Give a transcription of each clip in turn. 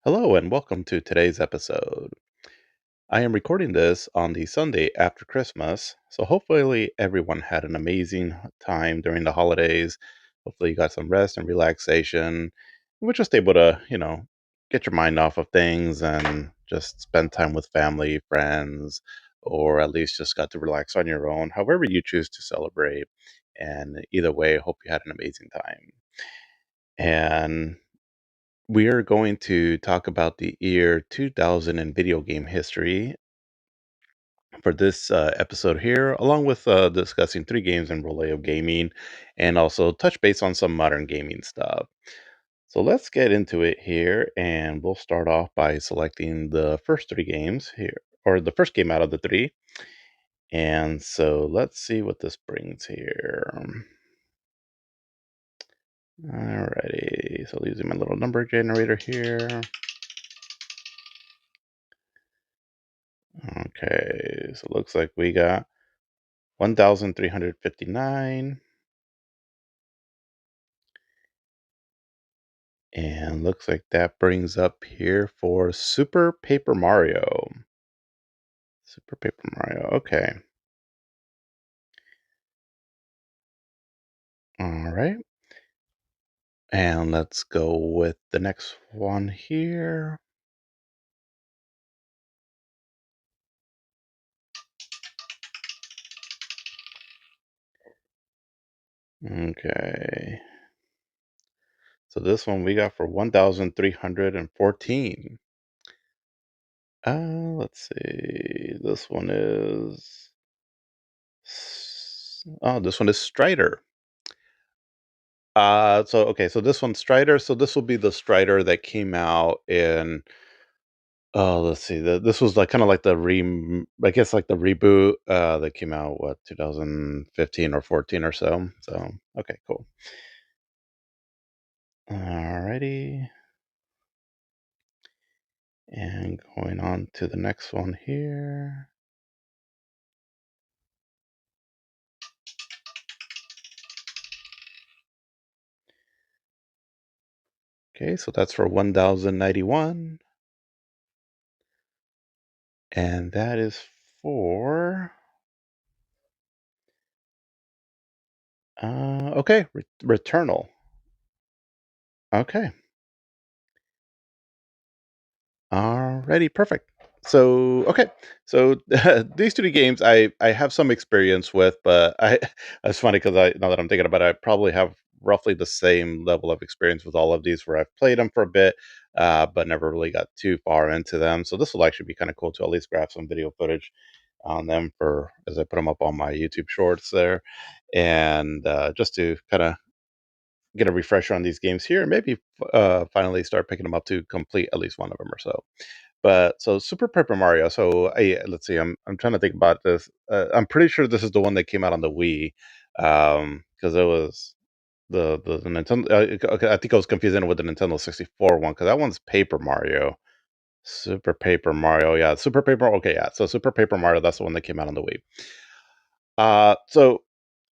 Hello and welcome to today's episode. I am recording this on the Sunday after Christmas, so hopefully everyone had an amazing time during the holidays. Hopefully you got some rest and relaxation. We're just able to, get your mind off of things and just spend time with family, friends, or at least just got to relax on your own, however you choose to celebrate. And either way, hope you had an amazing time. And we are going to talk about the year 2000 in video game history for this episode here, along with discussing three games in Relay of Gaming and also touch base on some modern gaming stuff. So let's get into it here, and we'll start off by selecting the first three games here, or the first game out of the three. And so let's see what this brings here. Alrighty, so using my little number generator here. Okay, so it looks like we got 1,359. And looks like that brings up here for Super Paper Mario. Super Paper Mario. Okay. All right. And let's go with the next one here. Okay. So this one we got for 1,314. Let's see. This one is Strider. So this one's Strider. So this will be the Strider that came out in. Oh, let's see. This was like kind of like I guess like the reboot that came out 2015 or 14 or so. So okay, cool. Alrighty, and going on to the next one here. Okay, so that's for 1,091, and that is for okay, Returnal. Okay. Alrighty, perfect. So, okay, so these two games I have some experience with, but I it's funny because I now that I'm thinking about it, I probably have roughly the same level of experience with all of these, where I've played them for a bit, but never really got too far into them. So this will actually be kind of cool to at least grab some video footage on them for as I put them up on my YouTube Shorts there, and just to kind of get a refresher on these games here, and maybe finally start picking them up to complete at least one of them or so. But so Super Paper Mario. So let's see. I'm trying to think about this. I'm pretty sure this is the one that came out on the Wii, because it was the Nintendo. Okay, I think I was confusing it with the Nintendo 64 one because that one's Paper Mario. Super Paper Mario. Yeah, Super Paper. Okay, yeah. So Super Paper Mario. That's the one that came out on the Wii. So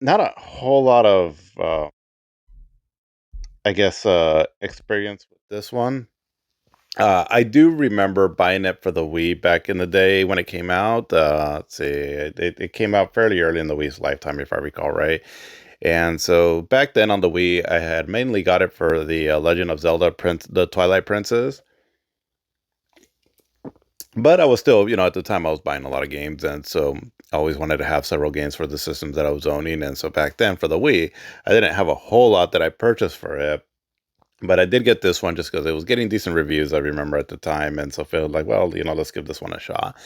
not a whole lot of I guess experience with this one. I do remember buying it for the Wii back in the day when it came out. Let's see, it came out fairly early in the Wii's lifetime, if I recall right. And so back then on the Wii, I had mainly got it for the Legend of Zelda: the Twilight Princess. But I was still, at the time I was buying a lot of games, and so I always wanted to have several games for the systems that I was owning. And so back then for the Wii, I didn't have a whole lot that I purchased for it. But I did get this one just because it was getting decent reviews, I remember at the time, and so I felt like, well, let's give this one a shot.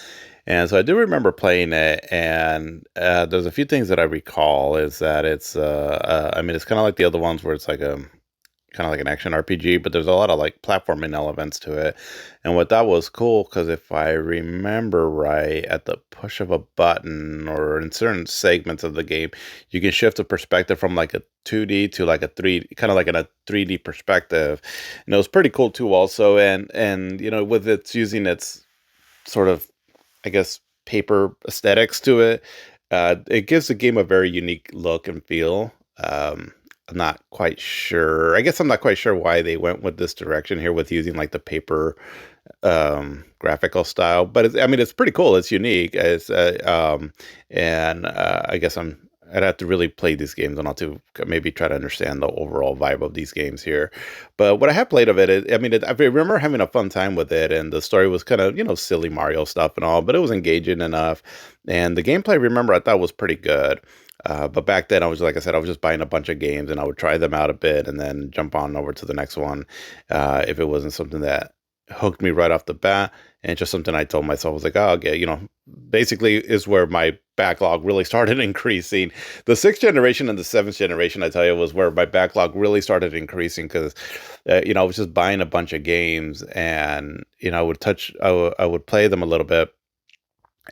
And so I do remember playing it, and there's a few things that I recall is that I mean, it's kind of like the other ones where it's like a kind of like an action RPG, but there's a lot of like platforming elements to it. And what that was cool, because if I remember right, at the push of a button or in certain segments of the game, you can shift the perspective from like a 2D to like a 3, kind of like in a 3D perspective. And it was pretty cool too, also. And with its using its sort of, I guess, paper aesthetics to it, it gives the game a very unique look and feel. I'm not quite sure. I guess I'm not quite sure why they went with this direction here with using like the paper graphical style, but I mean, it's pretty cool. It's unique. And I guess I'd have to really play these games and I'll to maybe try to understand the overall vibe of these games here. But what I have played of it, I mean, I remember having a fun time with it, and the story was kind of silly Mario stuff and all, but it was engaging enough, and the gameplay, remember, I thought was pretty good. But back then, I was like I said, I was just buying a bunch of games, and I would try them out a bit, and then jump on over to the next one if it wasn't something that hooked me right off the bat. And just something I told myself was like, oh, okay, basically is where my backlog really started increasing. The sixth generation and the seventh generation, I tell you, was where my backlog really started increasing because, I was just buying a bunch of games, and I would play them a little bit,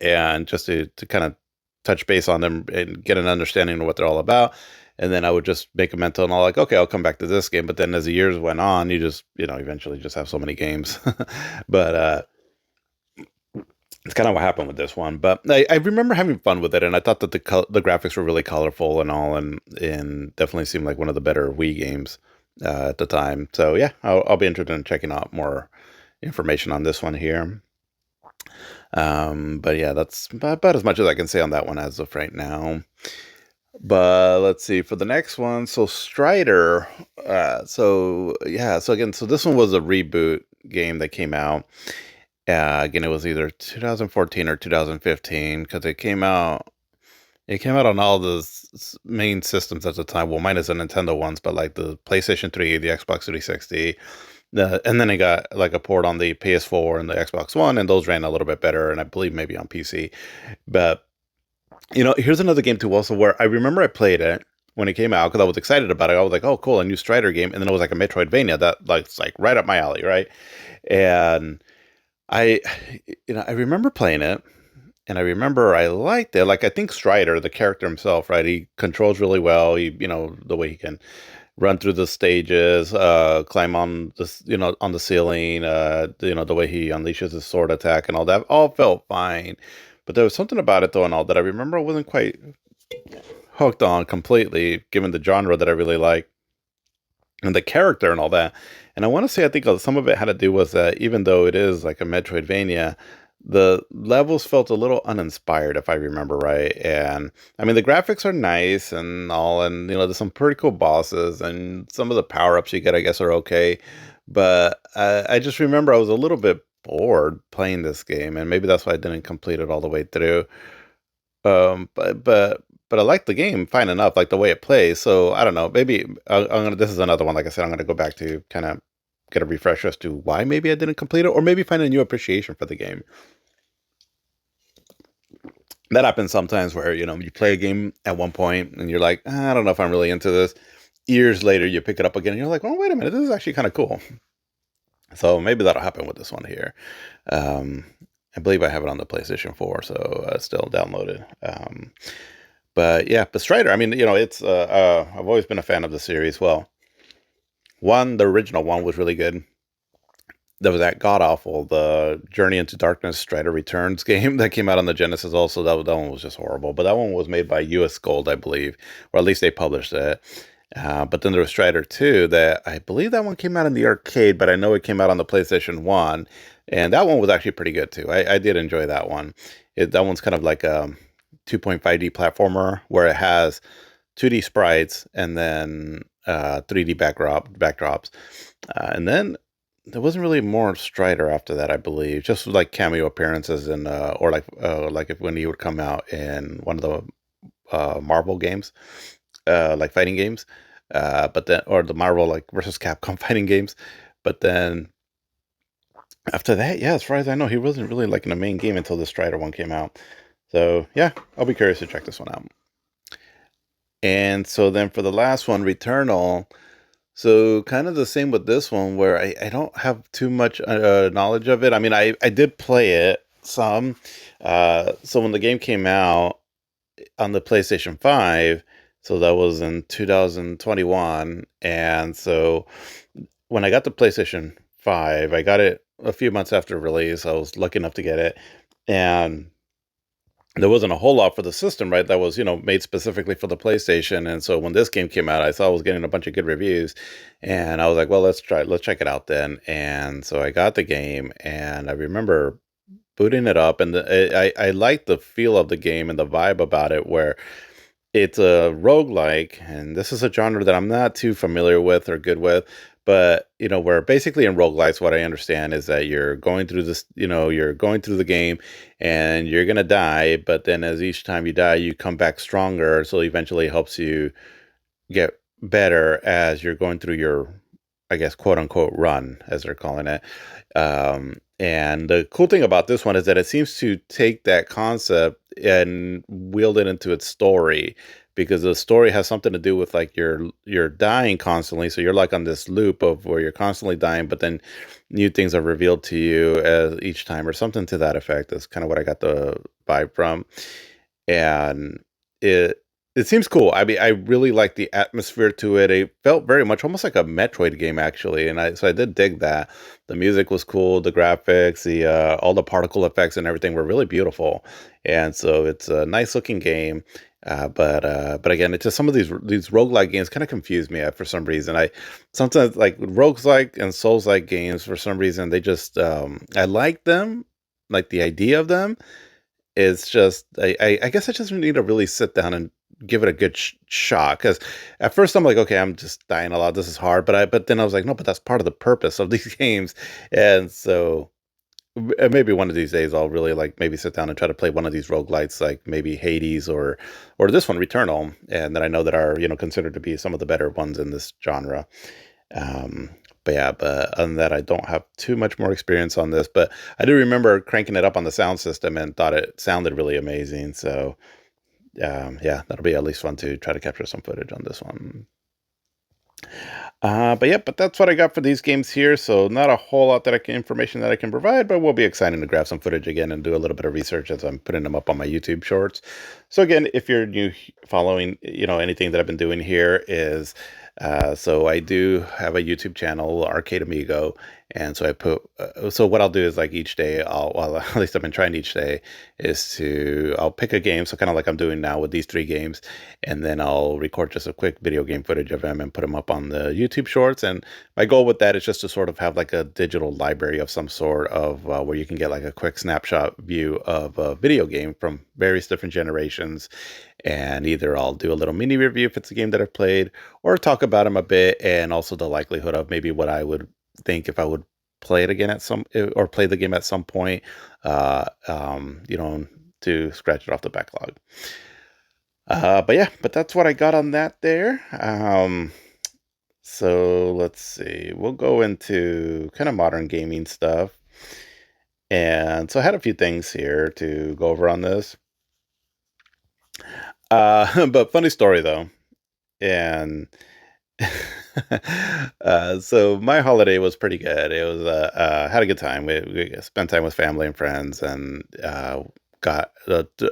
and just to kind of touch base on them and get an understanding of what they're all about. And then I would just make a mental and all like, okay, I'll come back to this game. But then as the years went on, you just, eventually just have so many games. But it's kind of what happened with this one. But I remember having fun with it, and I thought that the graphics were really colorful and all, and definitely seemed like one of the better Wii games at the time. So yeah, I'll be interested in checking out more information on this one here. But yeah, that's about as much as I can say on that one as of right now. But let's see for the next one. So Strider. So yeah. So again, so this one was a reboot game that came out. Again, it was either 2014 or 2015 because it came out. It came out on all the main systems at the time. Well, minus the Nintendo ones, but like the PlayStation 3, the Xbox 360, and then it got like a port on the PS4 and the Xbox One, and those ran a little bit better, and I believe maybe on PC. But here's another game too, also where I remember I played it when it came out because I was excited about it. I was like, "Oh, cool, a new Strider game," and then it was like a Metroidvania that like it's like right up my alley, right? And I, I remember playing it, and I remember I liked it. Like I think Strider, the character himself, right? He controls really well. The way he can run through the stages, climb on on the ceiling, the way he unleashes his sword attack and all that, all felt fine. But there was something about it though and all that I remember I wasn't quite hooked on completely, given the genre that I really like and the character and all that. And I want to say I think some of it had to do with that, even though it is like a Metroidvania, the levels felt a little uninspired, if I remember right. And I mean, the graphics are nice and all, and there's some pretty cool bosses, and some of the power ups you get, I guess, are okay. But I just remember I was a little bit bored playing this game, and maybe that's why I didn't complete it all the way through. But I like the game fine enough, like the way it plays. So I don't know. Maybe I'm gonna. This is another one. Like I said, I'm gonna go back to kind of get a refresher as to why maybe I didn't complete it, or maybe find a new appreciation for the game. That happens sometimes where you play a game at one point and you're like, "Ah, I don't know if I'm really into this." Years later, you pick it up again and you're like, "Oh, wait a minute, this is actually kind of cool." So maybe that'll happen with this one here. Um, I believe I have it on the PlayStation 4, so still downloaded. But yeah, but Strider, I mean, it's I've always been a fan of the series. Well, the original one was really good. There was that god awful, the Journey into Darkness Strider Returns game that came out on the Genesis. Also, that one was just horrible. But that one was made by US Gold, I believe, or at least they published it. But then there was Strider 2 that I believe that one came out in the arcade, but I know it came out on the PlayStation 1. And that one was actually pretty good too. I did enjoy that one. That one's kind of like a 2.5D platformer where it has 2D sprites and then 3D backdrops. And then there wasn't really more Strider after that, I believe. Just like cameo appearances and or like if when he would come out in one of the Marvel games, like fighting games. But then or the Marvel like versus Capcom fighting games. But then after that, yeah, as far as I know, he wasn't really like in the main game until the Strider one came out. So yeah, I'll be curious to check this one out. And so then for the last one, Returnal. So kind of the same with this one, where I don't have too much knowledge of it. I mean, I did play it some. So when the game came out on the PlayStation 5, so that was in 2021. And so when I got the PlayStation 5, I got it a few months after release. I was lucky enough to get it. And there wasn't a whole lot for the system, right? That was, made specifically for the PlayStation. And so when this game came out, I saw it was getting a bunch of good reviews, and I was like, well, let's check it out then. And so I got the game, and I remember booting it up, and I liked the feel of the game and the vibe about it, where it's a roguelike, and this is a genre that I'm not too familiar with or good with. But, where basically in roguelikes, what I understand is that you're going through this, you're going through the game and you're going to die. But then as each time you die, you come back stronger. So eventually it helps you get better as you're going through your, I guess, quote unquote run, as they're calling it. And the cool thing about this one is that it seems to take that concept and wield it into its story, because the story has something to do with like you're dying constantly. So you're like on this loop of where you're constantly dying, but then new things are revealed to you as each time, or something to that effect. That's kind of what I got the vibe from. And it seems cool. I mean, I really like the atmosphere to it. It felt very much almost like a Metroid game, actually, and I did dig that. The music was cool, the graphics, the all the particle effects and everything were really beautiful, and so it's a nice looking game. But again, it's just some of these roguelike games kind of confuse me for some reason. I sometimes like roguelike and souls-like games, for some reason they just I like them, like the idea of them. It's just I guess I just need to really sit down and give it a good shot, because at first I'm like, okay, I'm just dying a lot. This is hard, but then I was like, no, but that's part of the purpose of these games, and so maybe one of these days I'll really like maybe sit down and try to play one of these roguelites, like maybe Hades or this one, Returnal, and that I know that are considered to be some of the better ones in this genre. Um, but yeah, but other than that, I don't have too much more experience on this. But I do remember cranking it up on the sound system and thought it sounded really amazing. So yeah, that'll be at least fun to try to capture some footage on this one. But yeah, but that's what I got for these games here. So not a whole lot information that I can provide, but will be exciting to grab some footage again and do a little bit of research as I'm putting them up on my YouTube shorts. So again, if you're new following, anything that I've been doing here is, so I do have a YouTube channel, Arcade Amigo, and so I put. So what I'll do is like each day, well, at least I've been trying each day, I'll pick a game. So kind of like I'm doing now with these three games, and then I'll record just a quick video game footage of them and put them up on the YouTube shorts. And my goal with that is just to sort of have like a digital library of some sort of where you can get like a quick snapshot view of a video game from various different generations. And either I'll do a little mini review if it's a game that I've played, or talk about them a bit, and also the likelihood of maybe what I would think if I would play it again or play the game at some point, to scratch it off the backlog. But yeah, but that's what I got on that there. So let's see. We'll go into kind of modern gaming stuff. And so I had a few things here to go over on this. But funny story though. And so my holiday was pretty good. It was had a good time. We spent time with family and friends, and got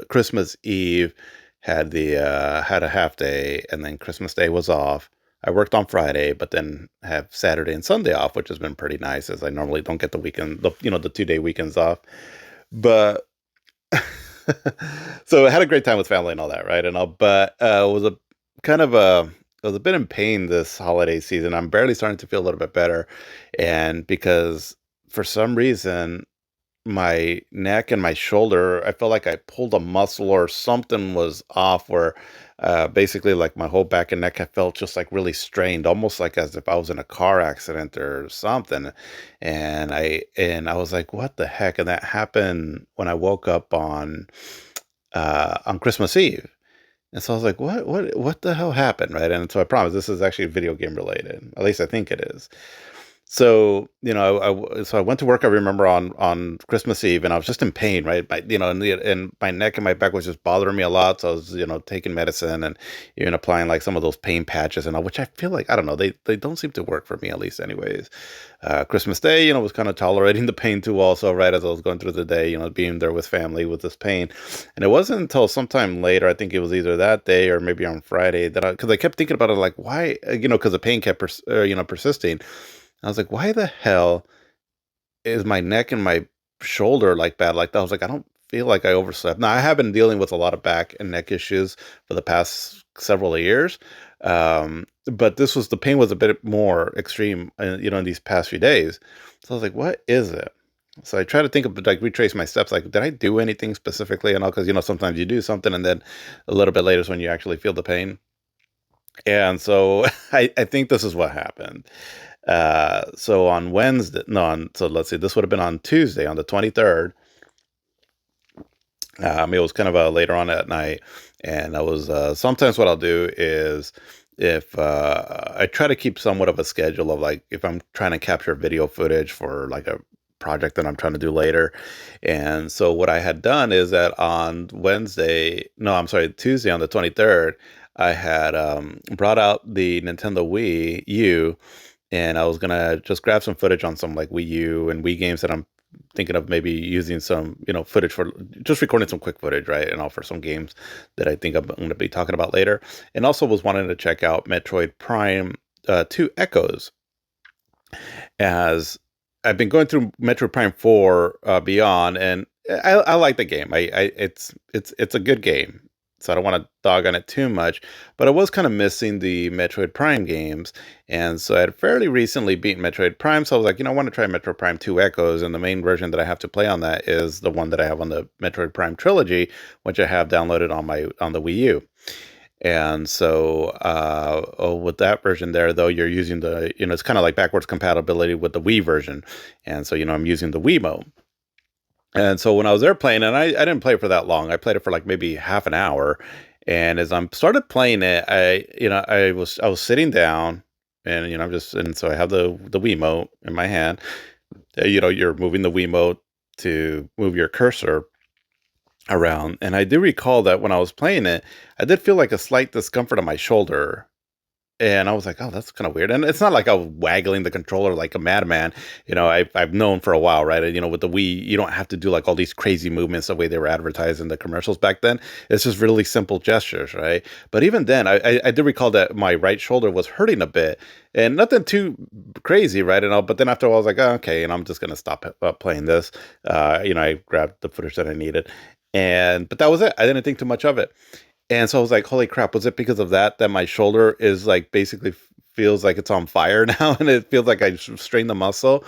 Christmas Eve had a half day, and then Christmas Day was off. I worked on Friday, but then have Saturday and Sunday off, which has been pretty nice, as I normally don't get the weekend, the 2 day weekends off. But so I had a great time with family and all that, right? And all, but was a kind of a I was a bit in pain this holiday season. I'm barely starting to feel a little bit better, and because for some reason my neck and my shoulder, I felt like I pulled a muscle or something was off, where basically like my whole back and neck, I felt just like really strained, almost like as if I was in a car accident or something. And I was like, what the heck? And that happened when I woke up on Christmas Eve. And so I was like, what the hell happened? Right. And so I promise this is actually video game related. At least I think it is. So, so I went to work, I remember on Christmas Eve, and I was just in pain, right? And my neck and my back was just bothering me a lot. So I was, taking medicine and even applying like some of those pain patches and all, which I feel like, I don't know, they don't seem to work for me, at least anyways. Christmas Day, was kind of tolerating the pain too also, right? As I was going through the day, being there with family with this pain. And it wasn't until sometime later, I think it was either that day or maybe on Friday, because I kept thinking about it, like, why, because the pain kept, persisting. I was like, why the hell is my neck and my shoulder like bad like that? I was like, I don't feel like I overslept. Now I have been dealing with a lot of back and neck issues for the past several years, but this was the pain was a bit more extreme, in these past few days. So I was like, "What is it?" So I try to think of like retrace my steps. Like, did I do anything specifically? And all because sometimes you do something, and then a little bit later is when you actually feel the pain. And so I think this is what happened. So on Wednesday, no, so let's see, this would have been on Tuesday, on the 23rd. It was kind of later on at night, and I was sometimes what I'll do is if I try to keep somewhat of a schedule of like if I'm trying to capture video footage for like a project that I'm trying to do later. And so what I had done is that on Wednesday, no, I'm sorry, Tuesday on the 23rd, I had brought out the Nintendo Wii U, and I was gonna just grab some footage on some like Wii U and Wii games that I'm thinking of maybe using some, footage for just recording some quick footage, right? And all for some games that I think I'm going to be talking about later. And also was wanting to check out Metroid Prime 2 Echoes, as I've been going through Metroid Prime 4 Beyond, and I like the game. It's a good game, so I don't want to dog on it too much. But I was kind of missing the Metroid Prime games, and so I had fairly recently beaten Metroid Prime. So I was like, I want to try Metroid Prime 2 Echoes, and the main version that I have to play on that is the one that I have on the Metroid Prime trilogy, which I have downloaded on the Wii U. And so, with that version there, though, you're using it's kind of like backwards compatibility with the Wii version. And so, I'm using the Wiimote. And so when I was there playing, and I didn't play it for that long, I played it for like maybe half an hour. And as I'm started playing it, I was sitting down, and, and so I have the Wiimote in my hand. You're moving the Wiimote to move your cursor around. And I do recall that when I was playing it, I did feel like a slight discomfort on my shoulder. And I was like, "Oh, that's kind of weird." And it's not like I was waggling the controller like a madman. I've known for a while, right? And, with the Wii, you don't have to do like all these crazy movements the way they were advertised in the commercials back then. It's just really simple gestures, right? But even then, I did recall that my right shoulder was hurting a bit, and nothing too crazy, right? And all. But then after a while, I was like, "Oh, okay," and I'm just gonna stop playing this. I grabbed the footage that I needed, but that was it. I didn't think too much of it. And so I was like, "Holy crap, was it because of that my shoulder is like basically feels like it's on fire now, and it feels like I strained the muscle?"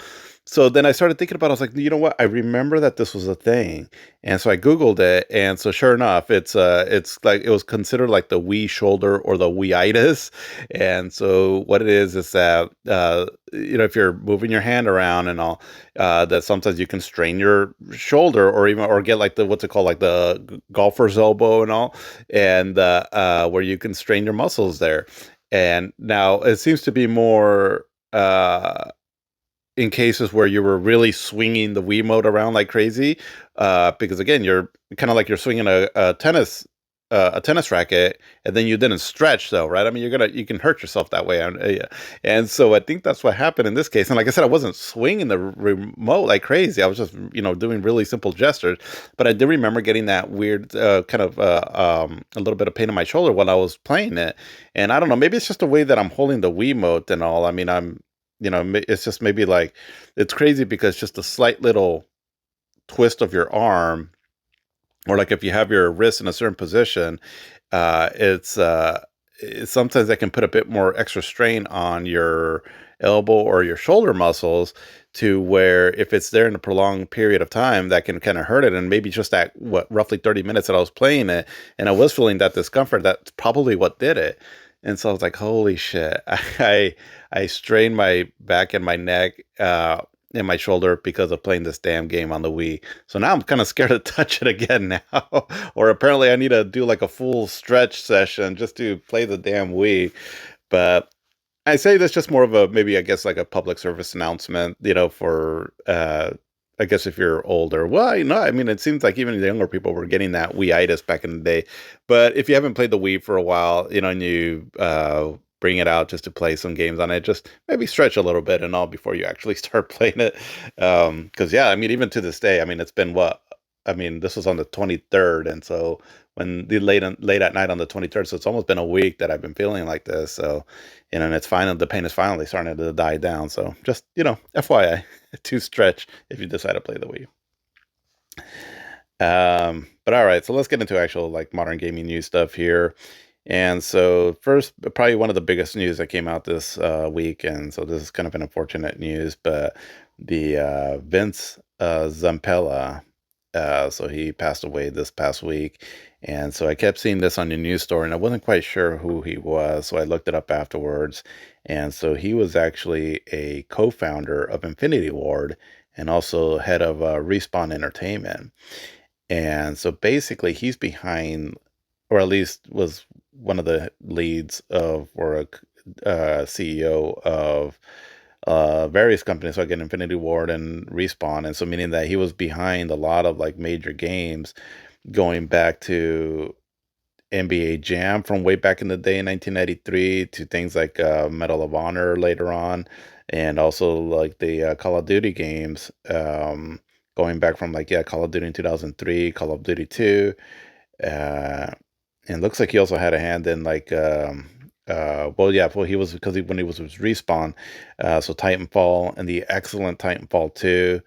So then I started thinking about it. I was like, "You know what? I remember that this was a thing." And so I Googled it, and so sure enough, it's like it was considered like the Wii shoulder or the Wii-itis. And so what it is that if you're moving your hand around and all, that sometimes you can strain your shoulder, or get like the what's it called, like the golfer's elbow and all, and where you can strain your muscles there. And now it seems to be more in cases where you were really swinging the Wiimote around like crazy, because again, you're kind of like you're swinging a tennis racket, and then you didn't stretch, though, right? I mean, you can hurt yourself that way, yeah. And so I think that's what happened in this case. And like I said, I wasn't swinging the remote like crazy. I was just doing really simple gestures. But I did remember getting that weird kind of a little bit of pain in my shoulder when I was playing it. And I don't know, maybe it's just the way that I'm holding the Wiimote and all. I mean, it's just maybe like it's crazy because just a slight little twist of your arm, or like if you have your wrist in a certain position, it's sometimes that can put a bit more extra strain on your elbow or your shoulder muscles, to where if it's there in a prolonged period of time, that can kind of hurt it. And maybe just that, what, roughly 30 minutes that I was playing it, and I was feeling that discomfort, that's probably what did it. And so I was like, holy shit, I strained my back and my neck, in my shoulder because of playing this damn game on the Wii. So now I'm kind of scared to touch it again now. Or apparently I need to do like a full stretch session just to play the damn Wii. But I say that's just more of a, maybe, I guess, like a public service announcement, for I guess if you're older. Well, I mean, it seems like even the younger people were getting that Wii-itis back in the day. But if you haven't played the Wii for a while, and you bring it out just to play some games on it, just maybe stretch a little bit and all before you actually start playing it. Because yeah, I mean, even to this day, I mean, it's been what? I mean, this was on the 23rd, and so when the late at night on the 23rd, so it's almost been a week that I've been feeling like this. So, and it's finally, the pain is finally starting to die down. So just, FYI, to stretch if you decide to play the Wii. But all right, so let's get into actual like modern gaming news stuff here. And so first, probably one of the biggest news that came out this week, and so this is kind of an unfortunate news, but the Vince Zampella, so he passed away this past week, and so I kept seeing this on the news story, and I wasn't quite sure who he was, so I looked it up afterwards, and so he was actually a co-founder of Infinity Ward and also head of Respawn Entertainment. And so basically, he's behind, or at least was one of the leads of, or a CEO of various companies. So again, Infinity Ward and Respawn. And so meaning that he was behind a lot of like major games going back to NBA Jam from way back in the day in 1993 to things like Medal of Honor later on, and also like the Call of Duty games, going back from like, yeah, Call of Duty in 2003, Call of Duty 2. Uh, and looks like he also had a hand in like, well, yeah, well, he was because when he was with Respawn, so Titanfall and the excellent Titanfall 2,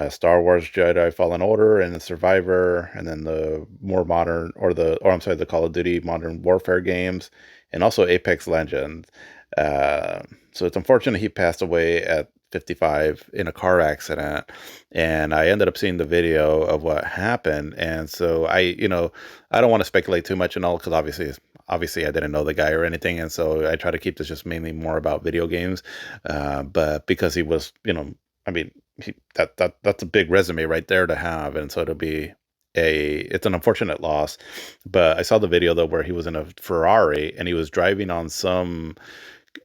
Star Wars Jedi Fallen Order, and the Survivor, and then the more modern, or I'm sorry, the Call of Duty Modern Warfare games, and also Apex Legends. Uh, so it's unfortunate he passed away at 55 in a car accident, and I ended up seeing the video of what happened, and so I don't want to speculate too much and all because obviously I didn't know the guy or anything, and so I try to keep this just mainly more about video games. But because he was, I mean, that's a big resume right there to have, and so it's an unfortunate loss. But I saw the video though where he was in a Ferrari and he was driving on some,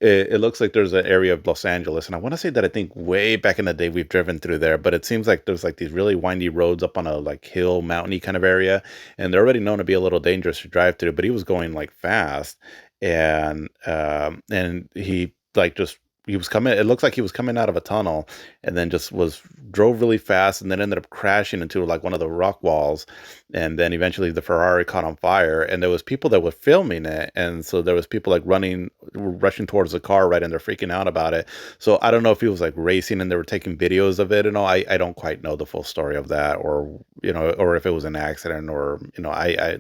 it looks like there's an area of Los Angeles, and I want to say that I think way back in the day we've driven through there, but it seems like there's like these really windy roads up on a like hill, mountainy kind of area, and they're already known to be a little dangerous to drive through. But he was going like fast, and he like just he was coming. It looks like he was coming out of a tunnel, and then just was drove really fast, and then ended up crashing into like one of the rock walls, and then eventually the Ferrari caught on fire, and there was people that were filming it, and so there was people like rushing towards the car, right, and they're freaking out about it. So I don't know if he was like racing and they were taking videos of it and all. I don't quite know the full story of that, or or if it was an accident, or I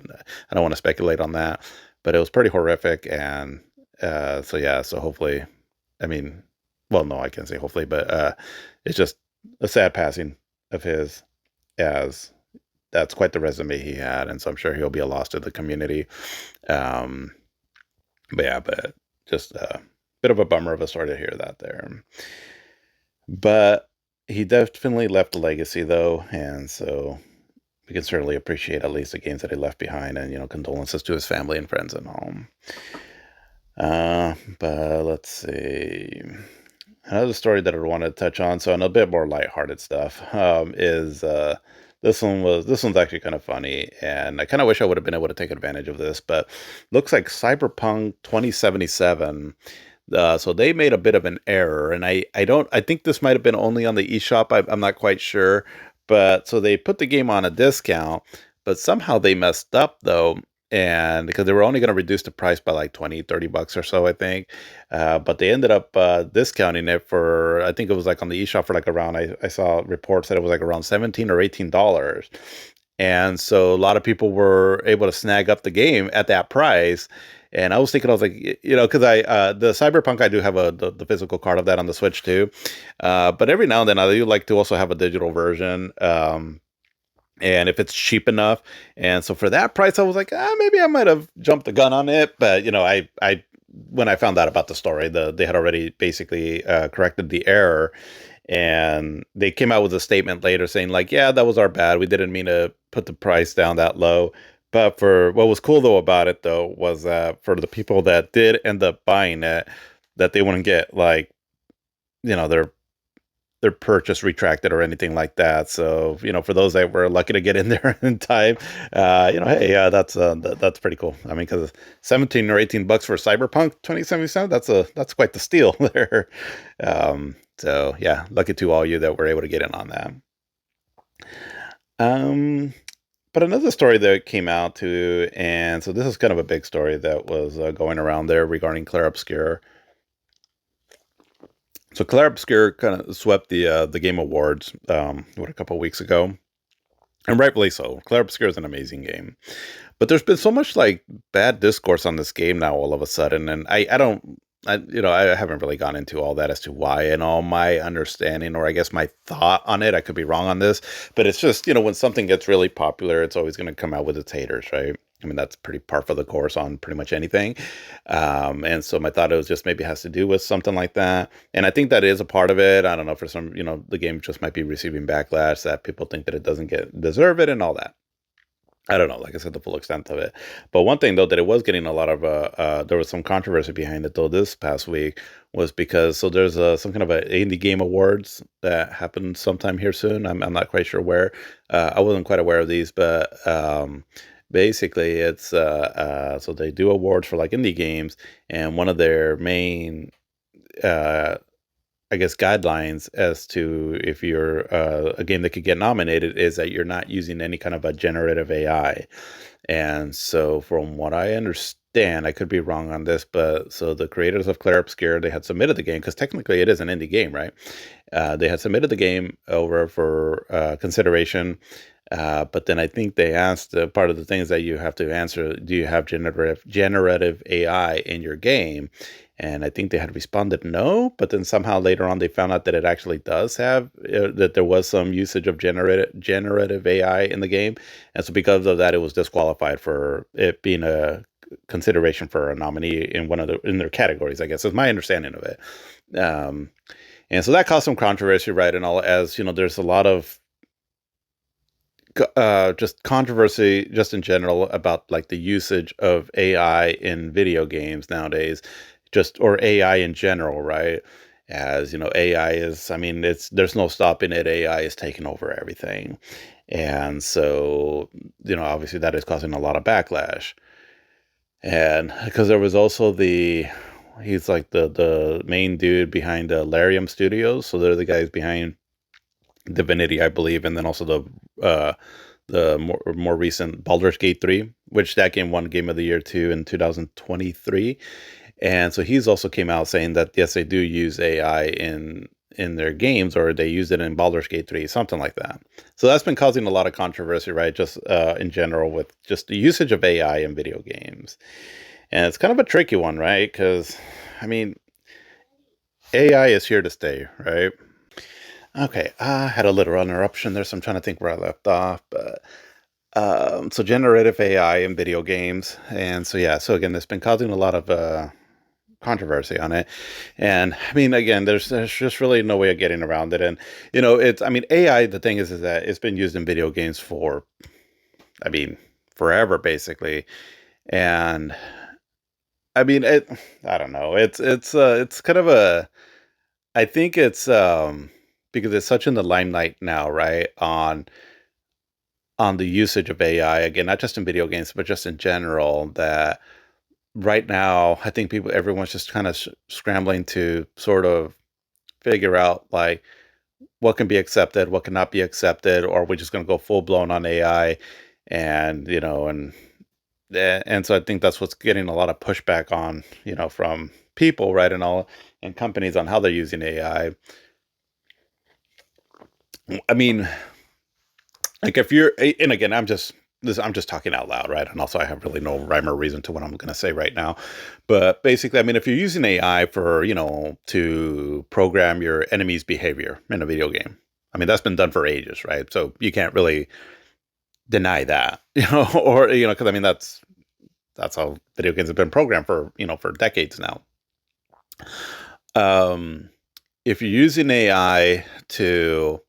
don't want to speculate on that, but it was pretty horrific. And so yeah, so hopefully, I mean, well, no, I can't say hopefully, but it's just a sad passing of his, as that's quite the resume he had, and so I'm sure he'll be a loss to the community. Um, but yeah, but just a bit of a bummer of a story to hear that there. But he definitely left a legacy, though, and so we can certainly appreciate at least the games that he left behind, and condolences to his family and friends and all. But let's see. Another story that I want to touch on, so on a bit more lighthearted stuff, is this one's actually kind of funny, and I kind of wish I would have been able to take advantage of this, but looks like Cyberpunk 2077. So they made a bit of an error, and I think this might have been only on the eShop. I'm not quite sure, but so they put the game on a discount, but somehow they messed up though, and because they were only going to reduce the price by like 20-30 bucks or so, I think, but they ended up discounting it for, I think it was like on the eShop for like around, I saw reports that it was like around 17 or $18. And so a lot of people were able to snag up the game at that price. And I was thinking, I was like, because the Cyberpunk, I do have the physical card of that on the Switch too. But every now and then I do like to also have a digital version. And if it's cheap enough. And so for that price, I was like, maybe I might have jumped the gun on it. But, when I found out about the story, they had already basically corrected the error, and they came out with a statement later saying like, yeah, that was our bad. We didn't mean to put the price down that low. But for what was cool though about it though was that for the people that did end up buying it, that they wouldn't get like, their purchase retracted or anything like that. So, for those that were lucky to get in there in time, hey, that's pretty cool. I mean, because 17 or 18 bucks for Cyberpunk 2077, that's quite the steal there. So yeah, lucky to all you that were able to get in on that. Um, but another story that came out too, and so this is kind of a big story that was going around there regarding Claire Obscure. So Claire Obscure kind of swept the Game Awards, a couple of weeks ago, And rightfully so. Clair Obscur is an amazing game. But there's been so much like bad discourse on this game now all of a sudden, and I don't I haven't really gone into all that as to why, and all my understanding, or I guess my thought on it. I could be wrong on this, but it's just when something gets really popular, it's always going to come out with its haters, right? I mean, that's pretty par for the course on pretty much anything. And so my thought, it was just maybe has to do with something like that. And I think that is a part of it. I don't know, for some, the game just might be receiving backlash that people think that it doesn't deserve it and all that. I don't know, like I said, the full extent of it. But one thing though that it was getting a lot of there was some controversy behind it though this past week, was because so there's some kind of a indie game awards that happened sometime here soon. I'm not quite sure where. I wasn't quite aware of these, but basically it's so they do awards for like indie games, and one of their main uh I guess guidelines as to if you're a game that could get nominated is that you're not using any kind of a generative AI. And so, from what I understand, I could be wrong on this, but so the creators of Clair Obscur, they had submitted the game because technically it is an indie game, right? They had submitted the game over for consideration, but then I think they asked part of the things that you have to answer: do you have generative AI in your game? And I think they had responded no, but then somehow later on they found out that it actually does have that there was some usage of generative AI in the game, and so because of that, it was disqualified for it being a consideration for a nominee in one of in their categories. I guess is my understanding of it. And so that caused some controversy, right? And all, as there's a lot of just controversy just in general about like the usage of AI in video games nowadays, just or AI in general, right? As AI is, I mean, there's no stopping it. AI is taking over everything. And so, obviously that is causing a lot of backlash. And because there was also he's like the main dude behind Larium Studios. So they're the guys behind Divinity, I believe, and then also the more recent Baldur's Gate 3, which that game won Game of the Year too in 2023. And so he's also came out saying that yes, they do use AI in their games, or they use it in Baldur's Gate 3, something like that. So that's been causing a lot of controversy, right? Just in general with just the usage of AI in video games. And it's kind of a tricky one, right? Because I mean, AI is here to stay, right? Okay, I had a little interruption there, so I'm trying to think where I left off. But so generative AI in video games, and so yeah, so again, it's been causing a lot of controversy on it. And I mean, again, there's just really no way of getting around it. And it's, I mean, AI. The thing is that it's been used in video games for, I mean, forever basically. And I mean, I don't know. It's kind of a. I think it's because it's such in the limelight now, right? On the usage of AI, again, not just in video games, but just in general, that right now, I think everyone's just kind of scrambling to sort of figure out like what can be accepted, what cannot be accepted, or we're just going to go full blown on AI, and and so I think that's what's getting a lot of pushback on, from people, right, and all, and companies on how they're using AI. I mean, like if you're, and again, I'm just talking out loud, right? And also, I have really no rhyme or reason to what I'm going to say right now. But basically, I mean, if you're using AI for, to program your enemy's behavior in a video game, I mean, that's been done for ages, right? So you can't really deny that, or, because I mean, that's how video games have been programmed for, for decades now. Um, if you're using AI to,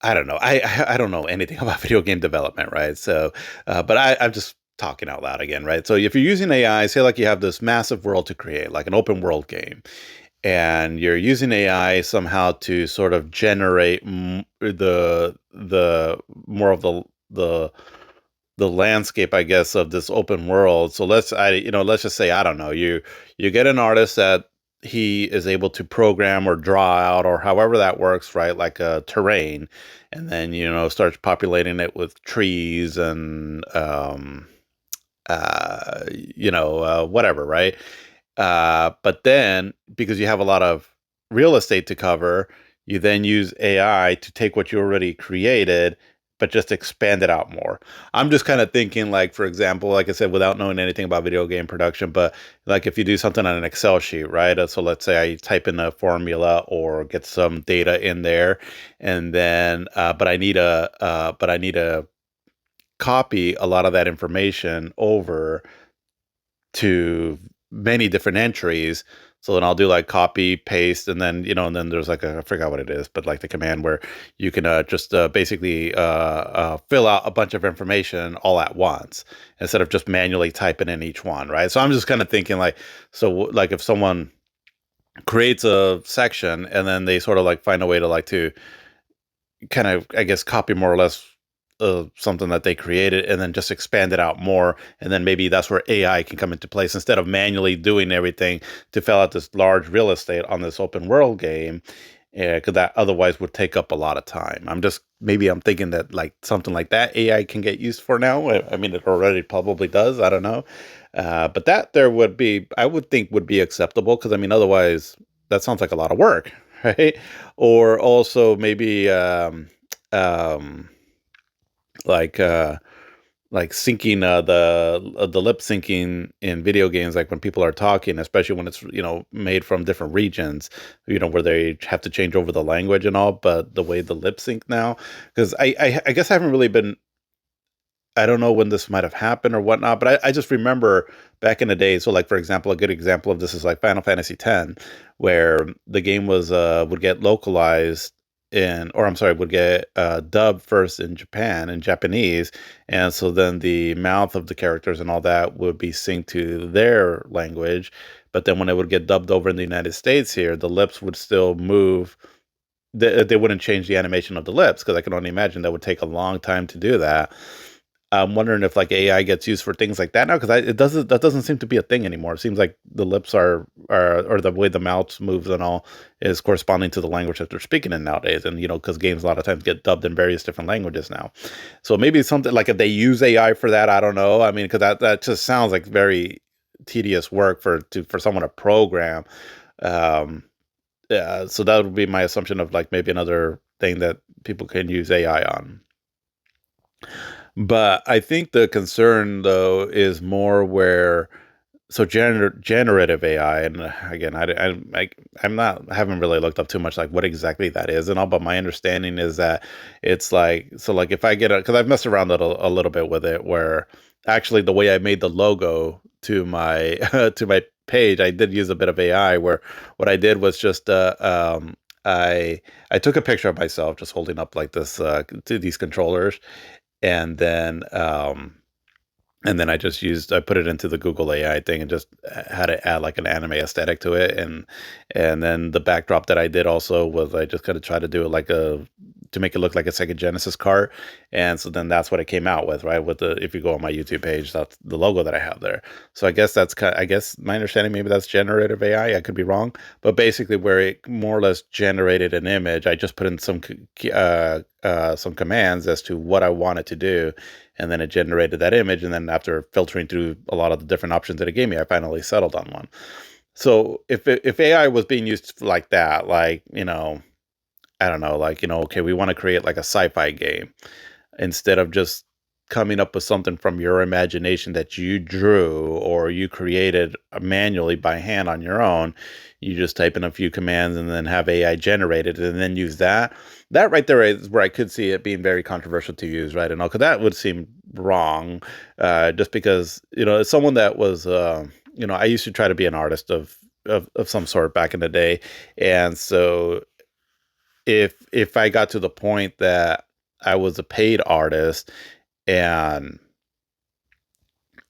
I don't know. I don't know anything about video game development, right? So, but I'm just talking out loud again, right? So if you're using AI, say like you have this massive world to create, like an open world game, and you're using AI somehow to sort of generate the more of the landscape, I guess, of this open world. So let's just say, I don't know, you get an artist that he is able to program or draw out, or however that works, right? Like a terrain, and then starts populating it with trees and whatever, right? But then, because you have a lot of real estate to cover, you then use AI to take what you already created, but just expand it out more. I'm just kind of thinking, like, for example, like I said, without knowing anything about video game production, but like if you do something on an Excel sheet, right? So let's say I type in a formula or get some data in there, and then, but I need to copy a lot of that information over to many different entries. So then I'll do like copy, paste, and then, and then there's like I forgot what it is, but like the command where you can just basically fill out a bunch of information all at once instead of just manually typing in each one, right? So I'm just kind of thinking like, so like if someone creates a section and then they sort of like find a way to like to kind of, I guess, copy more or less something that they created and then just expand it out more. And then maybe that's where AI can come into place instead of manually doing everything to fill out this large real estate on this open world game. Because that otherwise would take up a lot of time. Maybe I'm thinking that like something like that AI can get used for now. I mean, it already probably does. I don't know. But that there would be, I would think would be acceptable because I mean, otherwise that sounds like a lot of work, right? Or also maybe um, like like syncing the lip syncing in video games, like when people are talking, especially when it's made from different regions, where they have to change over the language and all, but the way the lip sync now, because I guess I haven't really been. I don't know when this might have happened or whatnot, but I just remember back in the day. So, like for example, a good example of this is like Final Fantasy X, where the game was would get localized or I'm sorry, would get dubbed first in Japan in Japanese, and so then the mouth of the characters and all that would be synced to their language. But then when it would get dubbed over in the United States here, the lips would still move. They wouldn't change the animation of the lips because I can only imagine that would take a long time to do that. I'm wondering if like AI gets used for things like that now because that doesn't seem to be a thing anymore. It seems like the lips are or the way the mouth moves and all is corresponding to the language that they're speaking in nowadays. And because games a lot of times get dubbed in various different languages now. So maybe something like if they use AI for that, I don't know. I mean, because that just sounds like very tedious work for someone to program. Um, yeah, so that would be my assumption of like maybe another thing that people can use AI on. But I think the concern though is more where generative AI, and again, I'm not, I haven't really looked up too much like what exactly that is and all, but my understanding is that it's like, so like if I get because I've messed around a little bit with it, where actually the way I made the logo to my to my page, I did use a bit of AI where what I did was just I took a picture of myself just holding up like this to these controllers, and then I just I put it into the Google AI thing and just had it add like an anime aesthetic to it. And then the backdrop that I did also was I just kind of tried to do it like to make it look like a Sega Genesis cart. And so then that's what it came out with, right? With if you go on my YouTube page, that's the logo that I have there. So I guess I guess my understanding, maybe that's generative AI. I could be wrong, but basically where it more or less generated an image, I just put in some commands as to what I wanted to do, and then it generated that image. And then after filtering through a lot of the different options that it gave me, I finally settled on one. So if AI was being used like that, like I don't know, like okay, we want to create like a sci-fi game, instead of just coming up with something from your imagination that you drew or you created manually by hand on your own, you just type in a few commands and then have AI generate it and then use that. That right there is where I could see it being very controversial to use, right? And all, because that would seem wrong, just because as someone that was, I used to try to be an artist of some sort back in the day, and so if I got to the point that I was a paid artist, and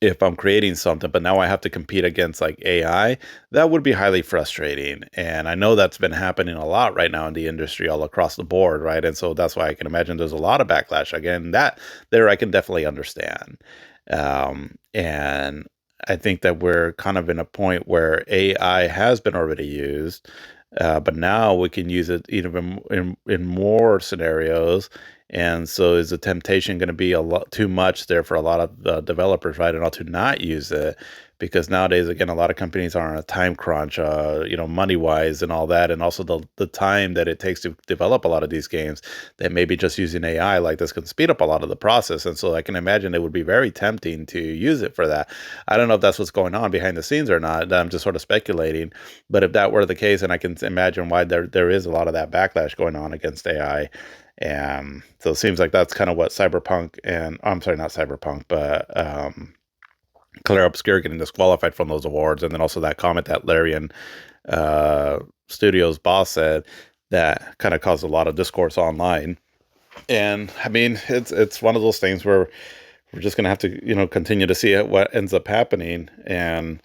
if I'm creating something, but now I have to compete against like AI, that would be highly frustrating. And I know that's been happening a lot right now in the industry all across the board, right? And so that's why I can imagine there's a lot of backlash. Again, that there I can definitely understand. And I think that we're kind of in a point where AI has been already used, but now we can use it even in more scenarios. And so is the temptation going to be a lot too much there for a lot of the developers, right? And all to not use it because nowadays, again, a lot of companies are on a time crunch, money wise and all that, and also the time that it takes to develop a lot of these games. That maybe just using AI like this can speed up a lot of the process, and so I can imagine it would be very tempting to use it for that. I don't know if that's what's going on behind the scenes or not. I'm just sort of speculating, but if that were the case, and I can imagine why there is a lot of that backlash going on against AI. And so it seems like that's kind of what Cyberpunk and I'm sorry, not Cyberpunk, but Claire Obscure getting disqualified from those awards, and then also that comment that Larian Studios boss said that kind of caused a lot of discourse online. And I mean, it's one of those things where we're just gonna have to continue to see what ends up happening. And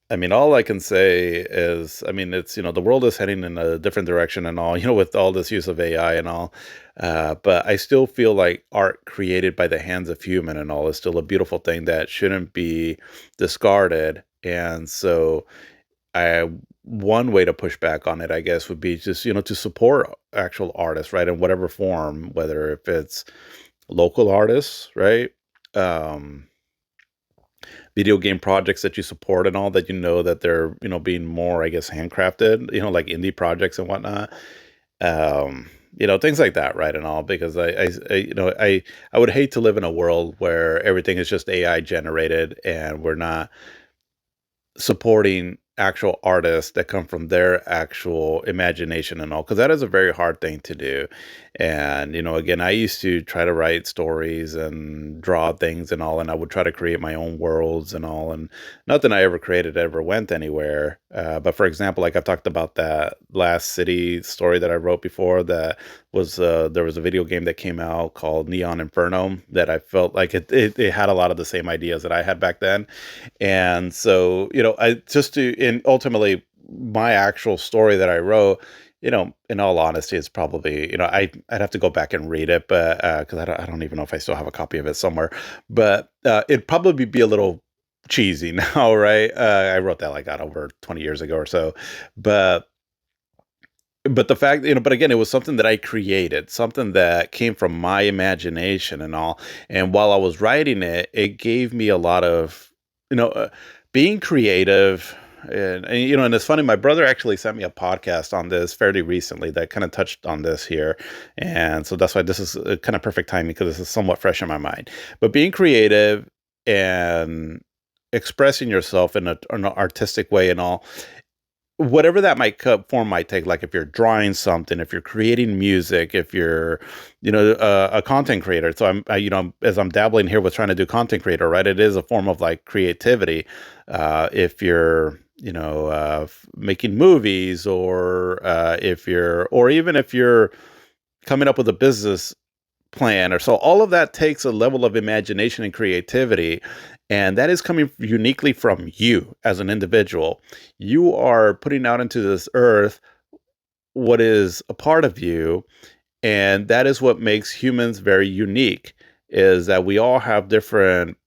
I mean, all I can say is, I mean, it's, the world is heading in a different direction and all, with all this use of AI and all. But I still feel like art created by the hands of human and all is still a beautiful thing that shouldn't be discarded. And so one way to push back on it, I guess, would be just, to support actual artists, right? In whatever form, whether if it's local artists, right? Um, Video game projects that you support and all that, that they're, being more, I guess, handcrafted, like indie projects and whatnot. Things like that, right? And all, because I would hate to live in a world where everything is just AI generated and we're not supporting actual artists that come from their actual imagination and all, because that is a very hard thing to do. And again, I used to try to write stories and draw things and all, and I would try to create my own worlds and all, and nothing I ever created ever went anywhere. But for example, like I've talked about that Last City story that I wrote before, that was there was a video game that came out called Neon Inferno that I felt like it had a lot of the same ideas that I had back then. And so, I just to, and ultimately my actual story that I wrote, in all honesty, it's probably, I'd have to go back and read it, but, cause I don't even know if I still have a copy of it somewhere, but, it'd probably be a little cheesy now, right? I wrote that like, God, over 20 years ago or so, but, but the fact, but again, it was something that I created, something that came from my imagination and all. And while I was writing it, it gave me a lot of, you know, uh, being creative. And it's funny, my brother actually sent me a podcast on this fairly recently that kind of touched on this here. And so that's why this is kind of perfect timing, because this is somewhat fresh in my mind. But being creative and expressing yourself in an artistic way and all, whatever that form might take, like if you're drawing something, if you're creating music, if you're a content creator. So as I'm dabbling here with trying to do content creator, right, it is a form of like creativity. If you're making movies, or or even if you're coming up with a business plan, or so, all of that takes a level of imagination and creativity, and that is coming uniquely from you as an individual. You are putting out into this earth what is a part of you, and that is what makes humans very unique, is that we all have different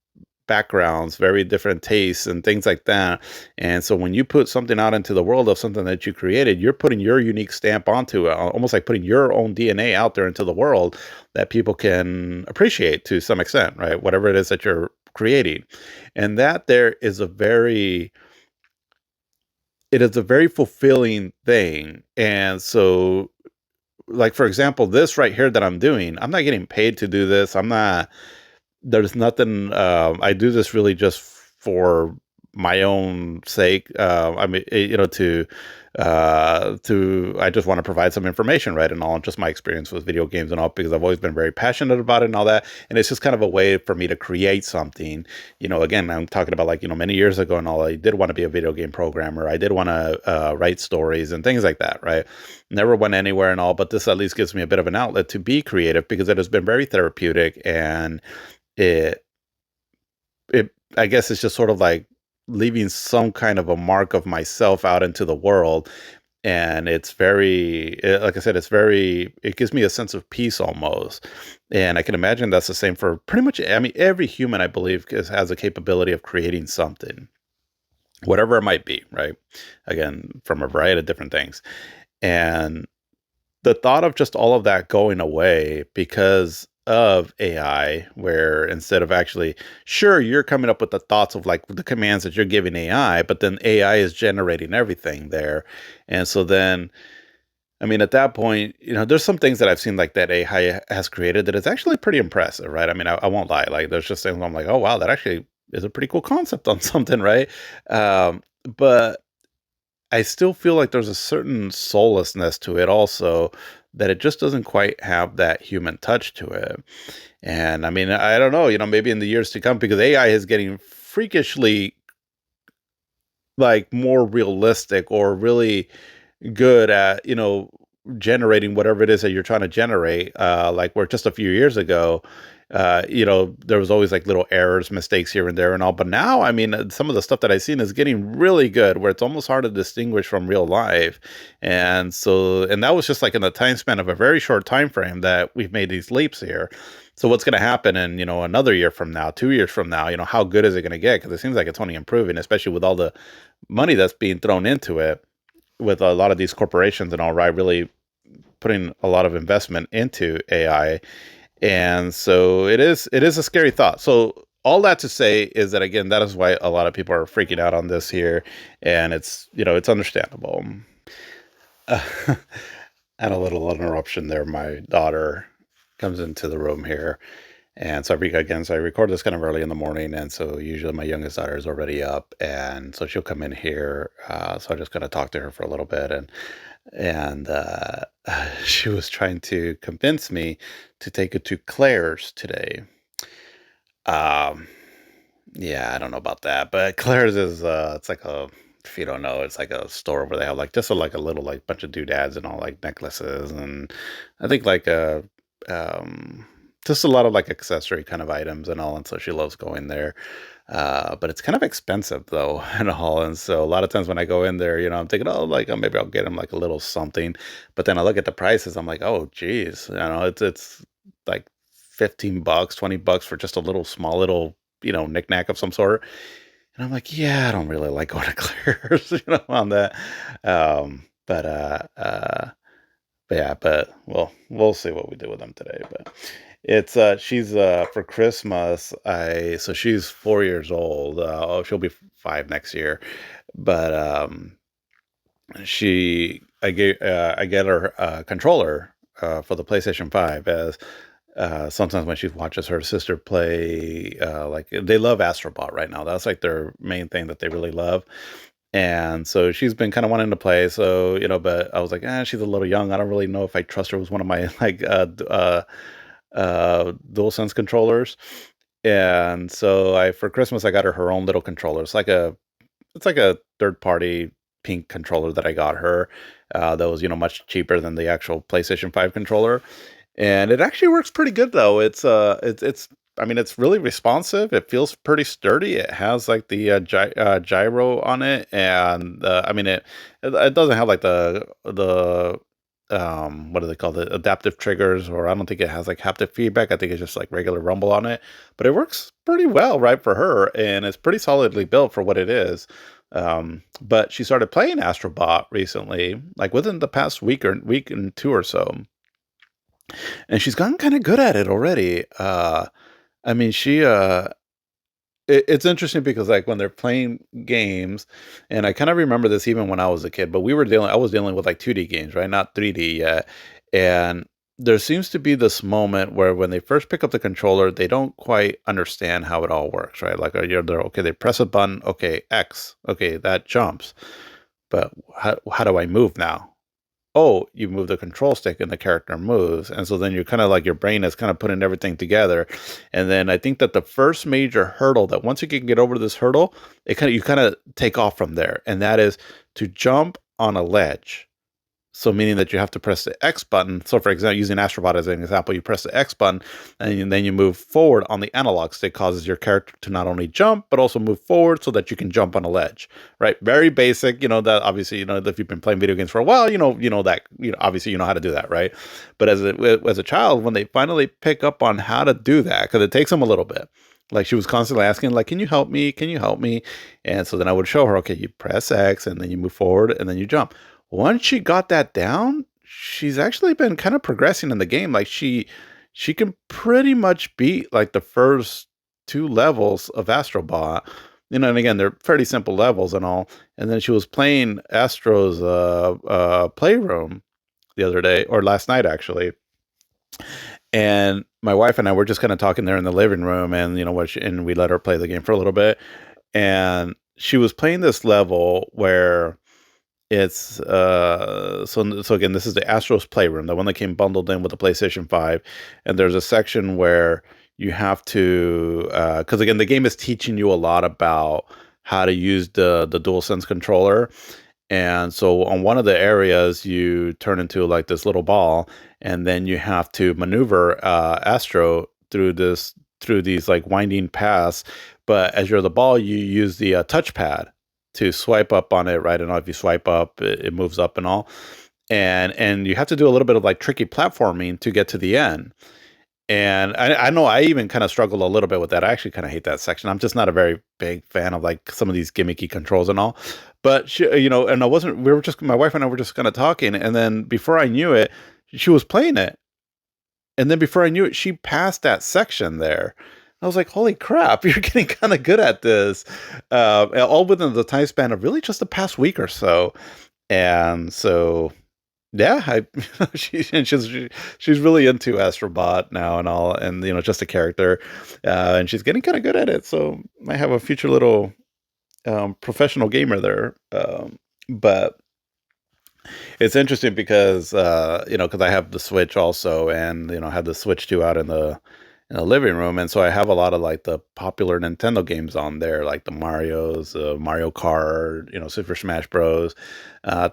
backgrounds, very different tastes and things like that. And so when you put something out into the world of something that you created, you're putting your unique stamp onto it, almost like putting your own DNA out there into the world that people can appreciate to some extent, right? Whatever it is that you're creating. And that there is it is a very fulfilling thing. And so, like, for example, this right here that I'm doing, I'm not getting paid to do this. There's nothing, I do this really just for my own sake. I mean, I just want to provide some information, right? And all, just my experience with video games and all, because I've always been very passionate about it and all that. And it's just kind of a way for me to create something. Again, I'm talking about, like, many years ago and all, I did want to be a video game programmer. I did want to write stories and things like that, right? Never went anywhere and all, but this at least gives me a bit of an outlet to be creative, because it has been very therapeutic. And it I guess it's just sort of like leaving some kind of a mark of myself out into the world. And it's like I said, it gives me a sense of peace almost. And I can imagine that's the same for pretty much, I mean, every human, I believe, has a capability of creating something, whatever it might be, right? Again, from a variety of different things. And the thought of just all of that going away, because of AI, where instead of actually, sure, you're coming up with the thoughts of like the commands that you're giving AI, but then AI is generating everything there. And so then, I mean, at that point, there's some things that I've seen like that AI has created that is actually pretty impressive, right? I mean, I won't lie. Like, there's just things I'm like, oh, wow, that actually is a pretty cool concept on something, right? But I still feel like there's a certain soullessness to it also, that it just doesn't quite have that human touch to it. And I mean, I don't know, maybe in the years to come, because AI is getting freakishly like more realistic or really good at, generating whatever it is that you're trying to generate. Like where just a few years ago, there was always like little errors, mistakes here and there and all. But now, I mean, some of the stuff that I've seen is getting really good, where it's almost hard to distinguish from real life. And that was just like in the time span of a very short time frame that we've made these leaps here. So what's going to happen in, another year from now, 2 years from now, how good is it going to get? Because it seems like it's only improving, especially with all the money that's being thrown into it, with a lot of these corporations and all, right, really putting a lot of investment into AI. And so it is a scary thought. So all that to say is that, again, that is why a lot of people are freaking out on this here, and it's understandable. Uh, and a little interruption there. My daughter comes into the room here, and so I record this kind of early in the morning, and so usually my youngest daughter is already up, and so she'll come in here. So I just gotta talk to her for a little bit, and she was trying to convince me to take it to Claire's today. Um, yeah, I don't know about that, but Claire's is it's like a, if you don't know, it's like a store where they have like just like a little like bunch of doodads and all like necklaces, and I think like um just a lot of like accessory kind of items and all, and so she loves going there. But it's kind of expensive though and all, and so a lot of times when I go in there, I'm thinking, oh, like maybe I'll get them like a little something, but then I look at the prices, I'm like, oh, geez, it's like $15, $20 for just a little small little knickknack of some sort. And I'm like, yeah, I don't really like going to Claire's, on that. Um, but yeah, but we'll see what we do with them today. But it's she's for Christmas. I so she's 4 years old. She'll be five next year. But I get her a controller for the PlayStation 5, as sometimes when she watches her sister play, like they love Astrobot right now. That's like their main thing that they really love. And so she's been kind of wanting to play. So, but I was like, she's a little young. I don't really know if I trust her with one of my like DualSense controllers. And so for Christmas I got her own little controller. It's like a third party pink controller that I got her. That was, much cheaper than the actual PlayStation 5 controller. And it actually works pretty good though. It's I mean, it's really responsive. It feels pretty sturdy. It has like the gyro on it, and I mean it doesn't have like the what do they call it, adaptive triggers, or I don't think it has like haptic feedback. I think it's just like regular rumble on it, but it works pretty well, right, for her, and it's pretty solidly built for what it is. But she started playing Astrobot recently, like within the past week and two or so, and she's gotten kind of good at it already. I mean, it's interesting because like when they're playing games, and I kind of remember this even when I was a kid, but I was dealing with like 2D games, right? Not 3D yet. And there seems to be this moment where when they first pick up the controller, they don't quite understand how it all works, right? Like, they're okay, they press a button, okay, X, okay, that jumps. But how do I move now? Oh, you move the control stick and the character moves. And so then you're kind of like, your brain is kind of putting everything together. And then I think that the first major hurdle, that once you can get over this hurdle, you kind of take off from there. And that is to jump on a ledge. So meaning that you have to press the X button. So for example, using Astrobot as an example, you press the X button and then you move forward on the analog stick, causes your character to not only jump, but also move forward so that you can jump on a ledge, right? Very basic, that obviously, if you've been playing video games for a while, that, obviously you know how to do that, right? But as a child, when they finally pick up on how to do that, because it takes them a little bit, like she was constantly asking, like, can you help me? Can you help me? And so then I would show her, okay, you press X and then you move forward and then you jump. Once she got that down, she's actually been kind of progressing in the game. Like she can pretty much beat like the first two levels of Astrobot. And again, they're fairly simple levels and all. And then she was playing Astro's playroom the other day, or last night actually. And my wife and I were just kind of talking there in the living room, and and we let her play the game for a little bit. And she was playing this level where it's so again, this is the Astros Playroom, the one that came bundled in with the PlayStation 5. And there's a section where you have to because again, the game is teaching you a lot about how to use the DualSense controller. And so on one of the areas, you turn into like this little ball, and then you have to maneuver Astro through these like winding paths. But as you're the ball, you use the touchpad to swipe up on it, right? And if you swipe up, it moves up and all. And you have to do a little bit of like tricky platforming to get to the end. And I know I even kind of struggle a little bit with that. I actually kind of hate that section. I'm just not a very big fan of like some of these gimmicky controls and all. But and I wasn't. We were just my wife and I were just kind of talking, and then before I knew it, she was playing it, and then before I knew it, she passed that section there. I was like, "Holy crap! You're getting kind of good at this," all within the time span of really just the past week or so. And so yeah, she's really into Astrobot now and all, and just a character, and she's getting kind of good at it. So I have a future little professional gamer there. But it's interesting because because I have the Switch also, and I have the Switch 2 out in the living room, and so I have a lot of like the popular Nintendo games on there, like the Mario's, Mario Kart, Super Smash Bros,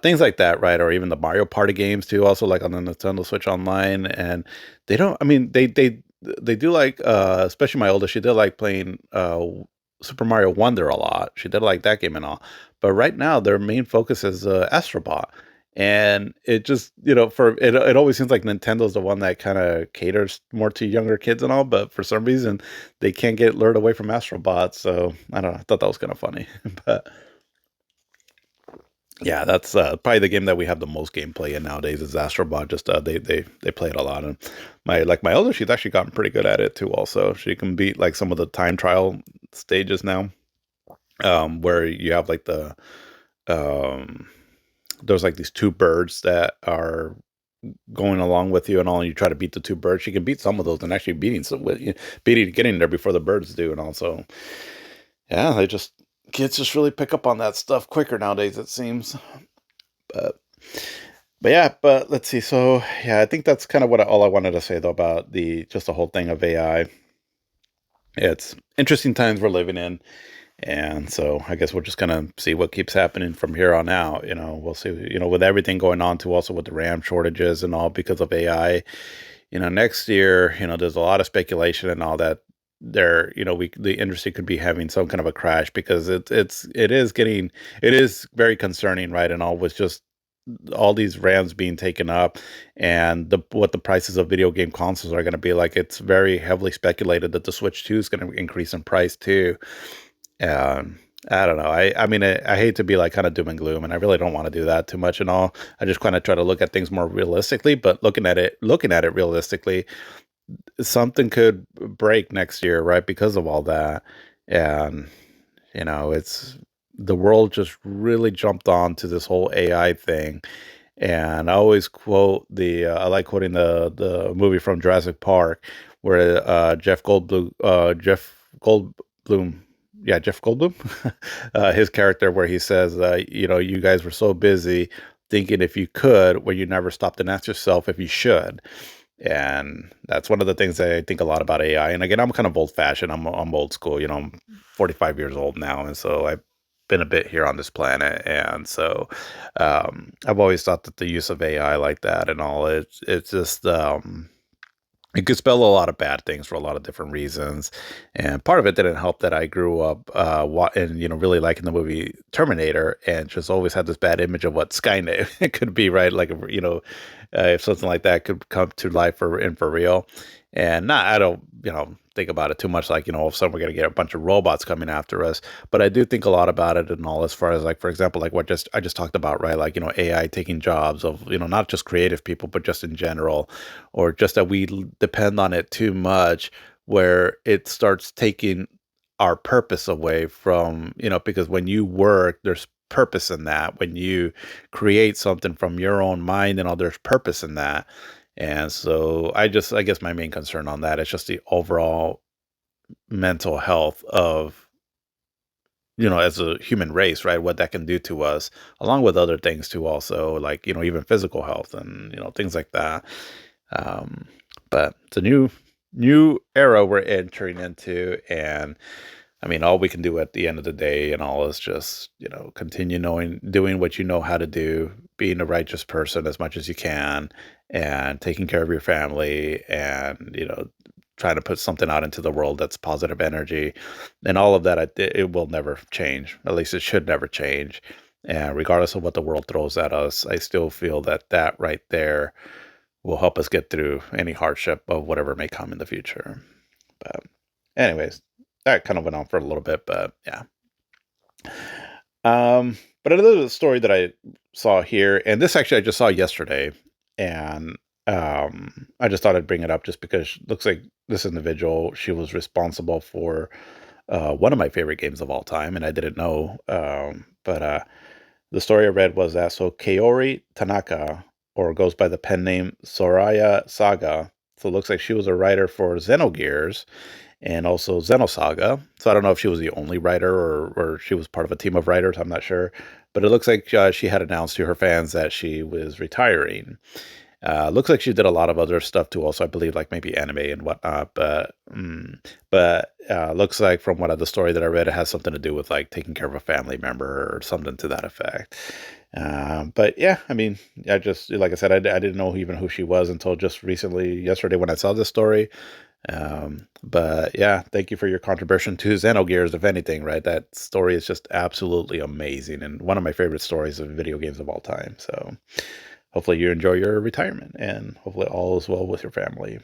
things like that, right? Or even the Mario Party games too, also like on the Nintendo Switch Online. And they don't, I mean, they do like, especially my oldest, she did like playing Super Mario Wonder a lot. She did like that game and all. But right now, their main focus is Astrobot. And it just, for it always seems like Nintendo's the one that kind of caters more to younger kids and all, but for some reason they can't get lured away from Astrobot. So I don't know. I thought that was kind of funny. But yeah, that's probably the game that we have the most gameplay in nowadays is Astrobot. Just they play it a lot, and my older, she's actually gotten pretty good at it too. Also, she can beat like some of the time trial stages now, where you have like um there's like these two birds that are going along with you and all, and you try to beat the two birds. She can beat some of those, and actually getting there before the birds do. And also, yeah, kids just really pick up on that stuff quicker nowadays, it seems. But yeah, but let's see. So yeah, I think that's kind of all I wanted to say though about the whole thing of AI. It's interesting times we're living in. And so I guess we're just gonna see what keeps happening from here on out. We'll see, with everything going on too, also with the RAM shortages and all because of AI. Next year, there's a lot of speculation and all that the industry could be having some kind of a crash because it is very concerning, right? And all with just all these RAMs being taken up and what the prices of video game consoles are going to be like. It's very heavily speculated that the Switch 2 is going to increase in price too. I don't know. I mean, I hate to be like kind of doom and gloom, and I really don't want to do that too much and all. I just kind of try to look at things more realistically. But looking at it realistically, something could break next year, right? Because of all that, and it's the world just really jumped on to this whole AI thing. And I always quote I like quoting the movie from Jurassic Park where Goldblum, yeah, Jeff Goldblum, his character, where he says, you guys were so busy thinking if you could, where you never stopped and asked yourself if you should. And that's one of the things that I think a lot about AI. And again, I'm kind of old fashioned. I'm old school. I'm 45 years old now, and so I've been a bit here on this planet. And so I've always thought that the use of AI like that and all, it's just it could spell a lot of bad things for a lot of different reasons. And part of it didn't help that I grew up and really liking the movie Terminator, and just always had this bad image of what Skynet could be, right? Like if something like that could come to life for real. And not, I don't, think about it too much. Like, all of a sudden we're gonna get a bunch of robots coming after us. But I do think a lot about it and all, as far as like, for example, like what just I just talked about, right? Like, AI taking jobs of, not just creative people, but just in general, or just that we depend on it too much, where it starts taking our purpose away from, because when you work, there's purpose in that. When you create something from your own mind and all, there's purpose in that. And so I guess my main concern on that is just the overall mental health of, as a human race, right? What that can do to us, along with other things too, also, like, even physical health and, things like that. Um, but it's a new era we're entering into. And I mean, all we can do at the end of the day and all is just, continue doing what you know how to do, being a righteous person as much as you can, and taking care of your family, and, trying to put something out into the world that's positive energy. And all of that, it will never change. At least it should never change. And regardless of what the world throws at us, I still feel that that right there will help us get through any hardship of whatever may come in the future. But anyways, that kind of went on for a little bit, but yeah. But another story that I saw here, and this actually I just saw yesterday, and I just thought I'd bring it up just because it looks like this individual, she was responsible for one of my favorite games of all time, and I didn't know. But the story I read was that, so Kaori Tanaka, or goes by the pen name Soraya Saga. So it looks like she was a writer for Xenogears and also Xenosaga. So I don't know if she was the only writer, or she was part of a team of writers. I'm not sure. But it looks like she had announced to her fans that she was retiring. Looks like she did a lot of other stuff too. Also, I believe like maybe anime and whatnot. But looks like from the story that I read, it has something to do with like taking care of a family member or something to that effect. But yeah, I mean, I just, like I said, I didn't know even who she was until just recently, yesterday, when I saw this story. But yeah, thank you for your contribution to Xenogears, if anything, right? That story is just absolutely amazing and one of my favorite stories of video games of all time. So hopefully you enjoy your retirement and hopefully all is well with your family.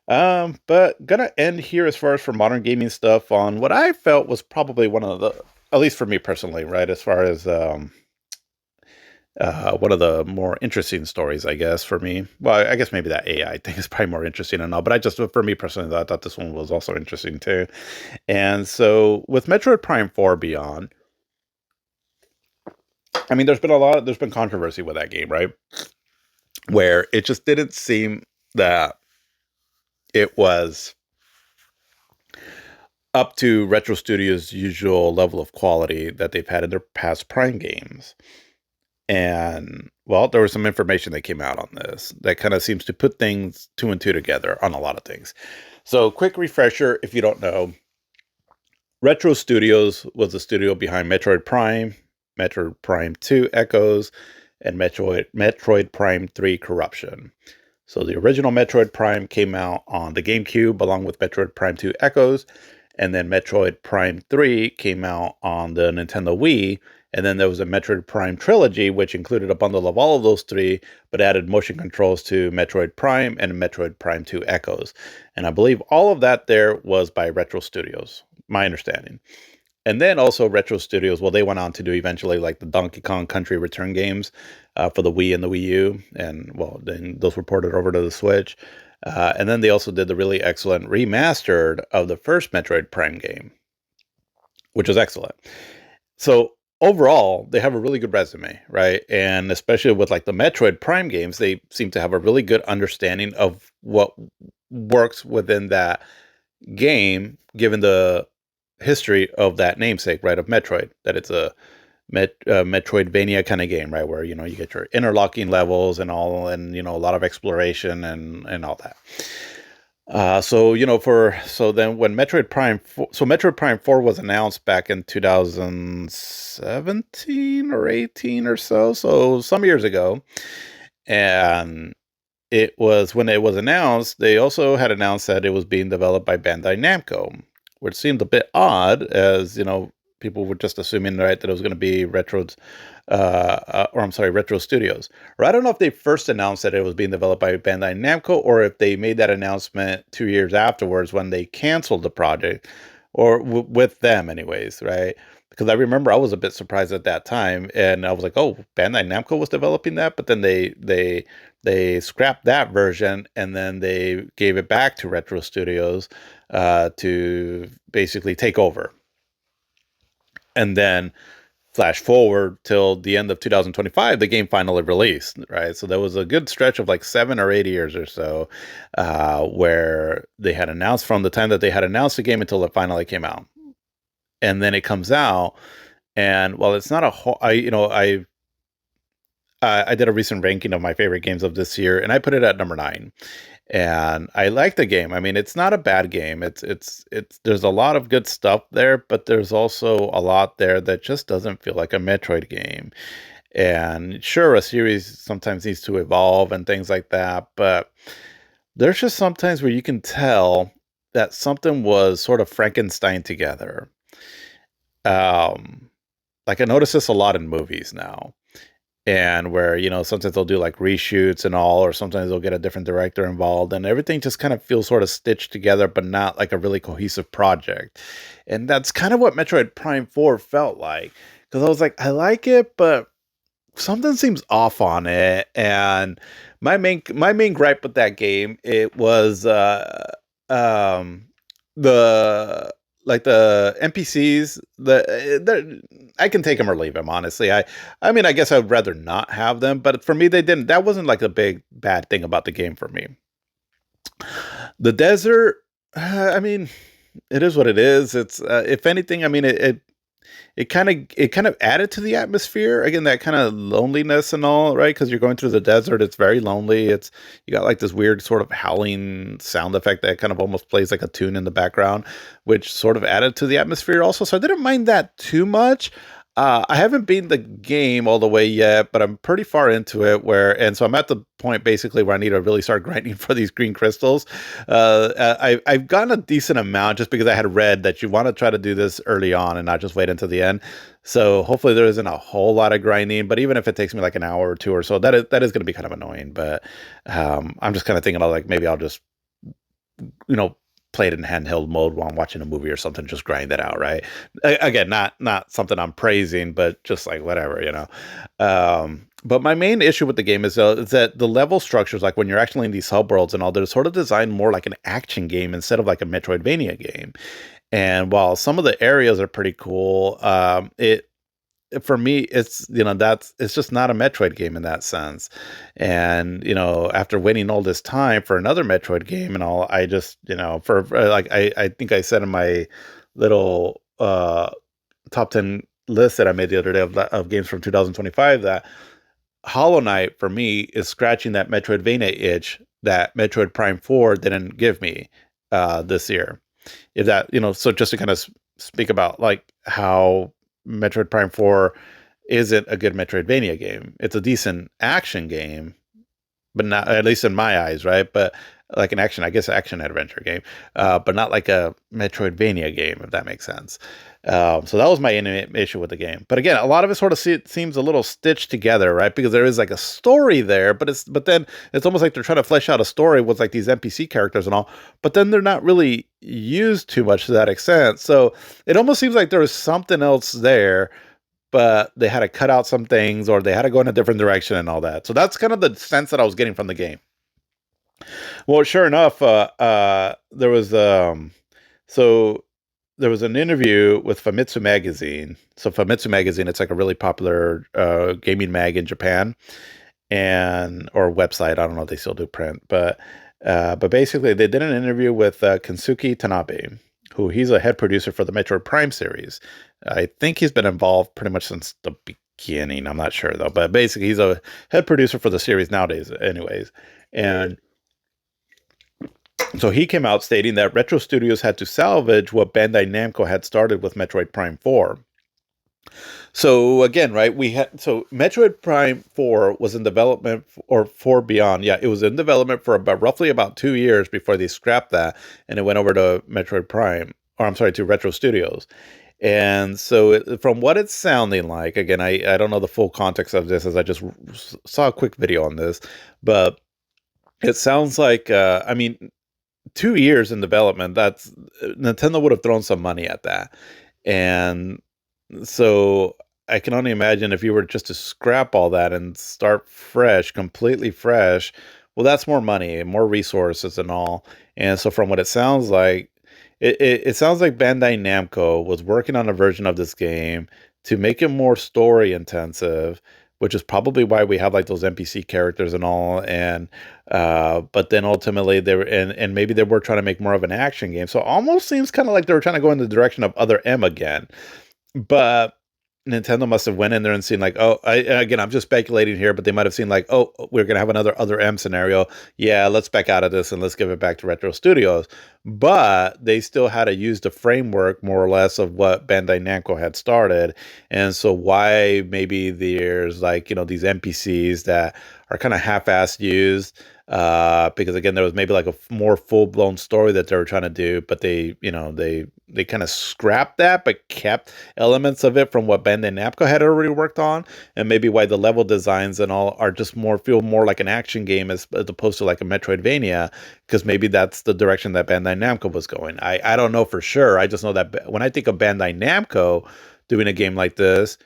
But gonna end here as far as for modern gaming stuff on what I felt was probably one of the, at least for me personally, right, as far as one of the more interesting stories, I guess, for me. Well, I guess maybe that AI thing is probably more interesting and all, but for me personally, I thought this one was also interesting too. And so with Metroid Prime 4 Beyond, I mean, there's been controversy with that game, right? Where it just didn't seem that it was up to Retro Studios' usual level of quality that they've had in their past Prime games. And well, there was some information that came out on this that kind of seems to put things two and two together on a lot of things. So, quick refresher if you don't know, Retro Studios was the studio behind Metroid Prime, Metroid Prime 2 Echoes, and Metroid Prime 3 Corruption. So the original Metroid Prime came out on the GameCube along with Metroid Prime 2 Echoes, and then Metroid Prime 3 came out on the Nintendo Wii, and then there was a Metroid Prime trilogy, which included a bundle of all of those three, but added motion controls to Metroid Prime and Metroid Prime 2 Echoes. And I believe all of that there was by Retro Studios, my understanding. And then also Retro Studios, well, they went on to do eventually like the Donkey Kong Country Return games for the Wii and the Wii U. And well, then those were ported over to the Switch. And then they also did the really excellent remastered of the first Metroid Prime game, which was excellent. So overall, they have a really good resume, right? And especially with like the Metroid Prime games, they seem to have a really good understanding of what works within that game, given the history of that namesake, right, of Metroid, that it's a Metroidvania kind of game, right, where you get your interlocking levels and all, and a lot of exploration and all that. So then when Metroid Prime 4 was announced back in 2017 or 18 or so some years ago, and when it was announced, they also had announced that it was being developed by Bandai Namco, which seemed a bit odd, as people were just assuming, right, that it was going to be Retro Studios. Or I don't know if they first announced that it was being developed by Bandai Namco, or if they made that announcement 2 years afterwards when they canceled the project, or with them, anyways, right? Because I remember I was a bit surprised at that time, and I was like, "Oh, Bandai Namco was developing that," but then they scrapped that version, and then they gave it back to Retro Studios to basically take over. And then flash forward till the end of 2025, the game finally released, right? So there was a good stretch of like 7 or 8 years or so where they had announced, from the time that they had announced the game until it finally came out. And then it comes out, and while it's not a whole, I did a recent ranking of my favorite games of this year, and I put it at number 9. And I like the game. I mean, it's not a bad game. It's there's a lot of good stuff there, but there's also a lot there that just doesn't feel like a Metroid game. And sure, a series sometimes needs to evolve and things like that, but there's just sometimes where you can tell that something was sort of Frankenstein together. Um, like I notice this a lot in movies now, and where sometimes they'll do like reshoots and all, or sometimes they'll get a different director involved, and everything just kind of feels sort of stitched together but not like a really cohesive project. And that's kind of what Metroid Prime 4 felt like, because I was like, I like it, but something seems off on it. And my main gripe with that game, it was um the like the NPCs, I can take them or leave them, honestly. I mean, I guess I'd rather not have them, but for me, that wasn't like a big bad thing about the game for me. The desert, I mean, it is what it is. It's if anything, I mean, it kind of added to the atmosphere, again, that kind of loneliness and all, right? Because you're going through the desert, it's very lonely. It's You got like this weird sort of howling sound effect that kind of almost plays like a tune in the background, which sort of added to the atmosphere also. So I didn't mind that too much. I haven't beaten the game all the way yet, but I'm pretty far into it. And so I'm at the point basically where I need to really start grinding for these green crystals. I've gotten a decent amount just because I had read that you want to try to do this early on and not just wait until the end. So hopefully there isn't a whole lot of grinding, but even if it takes me like an hour or two or so, that is going to be kind of annoying. But I'm just kind of thinking, like, maybe I'll just you know, play it in handheld mode while I'm watching a movie or something, just grind that out, right? Again, not something I'm praising, but just like whatever. But my main issue with the game is that the level structures, like when you're actually in these subworlds and all, they're sort of designed more like an action game instead of like a Metroidvania game. And while some of the areas are pretty cool, it for me, it's just not a Metroid game in that sense. And after waiting all this time for another Metroid game and all, I just for like I think I said in my little top 10 list that I made the other day of games from 2025 that Hollow Knight for me is scratching that Metroidvania itch that Metroid Prime 4 didn't give me this year. If that, so just to kind of speak about like how Metroid Prime 4 isn't a good Metroidvania game. It's a decent action game, but not, at least in my eyes, right? But like an action, I guess, action adventure game, but not like a Metroidvania game, if that makes sense. So that was my issue with the game. But again, a lot of it sort of seems a little stitched together, right? Because there is like a story there, but then it's almost like they're trying to flesh out a story with like these NPC characters and all, but then they're not really used too much to that extent. So it almost seems like there was something else there, but they had to cut out some things or they had to go in a different direction and all that. So that's kind of the sense that I was getting from the game. Well, sure enough, so there was an interview with Famitsu Magazine. So Famitsu Magazine, it's like a really popular gaming mag in Japan, and or website. I don't know if they still do print, but basically they did an interview with Kensuke Tanabe, who he's a head producer for the Metroid Prime series. I think he's been involved pretty much since the beginning. I'm not sure though, but basically he's a head producer for the series nowadays, anyways. And so he came out stating that Retro Studios had to salvage what Bandai Namco had started with Metroid Prime 4. So again, right, Metroid Prime 4 was in development, or 4 Beyond. Yeah, it was in development for roughly about 2 years before they scrapped that and it went over to Metroid Prime, or I'm sorry, to Retro Studios. And so, from what it's sounding like, again, I don't know the full context of this, as I just saw a quick video on this, but it sounds like, I mean, 2 years in development. That's Nintendo would have thrown some money at that, and so I can only imagine if you were just to scrap all that and start fresh, completely fresh. Well, that's more money and more resources and all. And so, from what it sounds like, it sounds like Bandai Namco was working on a version of this game to make it more story intensive, which is probably why we have like those NPC characters and all. And but then ultimately they were, and maybe they were trying to make more of an action game. So it almost seems kind of like they were trying to go in the direction of Other M again, but Nintendo must have went in there and seen like, oh, again, I'm just speculating here, but they might have seen like, oh, we're gonna have another Other M scenario. Yeah, let's back out of this and let's give it back to Retro Studios. But they still had to use the framework more or less of what Bandai Namco had started, and so why maybe there's like these NPCs that are kind of half-assed used. Because again, there was maybe like a more full-blown story that they were trying to do, but they kind of scrapped that, but kept elements of it from what Bandai Namco had already worked on, and maybe why the level designs and all are just feel more like an action game as opposed to like a Metroidvania, because maybe that's the direction that Bandai Namco was going. I don't know for sure. I just know that when I think of Bandai Namco doing a game like this,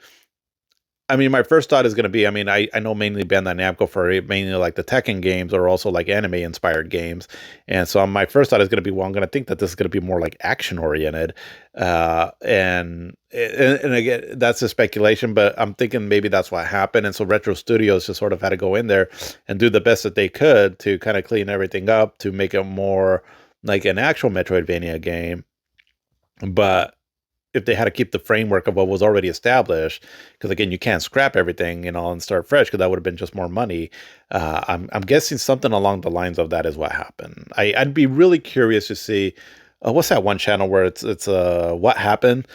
I mean, my first thought is going to be, I mean, I know mainly Bandai Namco for mainly like the Tekken games or also like anime inspired games. And so my first thought is going to be, well, I'm going to think that this is going to be more like action oriented. And again, that's a speculation, but I'm thinking maybe that's what happened. And so Retro Studios just sort of had to go in there and do the best that they could to kind of clean everything up to make it more like an actual Metroidvania game. But if they had to keep the framework of what was already established, because again, you can't scrap everything, and start fresh, because that would have been just more money. I'm guessing something along the lines of that is what happened. I'd be really curious to see what's that one channel where it's what happened.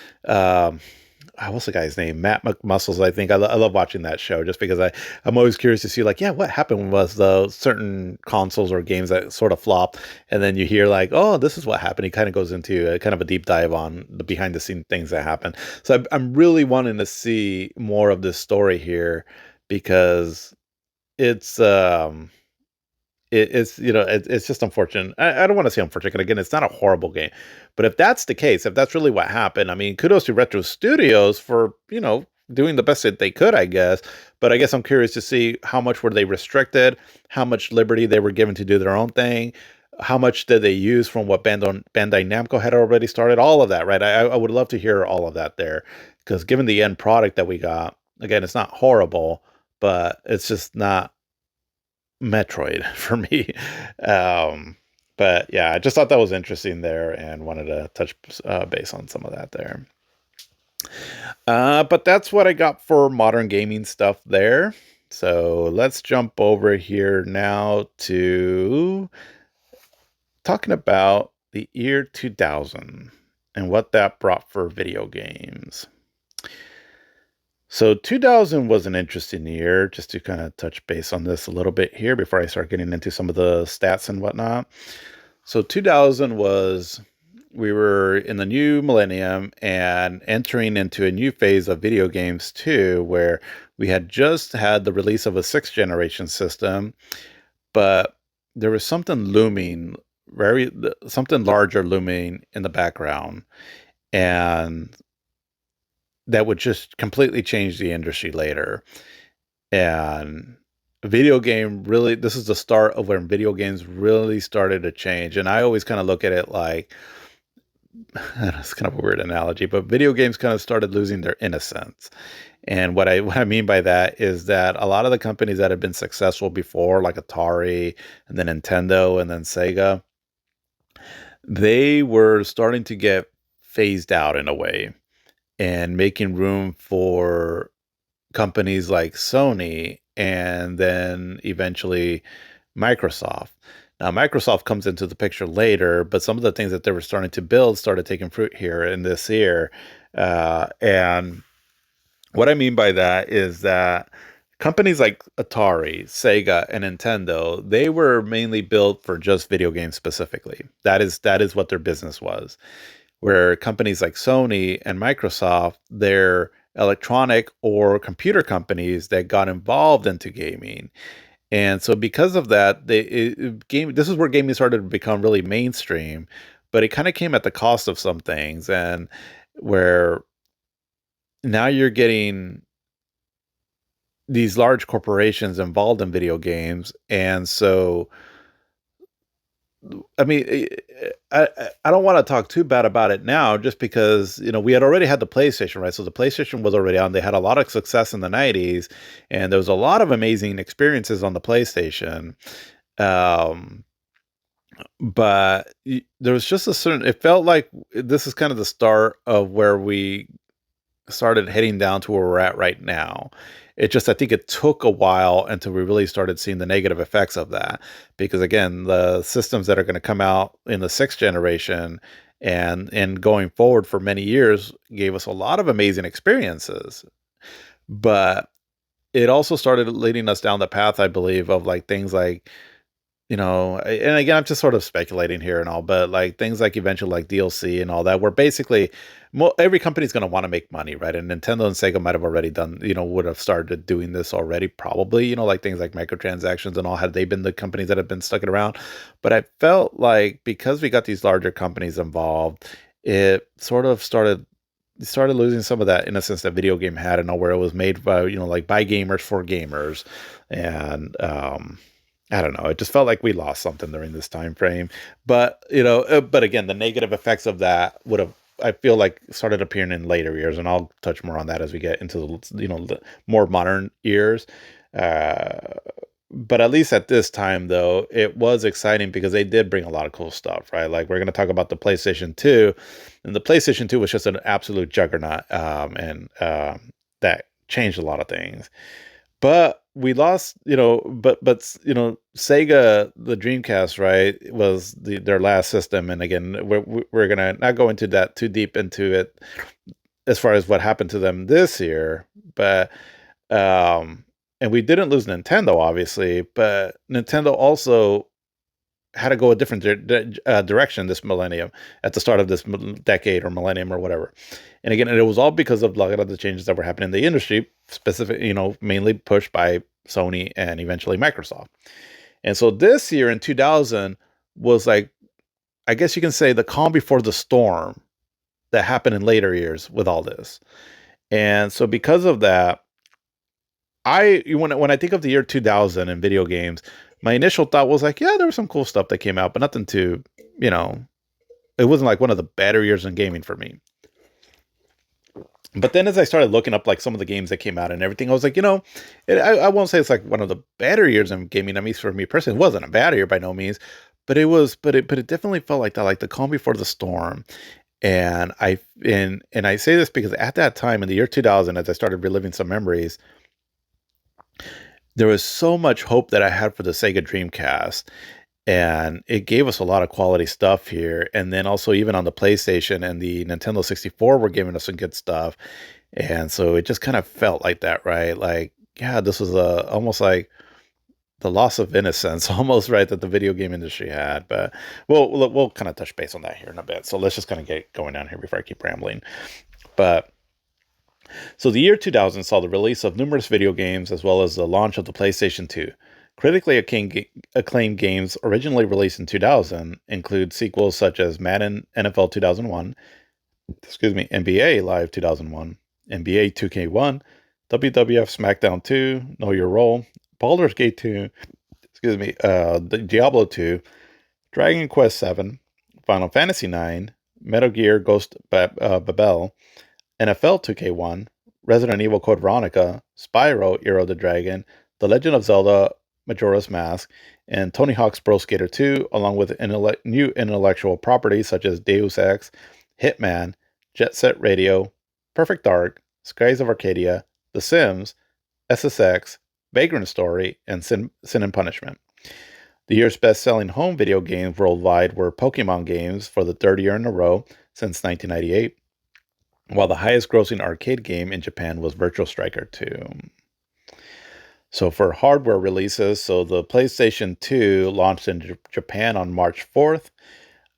What's the guy's name? Matt McMuscles, I think. I love watching that show just because I'm always curious to see like, yeah, what happened was the certain consoles or games that sort of flopped, and then you hear like, oh, this is what happened. He kind of goes into kind of a deep dive on the behind the scene things that happen. So I'm really wanting to see more of this story here, because it's it's just unfortunate. I don't want to say unfortunate. Again, it's not a horrible game, but if that's the case, if that's really what happened, I mean, kudos to Retro Studios for doing the best that they could, I guess. But I guess I'm curious to see how much were they restricted, how much liberty they were given to do their own thing, how much did they use from what Bandai Namco had already started, all of that, right? I would love to hear all of that there, because given the end product that we got, again, it's not horrible, but it's just not Metroid for me. Um, but yeah, I just thought that was interesting there and wanted to touch base on some of that there. But that's what I got for modern gaming stuff there. So let's jump over here now to talking about the year 2000 and what that brought for video games. So 2000 was an interesting year, just to kind of touch base on this a little bit here before I start getting into some of the stats and whatnot. So 2000 was, we were in the new millennium and entering into a new phase of video games too, where we had just had the release of a sixth generation system, but there was something looming, something larger looming in the background. And that would just completely change the industry later. And video game really, this is the start of when video games really started to change. And I always kind of look at it like, it's kind of a weird analogy, but video games kind of started losing their innocence. And what I mean by that is that a lot of the companies that had been successful before, like Atari and then Nintendo and then Sega, they were starting to get phased out in a way and making room for companies like Sony and then eventually Microsoft. Now, Microsoft comes into the picture later, but some of the things that they were starting to build started taking fruit here in this year. And what I mean by that is that companies like Atari, Sega, and Nintendo, they were mainly built for just video games specifically. That is what their business was. where companies like Sony and Microsoft, they're electronic or computer companies that got involved into gaming. And so because of that, this is where gaming started to become really mainstream, but it kind of came at the cost of some things, and where now you're getting these large corporations involved in video games. And so I mean, I don't want to talk too bad about it now, just because we had already had the PlayStation, right? So the PlayStation was already on. They had a lot of success in the '90s, and there was a lot of amazing experiences on the PlayStation. Um, but there was just a certain. It felt like this is kind of the start of where we started heading down to where we're at right now. I think it took a while until we really started seeing the negative effects of that. Because again, the systems that are going to come out in the sixth generation and going forward for many years gave us a lot of amazing experiences. But it also started leading us down the path, I believe, of like things like and again, I'm just sort of speculating here and all, but like things like eventually like DLC and all that, where basically every company's going to want to make money, right? And Nintendo and Sega might have already done, would have started doing this already, probably, like things like microtransactions and all, had they been the companies that have been stuck it around. But I felt like because we got these larger companies involved, it sort of started losing some of that innocence that video game had, and all, where it was made by, like by gamers for gamers. And, I don't know. It just felt like we lost something during this time frame. But but again, the negative effects of that would have, I feel like, started appearing in later years, and I'll touch more on that as we get into the more modern years. Uh, but at least at this time, though, it was exciting because they did bring a lot of cool stuff, right? Like we're going to talk about the PlayStation 2, and the PlayStation 2 was just an absolute juggernaut, and that changed a lot of things. But we lost, Sega, the Dreamcast, right, was their last system. And again, we're gonna not go into that too deep into it as far as what happened to them this year. But and we didn't lose Nintendo, obviously, but Nintendo also had to go a different direction this millennium, at the start of this decade or millennium or whatever. And again, it was all because of a lot of the changes that were happening in the industry, specific, mainly pushed by Sony and eventually Microsoft. And so this year in 2000 was like, I guess you can say, the calm before the storm that happened in later years with all this. And so because of that, when I think of the year 2000 in video games, my initial thought was like, yeah, there was some cool stuff that came out, but nothing too, you know, it wasn't like one of the better years in gaming for me. But then as I started looking up like some of the games that came out and everything, I was like, I won't say it's like one of the better years in gaming. I mean, for me personally, it wasn't a bad year by no means, but it definitely felt like that, like the calm before the storm. And I say this because at that time in the year 2000, as I started reliving some memories, there was so much hope that I had for the Sega Dreamcast, and it gave us a lot of quality stuff here. And then also even on the PlayStation and the Nintendo 64 were giving us some good stuff. And so it just kind of felt like that, right? Like, yeah, this was almost like the loss of innocence, almost, right, that the video game industry had. But we'll kind of touch base on that here in a bit. So let's just kind of get going down here before I keep rambling. But so the year 2000 saw the release of numerous video games as well as the launch of the PlayStation 2. Critically acclaimed games originally released in 2000 include sequels such as Madden NFL 2001, NBA Live 2001, NBA 2K1, WWF SmackDown 2, Know Your Role, Baldur's Gate 2, Diablo 2, Dragon Quest 7, Final Fantasy 9, Metal Gear Ghost Babel, NFL 2K1, Resident Evil Code Veronica, Spyro Hero the Dragon, The Legend of Zelda Majora's Mask, and Tony Hawk's Pro Skater 2, along with new intellectual properties such as Deus Ex, Hitman, Jet Set Radio, Perfect Dark, Skies of Arcadia, The Sims, SSX, Vagrant Story, and Sin and Punishment. The year's best-selling home video games worldwide were Pokemon games for the third year in a row since 1998, while the highest-grossing arcade game in Japan was Virtual Striker 2. So for hardware releases, so the PlayStation 2 launched in Japan on March 4th.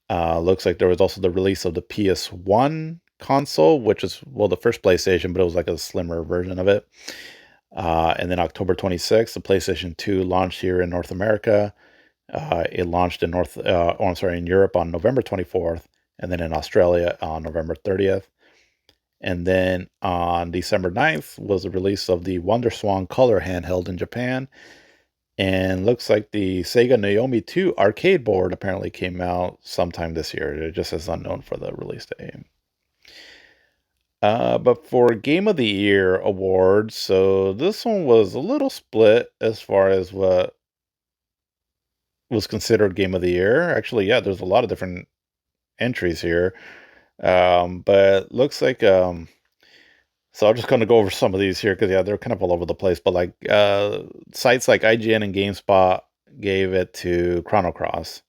Looks like there was also the release of the PS1 console, which is, well, the first PlayStation, but it was like a slimmer version of it. And then October 26th, the PlayStation 2 launched here in North America. It launched in in Europe on November 24th, and then in Australia on November 30th. And then on December 9th was the release of the WonderSwan Color handheld in Japan. And looks like the Sega Naomi 2 arcade board apparently came out sometime this year. It just is unknown for the release date. But for Game of the Year awards, so this one was a little split as far as what was considered Game of the Year. Actually, yeah, there's a lot of different entries here. But looks like so I'm just going to go over some of these here because yeah, they're kind of all over the place. But like sites like IGN and GameSpot gave it to Chrono Cross.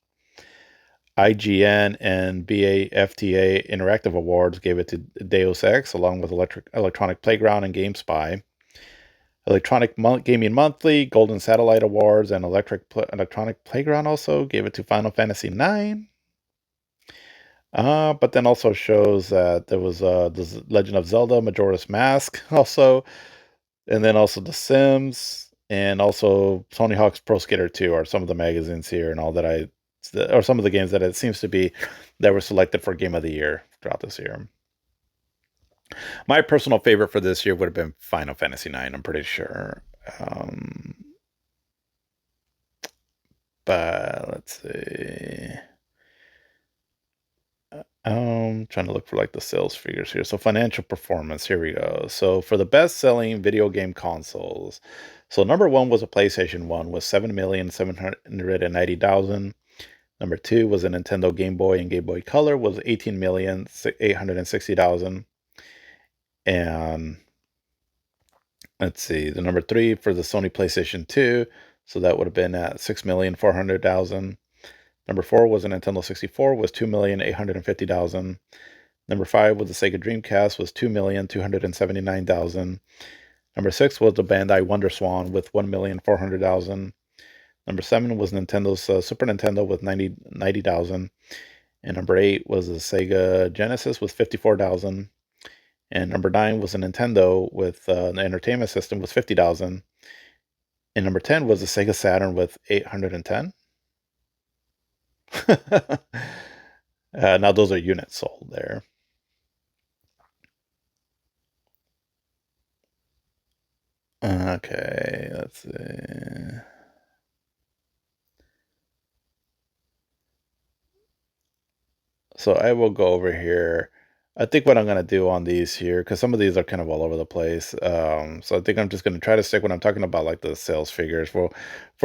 IGN and BAFTA Interactive Awards gave it to Deus Ex, along with Electronic Playground and GameSpy. Gaming Monthly, Golden Satellite Awards, and Electronic Playground also gave it to Final Fantasy IX. But then also shows that there was the Legend of Zelda Majora's Mask also, and then also The Sims, and also Tony Hawk's Pro Skater 2 are some of the magazines here and all that or some of the games that it seems to be that were selected for Game of the Year throughout this year. My personal favorite for this year would have been Final Fantasy IX, I'm pretty sure. But let's see. Trying to look for like the sales figures here. So financial performance, here we go. So for the best-selling video game consoles, so number one was a PlayStation 1 with 7,790,000. Number two was a Nintendo Game Boy and Game Boy Color was 18,860,000. And let's see, the number three for the Sony PlayStation 2, so that would have been at 6,400,000. Number four was a Nintendo 64 was 2,850,000. Number five was the Sega Dreamcast was 2,279,000. Number six was the Bandai WonderSwan with 1,400,000. Number seven was Nintendo's Super Nintendo with 90,000. And number eight was the Sega Genesis with 54,000. And number nine was a Nintendo with an entertainment system with 50,000. And number 10 was the Sega Saturn with 810. Now those are units sold there. Okay, let's see. So I will go over here. I think what I'm going to do on these here, because some of these are kind of all over the place. So I think I'm just going to try to stick when I'm talking about like the sales figures for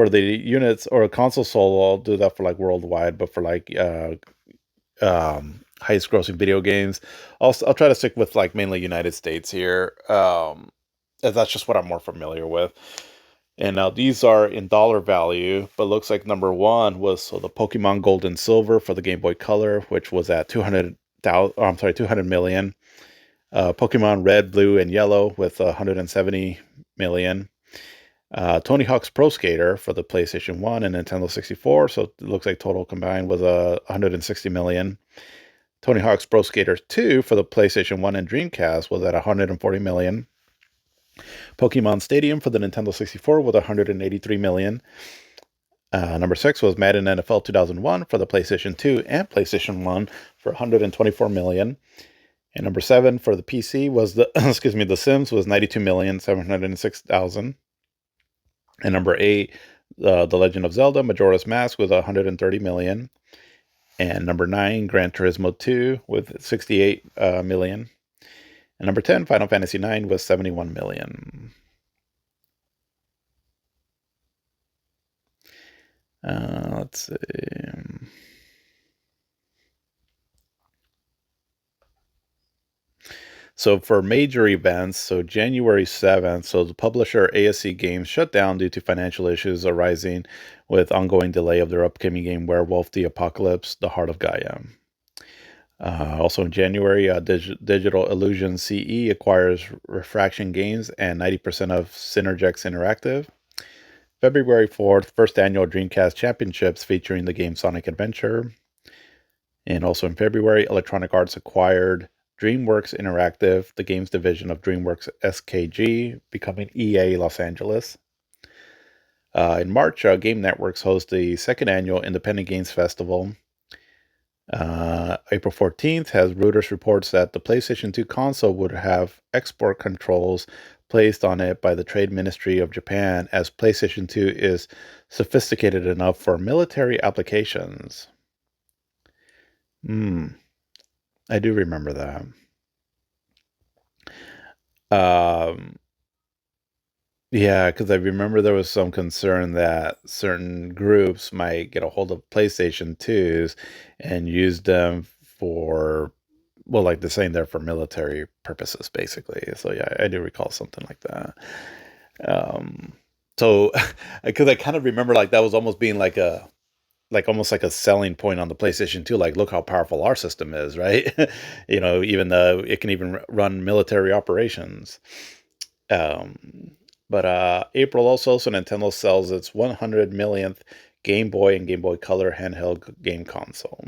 the units or console sold. I'll do that for like worldwide, but for like highest grossing video games, I'll try to stick with like mainly United States here. As that's just what I'm more familiar with. And now these are in dollar value, but looks like number one was the Pokemon Gold and Silver for the Game Boy Color, which was at 200 million. Pokemon Red, Blue, and Yellow with 170 million. Tony Hawk's Pro Skater for the PlayStation 1 and Nintendo 64, so it looks like total combined was 160 million. Tony Hawk's Pro Skater 2 for the PlayStation 1 and Dreamcast was at 140 million. Pokemon Stadium for the Nintendo 64 with 183 million. Number 6 was Madden NFL 2001 for the PlayStation 2 and PlayStation 1 for 124 million. And number 7 for the PC was The Sims was 92,706,000. And number 8, The Legend of Zelda Majora's Mask with 130 million. And number 9, Gran Turismo 2 with 68 million. And number 10, Final Fantasy IX was 71 million. Let's see. So for major events, so January 7th, so the publisher ASC Games shut down due to financial issues arising with ongoing delay of their upcoming game Werewolf the Apocalypse, The Heart of Gaia. Also in January, Digital Illusion CE acquires Refraction Games and 90% of Synergex Interactive. February 4th, first annual Dreamcast Championships featuring the game Sonic Adventure. And also in February, Electronic Arts acquired DreamWorks Interactive, the games division of DreamWorks SKG, becoming EA Los Angeles. In March, Game Networks host the second annual Independent Games Festival. April 14th has Reuters reports that the PlayStation 2 console would have export controls placed on it by the Trade Ministry of Japan, as PlayStation 2 is sophisticated enough for military applications. I do remember that. Um, yeah, because I remember there was some concern that certain groups might get a hold of PlayStation 2s and use them for, well, like they're saying they're for military purposes, basically. So yeah, I do recall something like that. Um, so, because I kind of remember like that was almost being like almost like a selling point on the PlayStation 2. Like, look how powerful our system is, right? Even though it can even run military operations. Um, but April also, so Nintendo sells its 100 millionth Game Boy and Game Boy Color handheld game console.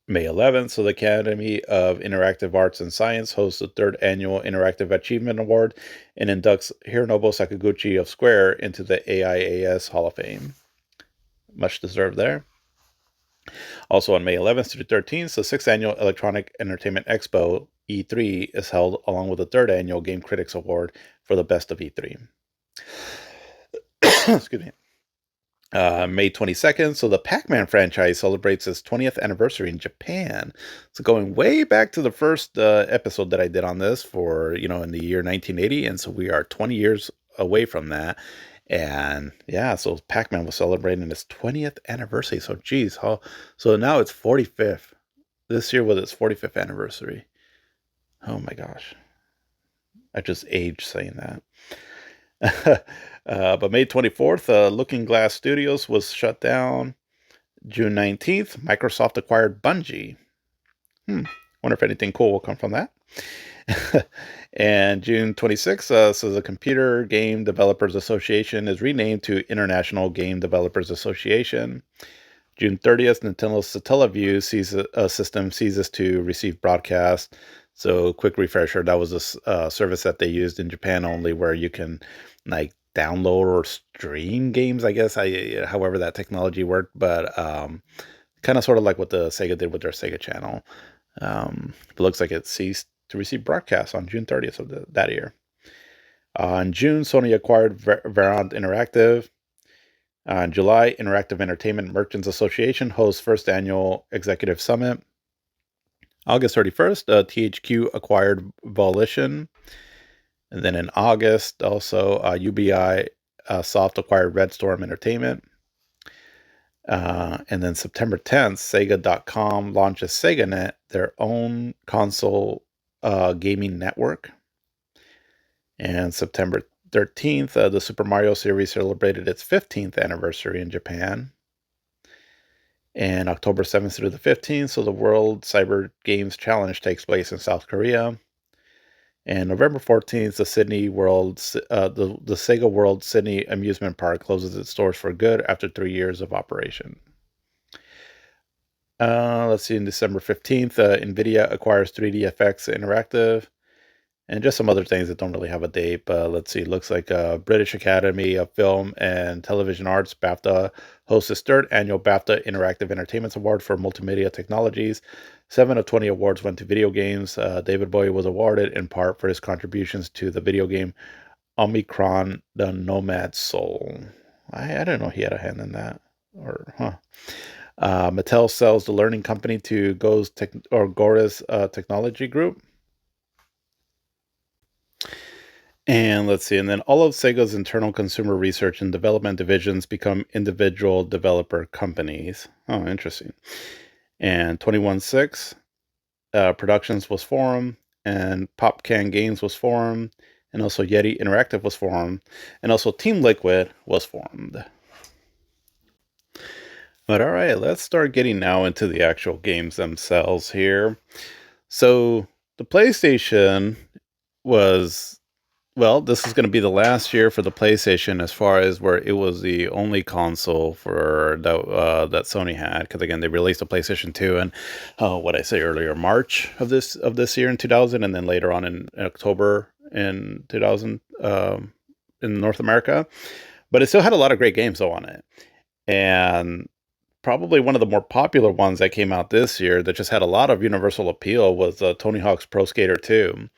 May 11th, so the Academy of Interactive Arts and Science hosts the third annual Interactive Achievement Award and inducts Hironobu Sakaguchi of Square into the AIAS Hall of Fame. Much deserved there. Also on May 11th to the 13th, the 6th annual Electronic Entertainment Expo, E3, is held along with the 3rd annual Game Critics Award for the best of E3. Excuse me. May 22nd, so the Pac-Man franchise celebrates its 20th anniversary in Japan. So going way back to the first episode that I did on this for, in the year 1980, and so we are 20 years away from that. And yeah, so Pac-Man was celebrating its 20th anniversary. So geez, so now it's 45th. This year was its 45th anniversary. Oh my gosh. I just aged saying that. But May 24th, Looking Glass Studios was shut down. June 19th, Microsoft acquired Bungie. Wonder if anything cool will come from that. And June 26th, so the Computer Game Developers Association is renamed to International Game Developers Association. June 30th, Nintendo's Satellaview system ceases to receive broadcast. So, quick refresher, that was a service that they used in Japan only, where you can like download or stream games, I guess, however that technology worked, but kind of sort of like what the Sega did with their Sega channel. It looks like it ceased to receive broadcasts on June 30th of that year. In June, Sony acquired Verant Interactive. In July, Interactive Entertainment Merchants Association hosts first annual executive summit. August 31st, THQ acquired Volition. And then in August, also UBI Soft acquired Red Storm Entertainment. And then September 10th, Sega.com launches SegaNet, their own console gaming network. And September 13th, the Super Mario series celebrated its 15th anniversary in Japan. And October 7th through the 15th, so the World Cyber Games Challenge takes place in South Korea. And November 14th, the Sega World Sydney Amusement Park closes its doors for good after 3 years of operation. Let's see, in December 15th, NVIDIA acquires 3DFX Interactive. And just some other things that don't really have a date, but let's see. Looks like British Academy of Film and Television Arts, BAFTA, hosts its 3rd annual BAFTA Interactive Entertainment Award for Multimedia Technologies. 7 of 20 awards went to video games. David Bowie was awarded in part for his contributions to the video game Omicron: The Nomad Soul. I didn't know he had a hand in that. Mattel sells the learning company to Gora's Technology Group. And let's see, and then all of Sega's internal consumer research and development divisions become individual developer companies. Oh, interesting. And 216 Productions was formed, and PopCan Games was formed, and also Yeti Interactive was formed, and also Team Liquid was formed. But all right, let's start getting now into the actual games themselves here. So the PlayStation was Well, this is going to be the last year for the PlayStation as far as where it was the only console for that Sony had. Because again, they released the PlayStation 2 in what I say earlier, March of this year in 2000, and then later on in October in 2000 in North America. But it still had a lot of great games though on it, and probably one of the more popular ones that came out this year that just had a lot of universal appeal was Tony Hawk's Pro Skater 2.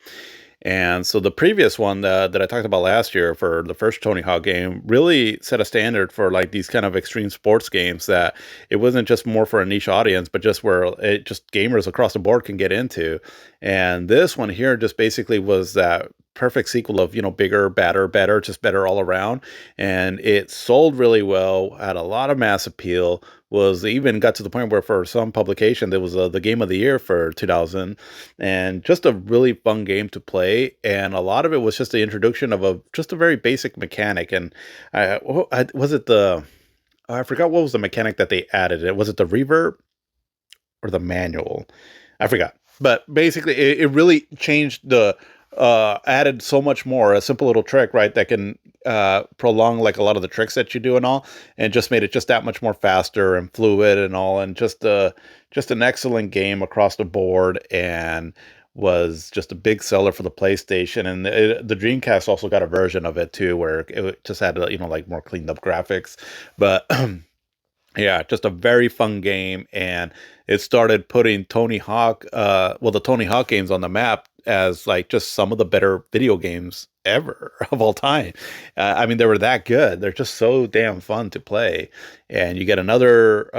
And so the previous one that I talked about last year for the first Tony Hawk game really set a standard for like these kind of extreme sports games that it wasn't just more for a niche audience, but just where it just gamers across the board can get into. And this one here just basically was that perfect sequel of, bigger, badder, better, just better all around. And it sold really well, had a lot of mass appeal, was even got to the point where for some publication there was the game of the year for 2000, and just a really fun game to play. And a lot of it was just the introduction of just a very basic mechanic. And was it I forgot what was the mechanic that they added. It was it the reverb or the manual? I forgot. But basically, it really changed added so much more. A simple little trick, right, that can prolong like a lot of the tricks that you do and all, and just made it just that much more faster and fluid and all, and just an excellent game across the board, and was just a big seller for the PlayStation. And the Dreamcast also got a version of it too, where it just had like more cleaned up graphics, but yeah, just a very fun game, and it started putting the Tony Hawk games on the map as like just some of the better video games ever of all time. I mean, they were that good. They're just so damn fun to play, and you get another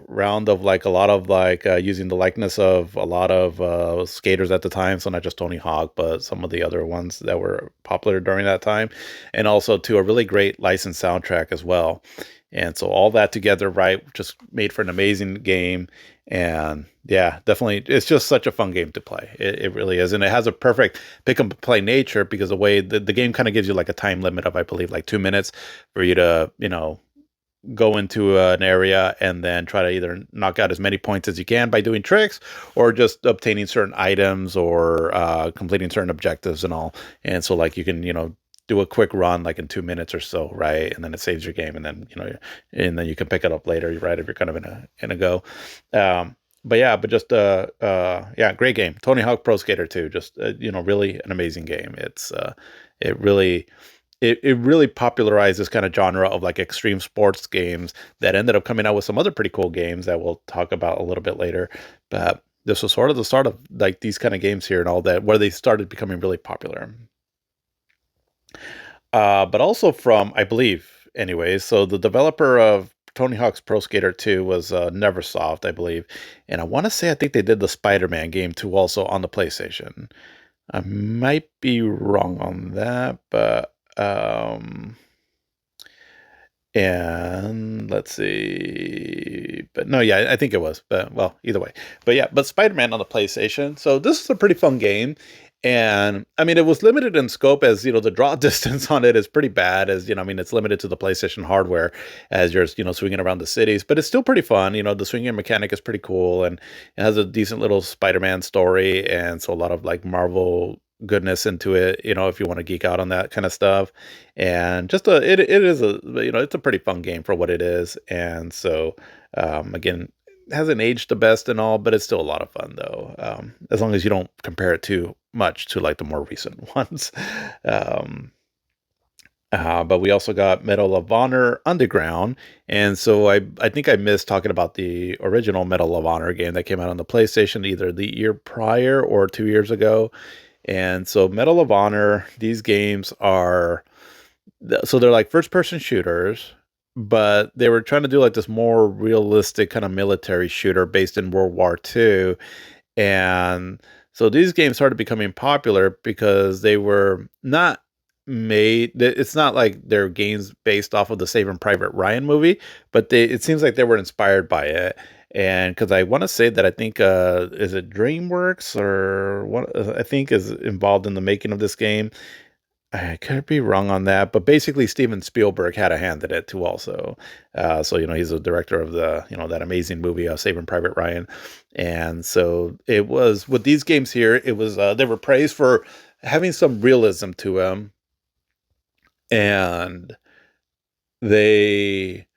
round of like a lot of like using the likeness of a lot of skaters at the time. So not just Tony Hawk, but some of the other ones that were popular during that time, and also to a really great licensed soundtrack as well. And so all that together, right, just made for an amazing game. And yeah, definitely, it's just such a fun game to play. It really is. And it has a perfect pick and play nature because the way the game kind of gives you like a time limit of, I believe, like 2 minutes for you to, go into an area and then try to either knock out as many points as you can by doing tricks or just obtaining certain items or completing certain objectives and all. And so like you can, do a quick run like in 2 minutes or so, right? And then it saves your game, and then and then you can pick it up later, right? If you're kind of in a go. But yeah, but just yeah, great game. Tony Hawk Pro Skater 2, just really an amazing game. It really it really popularized this kind of genre of like extreme sports games that ended up coming out with some other pretty cool games that we'll talk about a little bit later. But this was sort of the start of like these kind of games here and all that, where they started becoming really popular. But also from, I believe, anyways, so the developer of Tony Hawk's Pro Skater 2 was Neversoft, I believe. And I think they did the Spider-Man game too also on the PlayStation. I might be wrong on that, but and let's see. But no, yeah, I think it was. But well, either way. But yeah, but Spider-Man on the PlayStation. So this is a pretty fun game. And I mean, it was limited in scope as, the draw distance on it is pretty bad as, I mean, it's limited to the PlayStation hardware as you're, swinging around the cities, but it's still pretty fun. The swinging mechanic is pretty cool, and it has a decent little Spider-Man story. And so a lot of like Marvel goodness into it, if you want to geek out on that kind of stuff. And just it is it's a pretty fun game for what it is. And so, again, hasn't aged the best and all, but it's still a lot of fun though. As long as you don't compare it too much to like the more recent ones. Um, but we also got Medal of Honor Underground. And so I think I missed talking about the original Medal of Honor game that came out on the PlayStation either the year prior or 2 years ago. And so Medal of Honor, these games so they're like first person shooters, but they were trying to do like this more realistic kind of military shooter based in World War II. And so these games started becoming popular because they were not it's not like they're games based off of the Saving Private Ryan movie, but it seems like they were inspired by it. And because I want to say that I think is it DreamWorks or what I think is involved in the making of this game. I could be wrong on that, but basically Steven Spielberg had a hand in it too also. So, he's the director of that amazing movie, Saving Private Ryan. And so it was with these games here, it was, they were praised for having some realism to them, and they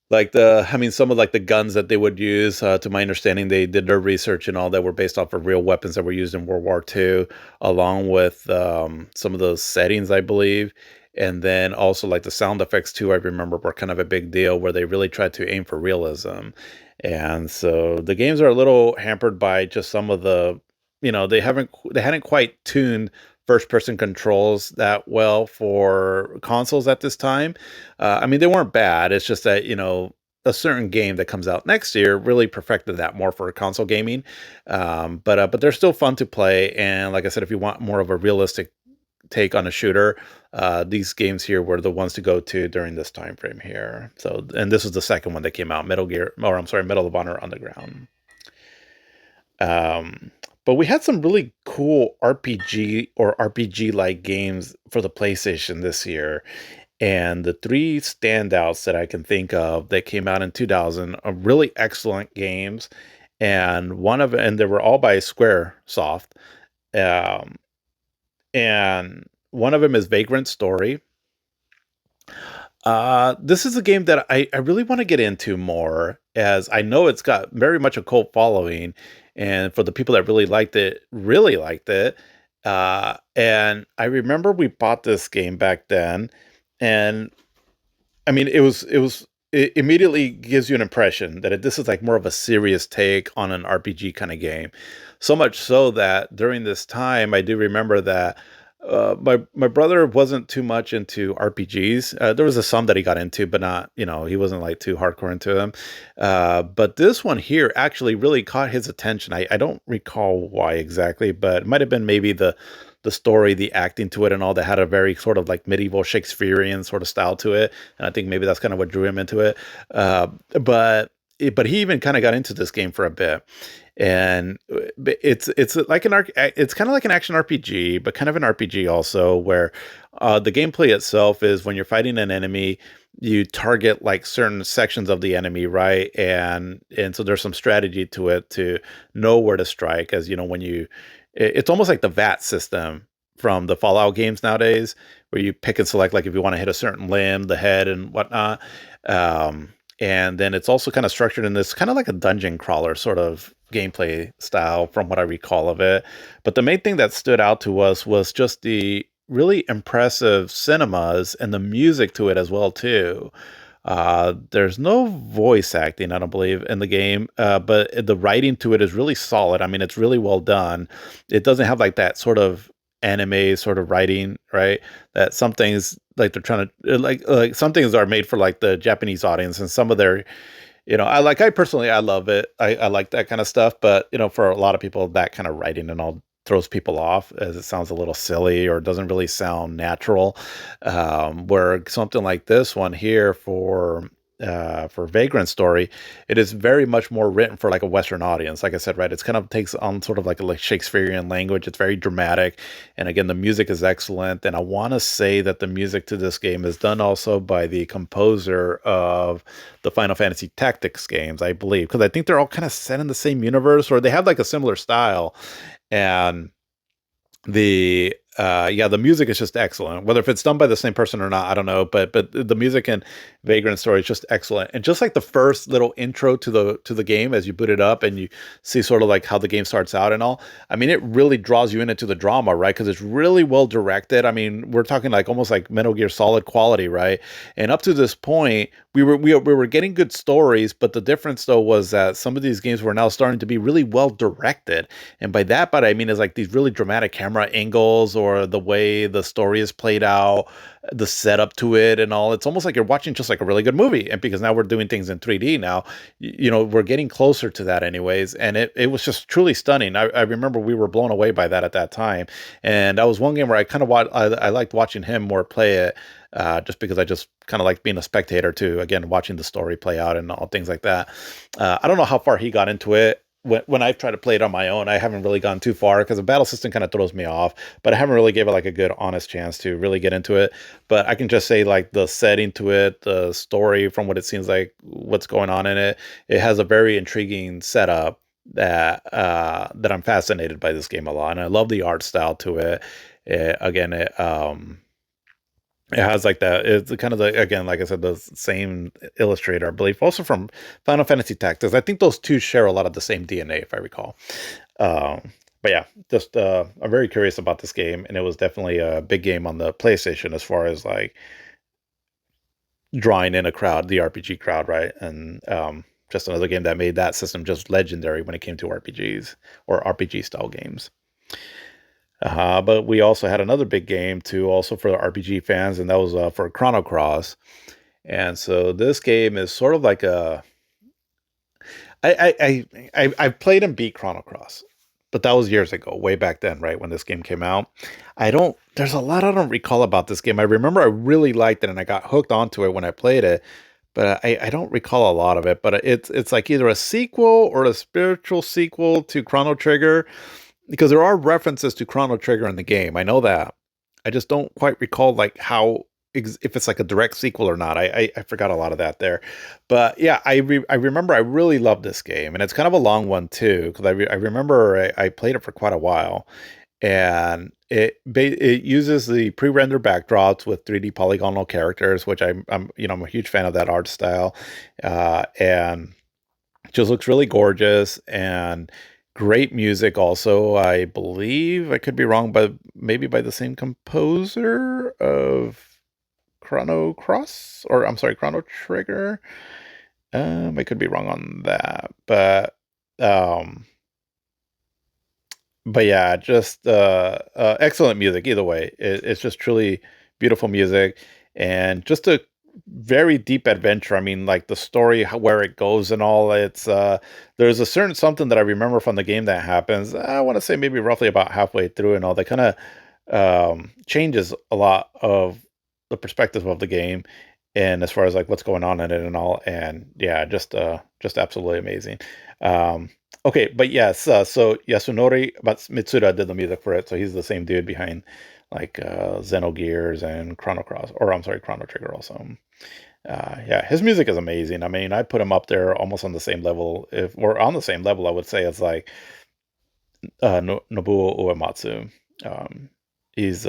like the I mean, some of, like, the guns that they would use, to my understanding, they did their research and all that were based off of real weapons that were used in World War II, along with, some of those settings, I believe, and then also, like, the sound effects too, I remember were kind of a big deal where they really tried to aim for realism, and so the games are a little hampered by just some of the they hadn't quite tuned first person controls that well for consoles at this time. I mean, they weren't bad. It's just that, a certain game that comes out next year really perfected that more for console gaming. But they're still fun to play. And like I said, if you want more of a realistic take on a shooter, these games here were the ones to go to during this time frame here. So, and this was the second one that came out, Medal of Honor Underground. Um, but we had some really cool RPG or RPG like games for the PlayStation this year. And the three standouts that I can think of that came out in 2000 are really excellent games. And they were all by Squaresoft. Um, and one of them is Vagrant Story. This is a game that I really want to get into more, as I know it's got very much a cult following, and for the people that really liked it. And I remember we bought this game back then, and I mean, it immediately gives you an impression that this is like more of a serious take on an RPG kind of game. So much so that during this time, I do remember that my brother wasn't too much into RPGs. There was a some that he got into, but not, he wasn't like too hardcore into them. But this one here actually really caught his attention. I don't recall why exactly, but it might have been maybe the story, the acting to it, and all that had a very sort of like medieval Shakespearean sort of style to it, and I think maybe that's kind of what drew him into it. But he even kind of got into this game for a bit, and it's kind of like an action RPG, but kind of an RPG also, where the gameplay itself is when you're fighting an enemy, you target like certain sections of the enemy, right? And so there's some strategy to it to know where to strike, as when it's almost like the VAT system from the Fallout games nowadays, where you pick and select, like if you want to hit a certain limb, the head, and whatnot. And then it's also kind of structured in this kind of like a dungeon crawler sort of gameplay style, from what I recall of it. But the main thing that stood out to us was just the really impressive cinemas and the music to it as well too. There's no voice acting, I don't believe, in the game, but the writing to it is really solid. I mean, it's really well done. It doesn't have like that sort of anime sort of writing, right? That some things like they're trying to like some things are made for like the Japanese audience, and some of their I personally, I love it. I like that kind of stuff, but for a lot of people, that kind of writing and all throws people off, as it sounds a little silly or doesn't really sound natural. Where something like this one here for Vagrant Story, it is very much more written for like a Western audience. Like I said, right, it's kind of takes on sort of like a like Shakespearean language. It's very dramatic, and again, the music is excellent. And I want to say that the music to this game is done also by the composer of the Final Fantasy Tactics games, I believe, because I think they're all kind of set in the same universe, or they have like a similar style. And the music is just excellent. Whether if it's done by the same person or not, I don't know. But the music in Vagrant Story is just excellent. And just like the first little intro to the game as you boot it up and you see sort of like how the game starts out and all. I mean, it really draws you into the drama, right? Because it's really well directed. I mean, we're talking like almost like Metal Gear Solid quality, right? And up to this point, we were getting good stories, but the difference though was that some of these games were now starting to be really well directed. And by that, but I mean is like these really dramatic camera angles, or the way the story is played out, the setup to it, and all. It's almost like you're watching just like a really good movie. And because now we're doing things in 3D now, we're getting closer to that, anyways. And it was just truly stunning. I remember we were blown away by that at that time. And that was one game where I kind of I liked watching him more play it. Just because I just kind of like being a spectator too, again, watching the story play out and all things like that. I don't know how far he got into it. When I've tried to play it on my own, I haven't really gone too far because the battle system kind of throws me off, but I haven't really gave it like a good, honest chance to really get into it. But I can just say like the setting to it, the story, from what it seems like, what's going on in it, it has a very intriguing setup that I'm fascinated by this game a lot. And I love the art style to it. Again, It has like that. It's kind of the, again, like I said, the same illustrator, I believe, also from Final Fantasy Tactics. I think those two share a lot of the same DNA, if I recall. But yeah, just I'm very curious about this game, and it was definitely a big game on the PlayStation as far as like drawing in a crowd, the RPG crowd, right? And just another game that made that system just legendary when it came to RPGs or RPG style games. But we also had another big game too, also for the RPG fans, and that was for Chrono Cross. And so this game is sort of like a I played and beat Chrono Cross, but that was years ago, way back then, right when this game came out. I don't. There's a lot I don't recall about this game. I remember I really liked it and I got hooked onto it when I played it, but I don't recall a lot of it. But it's like either a sequel or a spiritual sequel to Chrono Trigger, because there are references to Chrono Trigger in the game. I know that. I just don't quite recall like how if it's like a direct sequel or not. I forgot a lot of that there, but yeah, I remember I really loved this game, and it's kind of a long one too because I remember I played it for quite a while, and it uses the pre-rendered backdrops with 3D polygonal characters, which I'm I'm a huge fan of that art style, and just looks really gorgeous and great music also. I believe I could be wrong, but maybe by the same composer of Chrono Cross, or I'm sorry, Chrono Trigger. I could be wrong on that, um but yeah, just excellent music either way. It's just truly beautiful music, and just a very deep adventure. I mean, like the story, where it goes and all. It's there's a certain something that I remember from the game that happens. I want to say maybe roughly about halfway through and all. That kind of changes a lot of the perspective of the game, and as far as like what's going on in it and all. And yeah, just absolutely amazing. Um, Okay, but yes, so Yasunori Mitsuda did the music for it, so he's the same dude behind like Xenogears and Chrono Cross, or I'm sorry, Chrono Trigger also. Yeah, his music is amazing. I mean, I put him up there almost on the same level, if we're on the same level, I would say it's like Nobuo Uematsu. Um, he's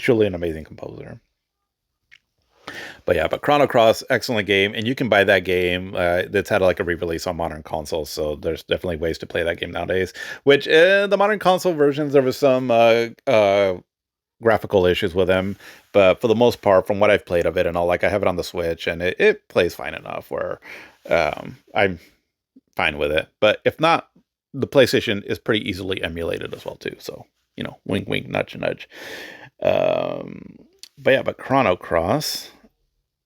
truly an amazing composer. But yeah, but Chrono Cross, excellent game, and you can buy that game. It's had like a re-release on modern consoles, so there's definitely ways to play that game nowadays. Which the modern console versions, there was some graphical issues with them, but for the most part, from what I've played of it and all, like I have it on the Switch, and it plays fine enough. Where I'm fine with it. But if not, the PlayStation is pretty easily emulated as well too. So wink, wink, nudge, nudge. Um, but yeah, but Chrono Cross.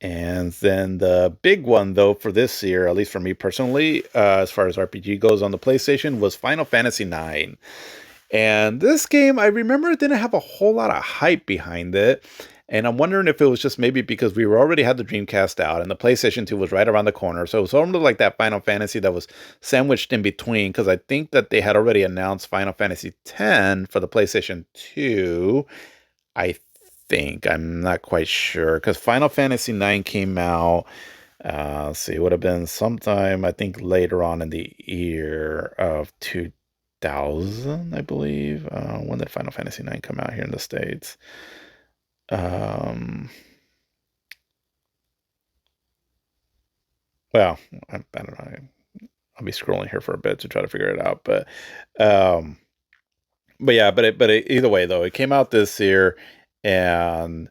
And then the big one, though, for this year, at least for me personally, as far as RPG goes on the PlayStation, was Final Fantasy IX. And this game, I remember it didn't have a whole lot of hype behind it. And I'm wondering if it was just maybe because we were already had the Dreamcast out and the PlayStation 2 was right around the corner. So it was sort of like that Final Fantasy that was sandwiched in between. Because I think that they had already announced Final Fantasy X for the PlayStation 2. I think. I'm not quite sure because Final Fantasy IX came out. Let's see, it would have been sometime I think later on in the year of 2000, I believe. When did Final Fantasy IX come out here in the States? Um, well, I don't know. I'll be scrolling here for a bit to try to figure it out, um, but yeah, either way though, it came out this year, and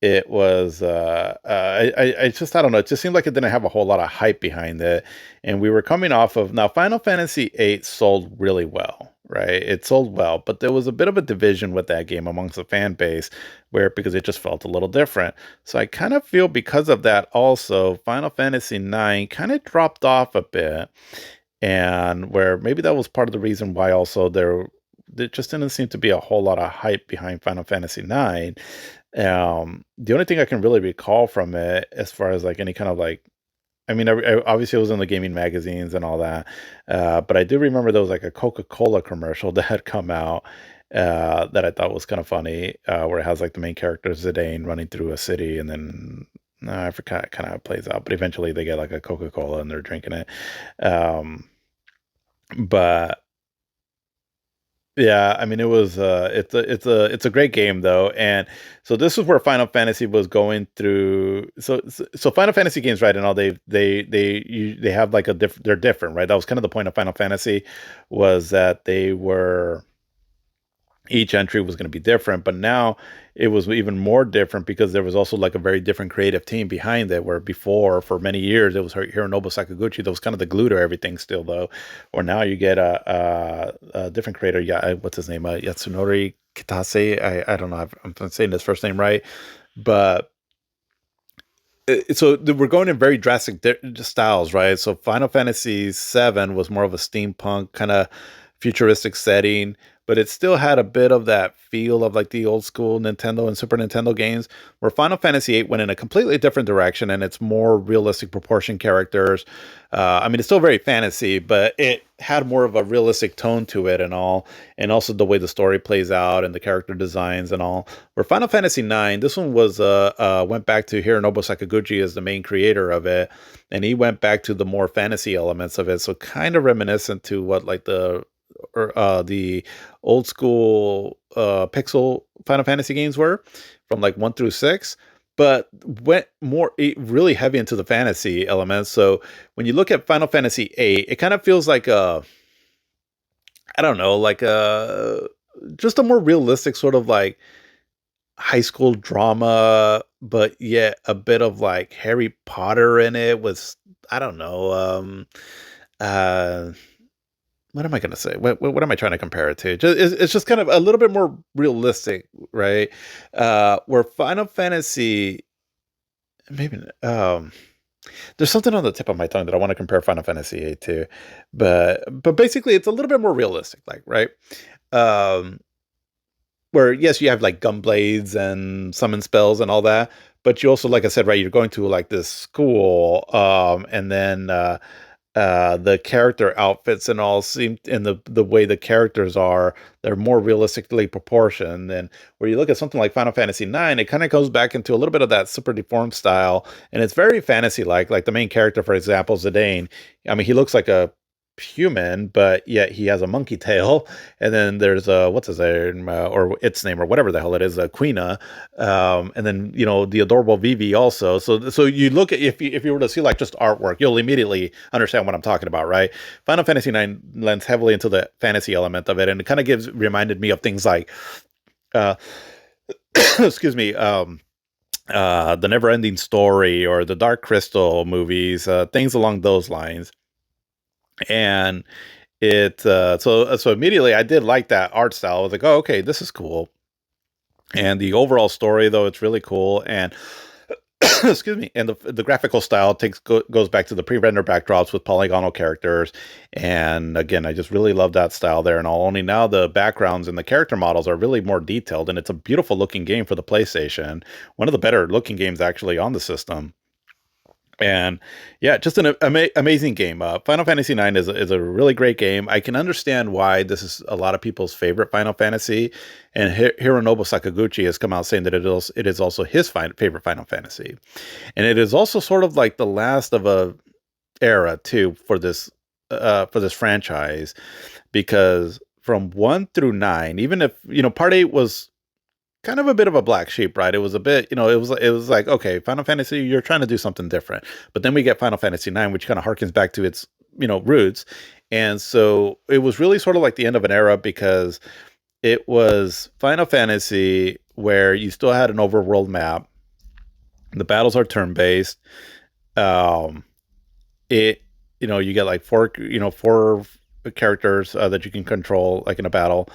it was I just I don't know, it just seemed like it didn't have a whole lot of hype behind it, and we were coming off of now Final Fantasy VIII sold really well, right? It sold well, but there was a bit of a division with that game amongst the fan base, where because it just felt a little different. So I kind of feel because of that also, Final Fantasy IX kind of dropped off a bit, and where maybe that was part of the reason why also there just didn't seem to be a whole lot of hype behind Final Fantasy IX. The only thing I can really recall from it, as far as like any kind of like, I mean, obviously it was in the gaming magazines and all that, but I do remember there was like a Coca-Cola commercial that had come out that I thought was kind of funny, where it has like the main character Zidane running through a city, and then I forgot kind of how it plays out, but eventually they get like a Coca-Cola and they're drinking it. Um, but Yeah, I mean it was it's a great game though. And so this is where Final Fantasy was going through. So Final Fantasy games, right, and all they have like a they're different, right? That was kind of the point of Final Fantasy, was that they were, each entry was going to be different, but now it was even more different because there was also like a very different creative team behind it, where before for many years it was Hironobu Sakaguchi that was kind of the glue to everything still though. Or now you get a different creator. Yeah, what's his name, Yatsunori Kitase. I don't know if I'm saying his first name right, but we're going in very drastic styles, right? So Final Fantasy VII was more of a steampunk kind of futuristic setting, but it still had a bit of that feel of like the old school Nintendo and Super Nintendo games. Where Final Fantasy VIII went in a completely different direction, and it's more realistic proportion characters. I mean, it's still very fantasy, but it had more of a realistic tone to it and all, and also the way the story plays out and the character designs and all. Where Final Fantasy IX, this one was went back to Hironobu Sakaguchi as the main creator of it, and he went back to the more fantasy elements of it, so kind of reminiscent to what like the old school pixel Final Fantasy games were from like 1 through 6, but went more really heavy into the fantasy elements. So when you look at Final Fantasy VIII, it kind of feels like a, I don't know, like a just a more realistic sort of like high school drama, but yet a bit of like Harry Potter in it with, I don't know, uh what am I gonna say? What am I trying to compare it to? It's just kind of a little bit more realistic, right? Where Final Fantasy, maybe there's something on the tip of my tongue that I want to compare Final Fantasy VIII to, but basically it's a little bit more realistic, like, right? Um, where yes, you have like gun blades and summon spells and all that, but you also, like I said, right, you're going to like this school, and then the character outfits and all seem, and the way the characters are, they're more realistically proportioned. And where you look at something like Final Fantasy IX, it kind of goes back into a little bit of that super deformed style, and it's very fantasy like the main character, for example, Zidane. I mean, he looks like a human, but yet he has a monkey tail. And then there's what's his name, or its name, or whatever the hell it is, Quina. And then the adorable Vivi also. So you look at, if you were to see like just artwork, you'll immediately understand what I'm talking about, right? Final Fantasy IX lends heavily into the fantasy element of it, and it kind of reminded me of things like uh excuse me, the Never Ending Story or the Dark Crystal movies, things along those lines. And so immediately I did like that art style. I was like, oh, okay, this is cool. And the overall story, though, it's really cool. And excuse me, and the graphical style goes back to the pre-render backdrops with polygonal characters. And again, I just really love that style there. And all, only now the backgrounds and the character models are really more detailed, and it's a beautiful looking game for the PlayStation. One of the better looking games actually on the system. And yeah, just an amazing game. Final Fantasy IX is a really great game. I can understand why this is a lot of people's favorite Final Fantasy, and Hironobu Sakaguchi has come out saying that it is also his favorite Final Fantasy, and it is also sort of like the last of a era too for this franchise, because from 1 through 9, even if Part 8 was kind of a bit of a black sheep, right? It was a bit, it was like, okay, Final Fantasy, you're trying to do something different. But then we get Final Fantasy IX, which kind of harkens back to its, roots. And so it was really sort of like the end of an era, because it was Final Fantasy where you still had an overworld map. The battles are turn-based. Um, you get like four characters that you can control like in a battle,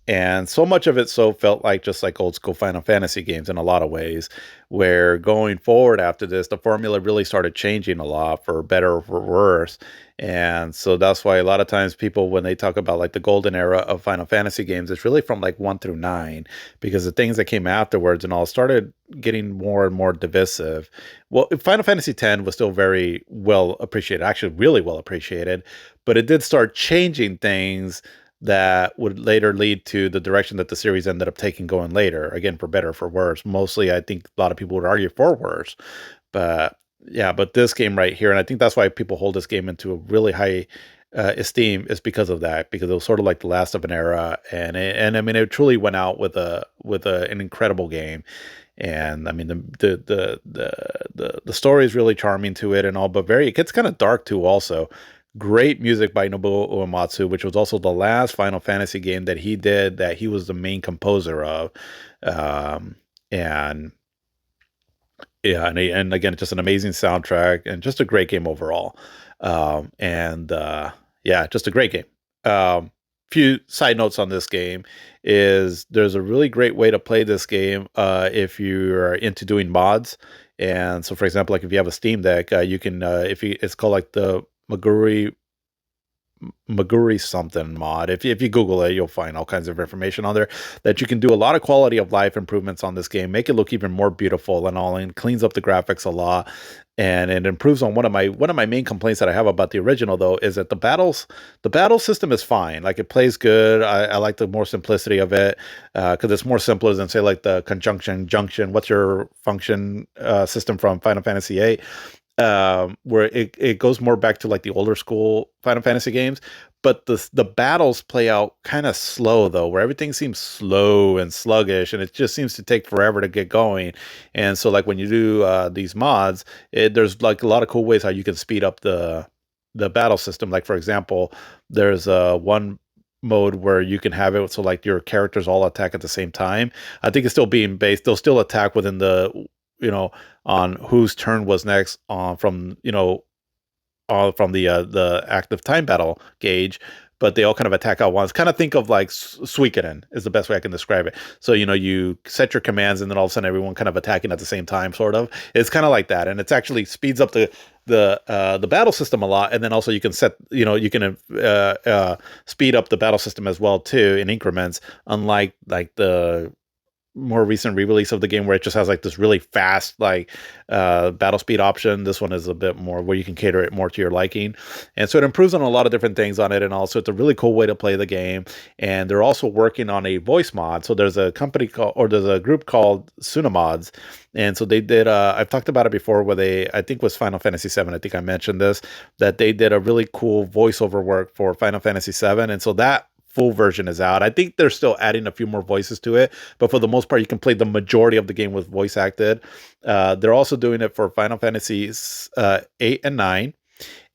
and so much of it felt like just like old school Final Fantasy games in a lot of ways, where going forward after this, the formula really started changing a lot for better or for worse. And so that's why a lot of times people, when they talk about like the golden era of Final Fantasy games, it's really from like 1 through 9, because the things that came afterwards and all started getting more and more divisive. Well, Final Fantasy X was still very well appreciated, actually really well appreciated, but it did start changing things that would later lead to the direction that the series ended up taking going later, again, for better or for worse. Mostly, I think a lot of people would argue for worse. But yeah, but this game right here, and I think that's why people hold this game into a really high esteem is because of that, because it was sort of like the last of an era, and I mean it truly went out with an incredible game. And I mean the story is really charming to it and all, but very it gets kind of dark too also. Great music by Nobuo Uematsu, which was also the last Final Fantasy game that he did, that he was the main composer of. And yeah, and again, just an amazing soundtrack and just a great game overall. And Yeah, just a great game. Few side notes on this game is there's a really great way to play this game if you are into doing mods. And so, for example, like if you have a Steam Deck, you can if you it's called like the Maguri something mod. If you Google it, you'll find all kinds of information on there that you can do a lot of quality of life improvements on this game, make it look even more beautiful and all, and cleans up the graphics a lot. And it improves on one of my main complaints that I have about the original though is that the battle system is fine. Like it plays good. I like the more simplicity of it because it's more simpler than say like the conjunction junction. What's your function system from Final Fantasy VIII? Where it goes more back to like the older school Final Fantasy games, but the battles play out kind of slow though, where everything seems slow and sluggish, and it just seems to take forever to get going. And so, like when you do these mods, there's like a lot of cool ways how you can speed up the battle system. Like for example, there's one mode where you can have it so like your characters all attack at the same time. I think it's still being based; they'll still attack within the you know on whose turn was next on from from the active time battle gauge, but they all kind of attack at once. Kind of think of like Suikoden is the best way I can describe it. So you set your commands and then all of a sudden everyone kind of attacking at the same time, sort of. It's kind of like that, and it's actually speeds up the battle system a lot, and then also you can set you can speed up the battle system as well too in increments, unlike like the more recent re-release of the game where it just has like this really fast like battle speed option. This one is a bit more where you can cater it more to your liking, and so it improves on a lot of different things on it. And also it's a really cool way to play the game. And they're also working on a voice mod, so there's a company called, or there's a group called Sunamods, and so they did I've talked about it before, where they, I think was Final Fantasy 7, I think I mentioned this, that they did a really cool voiceover work for Final Fantasy 7. And so that full version is out. I think they're still adding a few more voices to it, but for the most part, you can play the majority of the game with voice acted. They're also doing it for Final Fantasies 8 and 9.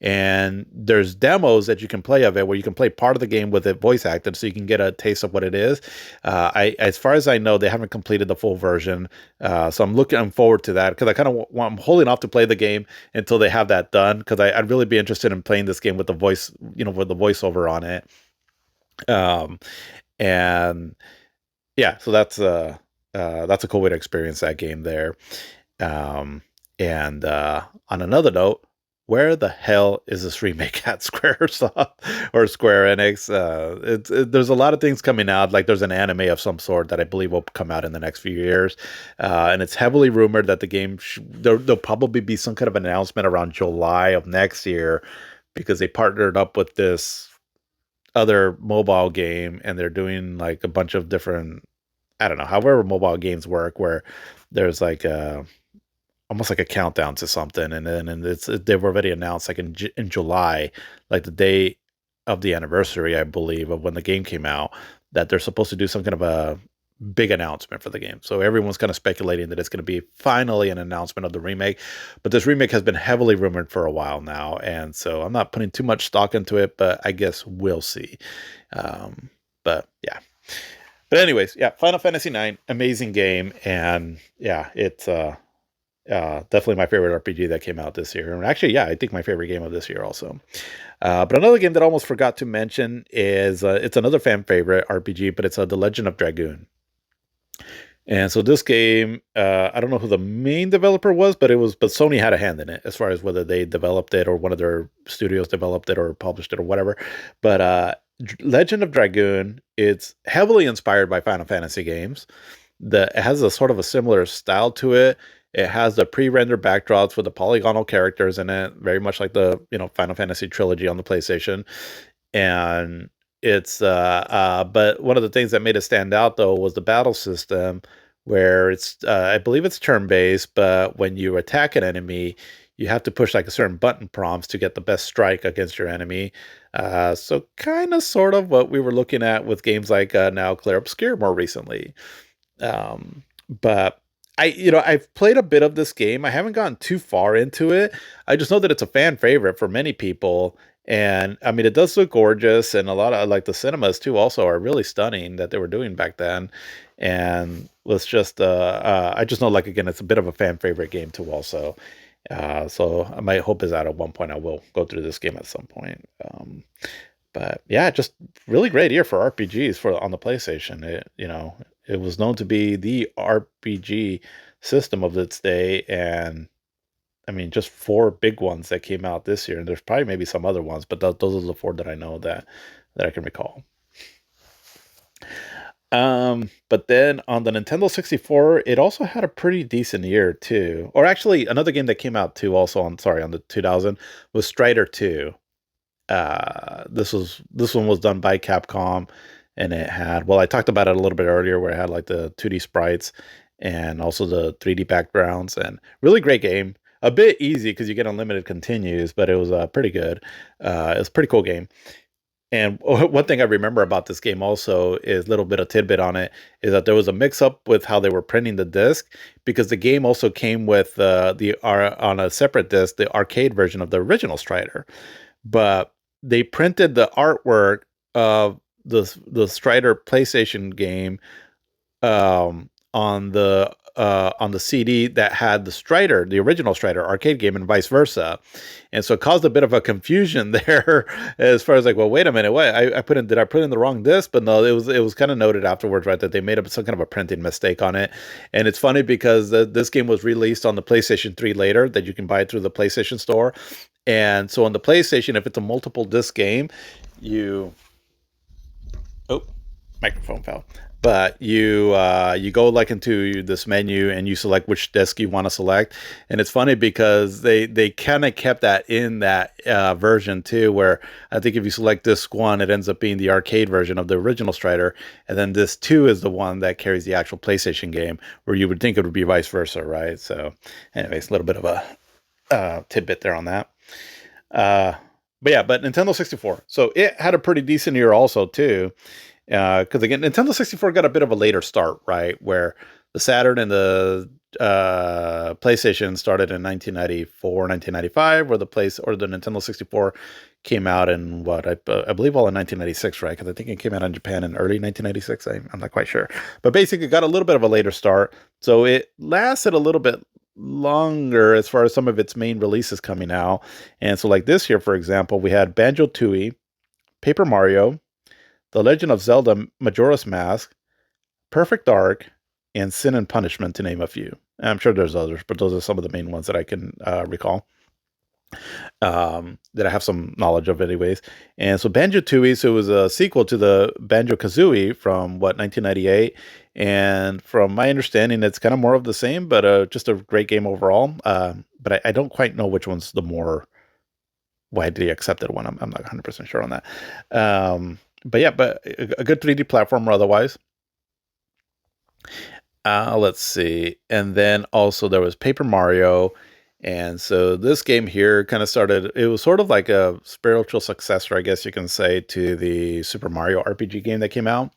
And there's demos that you can play of it where you can play part of the game with it voice acted, so you can get a taste of what it is. As far as I know, they haven't completed the full version, so I'm looking forward to that because I kind of I'm holding off to play the game until they have that done, because I'd really be interested in playing this game with the voice, with the voiceover on it. Um, and yeah, so that's a cool way to experience that game there. Um, and On another note, where the hell is this remake at Squaresoft or Square Enix? There's a lot of things coming out. Like there's an anime of some sort that I believe will come out in the next few years, and it's heavily rumored that the game there'll probably be some kind of announcement around July of next year, because they partnered up with this other mobile game, and they're doing like a bunch of different, I don't know, however mobile games work, where there's like almost like a countdown to something, and then they've already announced like in July, like the day of the anniversary, I believe, of when the game came out, that they're supposed to do some kind of a big announcement for the game. So everyone's kind of speculating that it's going to be finally an announcement of the remake, but this remake has been heavily rumored for a while now, and so I'm not putting too much stock into it, but I guess we'll see. But yeah. But anyways, yeah, Final Fantasy 9, amazing game, and yeah, it's definitely my favorite RPG that came out this year. And actually, yeah, I think my favorite game of this year also. But another game that I almost forgot to mention is it's another fan favorite RPG, but it's The Legend of Dragoon. And so this game, I don't know who the main developer was, but Sony had a hand in it as far as whether they developed it or one of their studios developed it or published it or whatever. But Legend of Dragoon, it's heavily inspired by Final Fantasy games. It has a sort of a similar style to it. It has the pre-rendered backdrops with the polygonal characters in it, very much like the Final Fantasy trilogy on the PlayStation. And it's but one of the things that made it stand out though was the battle system, where it's I believe it's turn-based, but when you attack an enemy, you have to push like a certain button prompts to get the best strike against your enemy. So kind of sort of what we were looking at with games like now Clair Obscur more recently. But I've played a bit of this game. I haven't gotten too far into it. I just know that it's a fan favorite for many people. And I mean, it does look gorgeous, and a lot of like the cinemas too also are really stunning that they were doing back then. And let's just, I just know like again, it's a bit of a fan favorite game too also. So my hope is that at one point I will go through this game at some point. But yeah, just really great year for RPGs for on the PlayStation. It was known to be the RPG system of its day, and I mean, just four big ones that came out this year, and there's probably maybe some other ones, but those are the four that I know that I can recall. But then on the Nintendo 64, it also had a pretty decent year too. Or actually, another game that came out too, also on the 2000 was Strider 2. This one was done by Capcom, and it had, well, I talked about it a little bit earlier, where it had like the 2D sprites and also the 3D backgrounds, and really great game. A bit easy because you get unlimited continues, but it was pretty good. It was a pretty cool game. And one thing I remember about this game also is a little bit of tidbit on it is that there was a mix up with how they were printing the disc, because the game also came with on a separate disc the arcade version of the original Strider, but they printed the artwork of the Strider PlayStation game on the CD that had the Strider, the original Strider arcade game, and vice versa. And so it caused a bit of a confusion there as far as like, well, wait a minute, what did I put in the wrong disc? But no, it was kind of noted afterwards, right, that they made some kind of a printing mistake on it. And it's funny because this game was released on the PlayStation 3 later, that you can buy it through the PlayStation Store. And so on the PlayStation, if it's a multiple disc game, you oh, microphone fell. But you go like into this menu and you select which disc you want to select, and it's funny because they kind of kept that in that version too, where I think if you select disc 1, it ends up being the arcade version of the original Strider, and then disc 2 is the one that carries the actual PlayStation game, where you would think it would be vice versa, right? So, anyways, a little bit of a tidbit there on that. Uh, but Nintendo 64. So it had a pretty decent year also too. Because again, Nintendo 64 got a bit of a later start, right? Where the Saturn and the PlayStation started in 1994, 1995, where the Nintendo 64 came out in I believe all in 1996, right? Because I think it came out in Japan in early 1996. I'm not quite sure, but basically it got a little bit of a later start, so it lasted a little bit longer as far as some of its main releases coming out. And so, like this year, for example, we had Banjo-Tooie, Paper Mario, The Legend of Zelda Majora's Mask, Perfect Dark, and Sin and Punishment, to name a few. I'm sure there's others, but those are some of the main ones that I can recall, that I have some knowledge of anyways. And so Banjo-Tooie, so it was a sequel to the Banjo-Kazooie from, 1998? And from my understanding, it's kind of more of the same, but just a great game overall. But I don't quite know which one's the more widely accepted one. I'm not 100% sure on that. But yeah, but a good 3D platformer otherwise. Let's see. And then also there was Paper Mario. And so this game here kind of started, it was sort of like a spiritual successor, I guess you can say, to the Super Mario RPG game that came out.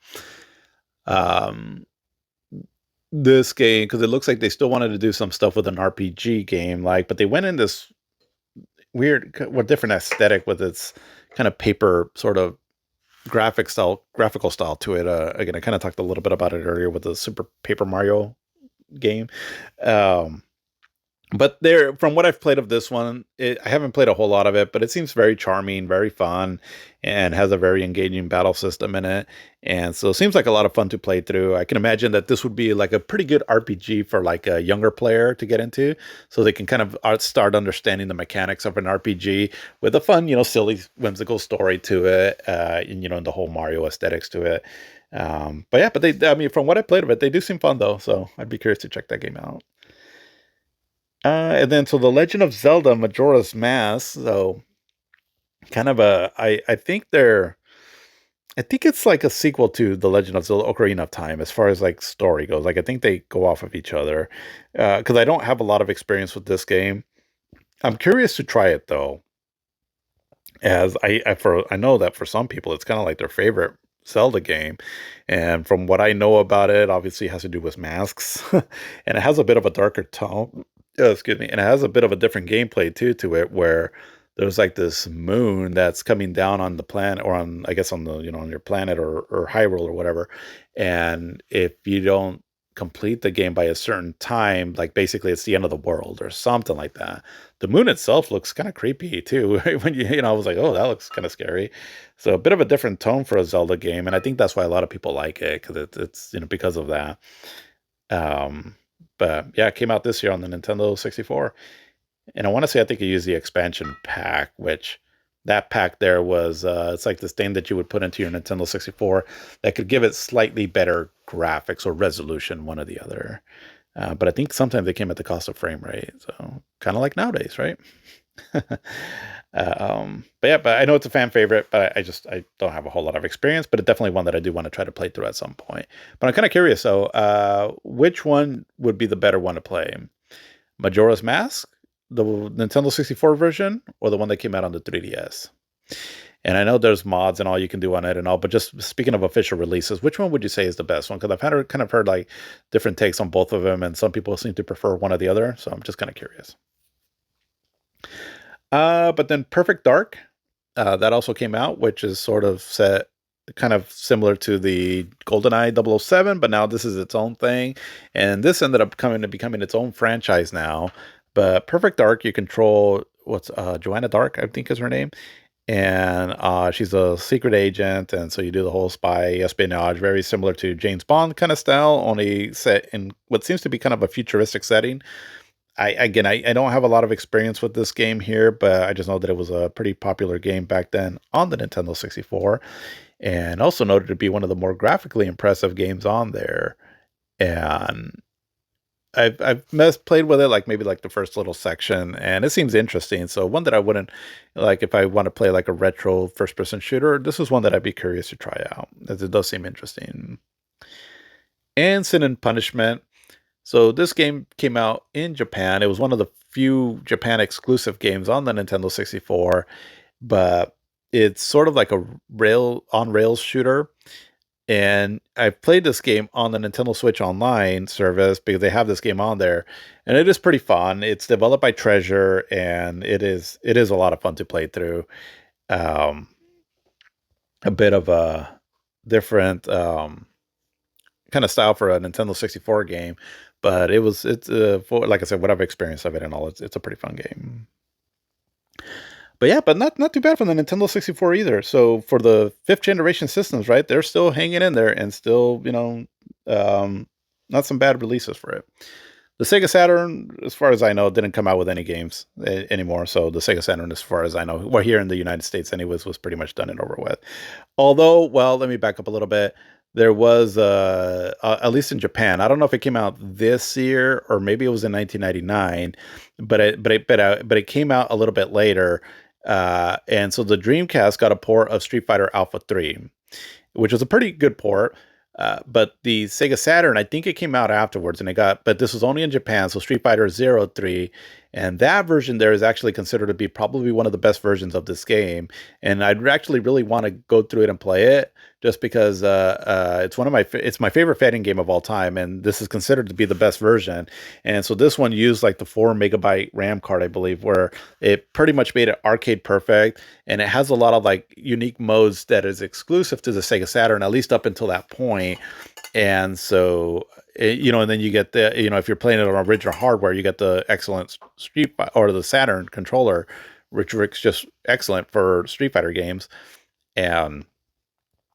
This game, because it looks like they still wanted to do some stuff with an RPG game, but they went in this weird, different aesthetic with its kind of paper sort of graphical style to it. Again, I kind of talked a little bit about it earlier with the Super Paper Mario game. But there, from what I've played of this one, I haven't played a whole lot of it, but it seems very charming, very fun, and has a very engaging battle system in it. And so it seems like a lot of fun to play through. I can imagine that this would be like a pretty good RPG for like a younger player to get into, so they can kind of start understanding the mechanics of an RPG with a fun, silly, whimsical story to it, and the whole Mario aesthetics to it. I mean, from what I played of it, they do seem fun though, so I'd be curious to check that game out. And then so The Legend of Zelda Majora's Mask. So kind of I think it's like a sequel to The Legend of Zelda Ocarina of Time as far as like story goes. Like I think they go off of each other. Because I don't have a lot of experience with this game. I'm curious to try it though, as I know that for some people it's kind of like their favorite Zelda game, and from what I know about it, obviously it has to do with masks, and it has a bit of a darker tone. Excuse me, and it has a bit of a different gameplay too to it, where there's like this moon that's coming down on the planet, or on I guess on the on your planet or Hyrule or whatever, and if you don't complete the game by a certain time, like basically it's the end of the world or something like that. The moon itself looks kind of creepy too. When I was like, oh, that looks kind of scary. So a bit of a different tone for a Zelda game, and I think that's why a lot of people like it because it's because of that. Um, but yeah, it came out this year on the Nintendo 64, and I want to say I think you used the expansion pack, which that pack there was it's like this thing that you would put into your Nintendo 64 that could give it slightly better graphics or resolution, one or the other. But I think sometimes they came at the cost of frame rate, so kind of like nowadays, right? But yeah, but I know it's a fan favorite, but I don't have a whole lot of experience, but it's definitely one that I do want to try to play through at some point. But I'm kind of curious, so which one would be the better one to play? Majora's Mask, the Nintendo 64 version, or the one that came out on the 3DS? And I know there's mods and all you can do on it and all, but just speaking of official releases, which one would you say is the best one? Because I've kind of heard like different takes on both of them, and some people seem to prefer one or the other. So I'm just kind of curious. But then Perfect Dark, that also came out, which is sort of set kind of similar to the GoldenEye 007, but now this is its own thing. And this ended up coming to becoming its own franchise now. But Perfect Dark, you control what's Joanna Dark, I think is her name. And she's a secret agent, and so you do the whole spy espionage, very similar to James Bond kind of style, only set in what seems to be kind of a futuristic setting. I don't have a lot of experience with this game here, but I just know that it was a pretty popular game back then on the Nintendo 64, and also noted to be one of the more graphically impressive games on there. And I've played with it like maybe like the first little section, and it seems interesting. So one that I wouldn't like if I want to play like a retro first person shooter. This is one that I'd be curious to try out, as it does seem interesting. And Sin and Punishment. So this game came out in Japan. It was one of the few Japan exclusive games on the Nintendo 64, but it's sort of like a rail on rails shooter. And I've played this game on the Nintendo Switch Online service because they have this game on there, and it is pretty fun. It's developed by Treasure, and it is a lot of fun to play through. Um, a bit of a different kind of style for a Nintendo 64 game, but it's for like I said, whatever experience of it and all, it's a pretty fun game. But yeah, but not too bad for the Nintendo 64 either. So for the fifth generation systems, right? They're still hanging in there and still, um, not some bad releases for it. The Sega Saturn, as far as I know, didn't come out with any games anymore. So the Sega Saturn, as far as I know, well, here in the United States, anyways, was pretty much done and over with. Although, well, let me back up a little bit. There was, at least in Japan, I don't know if it came out this year or maybe it was in 1999, but it came out a little bit later. And so the Dreamcast got a port of Street Fighter Alpha 3, which was a pretty good port. But the Sega Saturn, I think it came out afterwards, and but this was only in Japan. So Street Fighter Zero 3, and that version there is actually considered to be probably one of the best versions of this game. And I'd actually really want to go through it and play it, just because it's my favorite fighting game of all time, and this is considered to be the best version. And so this one used like the 4 MB RAM card, I believe, where it pretty much made it arcade perfect, and it has a lot of like unique modes that is exclusive to the Sega Saturn, at least up until that point. And so, and then you get if you're playing it on original hardware, you get the excellent or the Saturn controller, which works just excellent for Street Fighter games. And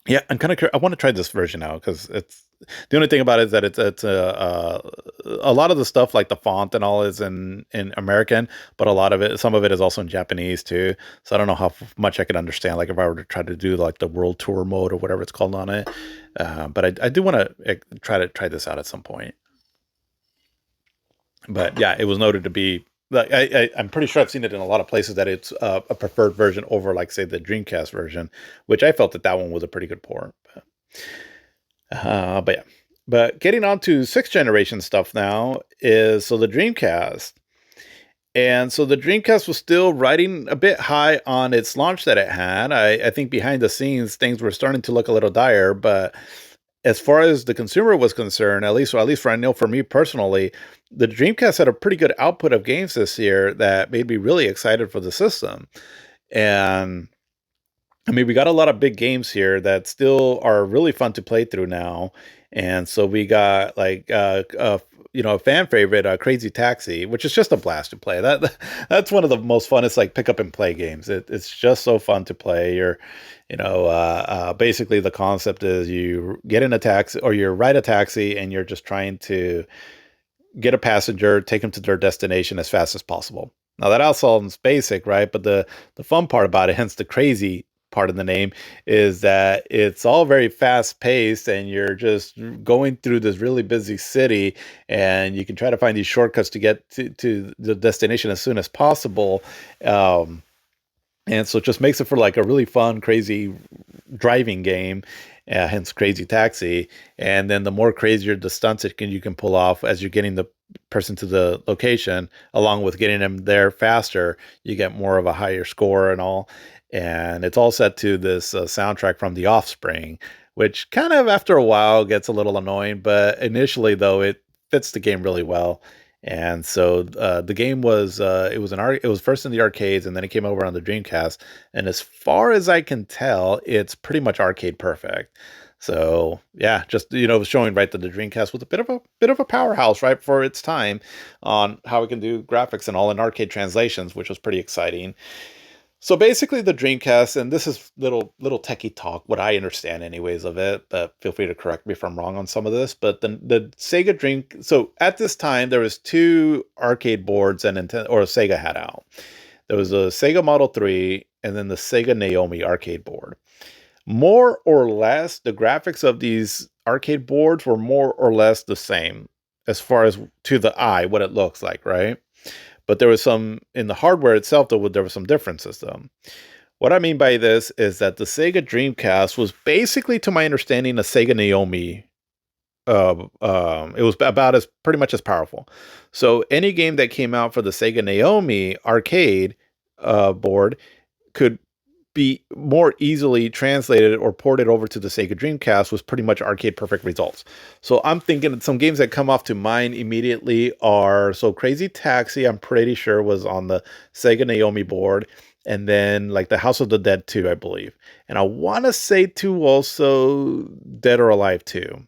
yeah, I'm kind of I want to try this version out because it's the only thing about it is that it's a lot of the stuff like the font and all is in American, but a lot of it, some of it is also in Japanese too. So I don't know how much I could understand. Like if I were to try to do like the world tour mode or whatever it's called on it, but I do want to try this out at some point. But yeah, it was noted to be like I'm pretty sure I've seen it in a lot of places that it's a preferred version over like say the Dreamcast version, which I felt that that one was a pretty good port. But yeah, but getting on to sixth generation stuff now is so the Dreamcast. And so the Dreamcast was still riding a bit high on its launch that it had. I think behind the scenes things were starting to look a little dire, but as far as the consumer was concerned, at least for I know for me personally, the Dreamcast had a pretty good output of games this year that made me really excited for the system. And I mean, we got a lot of big games here that still are really fun to play through now. And so we got like a fan favorite, Crazy Taxi, which is just a blast to play. That's one of the most funnest like pick up and play games. It's just so fun to play. Basically the concept is you get in a taxi or you ride a taxi and you're just trying to get a passenger, take them to their destination as fast as possible. Now that all sounds basic, right? But the fun part about it, hence the crazy part of the name, is that it's all very fast paced and you're just going through this really busy city and you can try to find these shortcuts to get to the destination as soon as possible. Um, and so it just makes it for like a really fun, crazy driving game, hence Crazy Taxi. And then the more crazier the stunts you can pull off as you're getting the person to the location, along with getting them there faster, you get more of a higher score and all. And it's all set to this soundtrack from The Offspring, which kind of after a while gets a little annoying, but initially though it fits the game really well. And so the game was it was first in the arcades and then it came over on the Dreamcast. And as far as I can tell, it's pretty much arcade perfect. So yeah, just showing right that the Dreamcast was a bit of a powerhouse right for its time on how it can do graphics and all in arcade translations, which was pretty exciting. So basically, the Dreamcast, and this is little techie talk, what I understand anyways of it. But feel free to correct me if I'm wrong on some of this. But the Sega Dream, so at this time there was two arcade boards and Nintendo or Sega had out. There was a Sega Model 3 and then the Sega Naomi arcade board. More or less, the graphics of these arcade boards were more or less the same as far as to the eye what it looks like, right? But there was some in the hardware itself, though, there were some differences, though. What I mean by this is that the Sega Dreamcast was basically, to my understanding, a Sega Naomi. It was about as pretty much as powerful. So any game that came out for the Sega Naomi arcade board could be more easily translated or ported over to the Sega Dreamcast was pretty much arcade perfect results. So I'm thinking some games that come off to mind immediately are Crazy Taxi, I'm pretty sure was on the Sega Naomi board. And then like the House of the Dead 2, I believe. And I want to say 2 also Dead or Alive 2.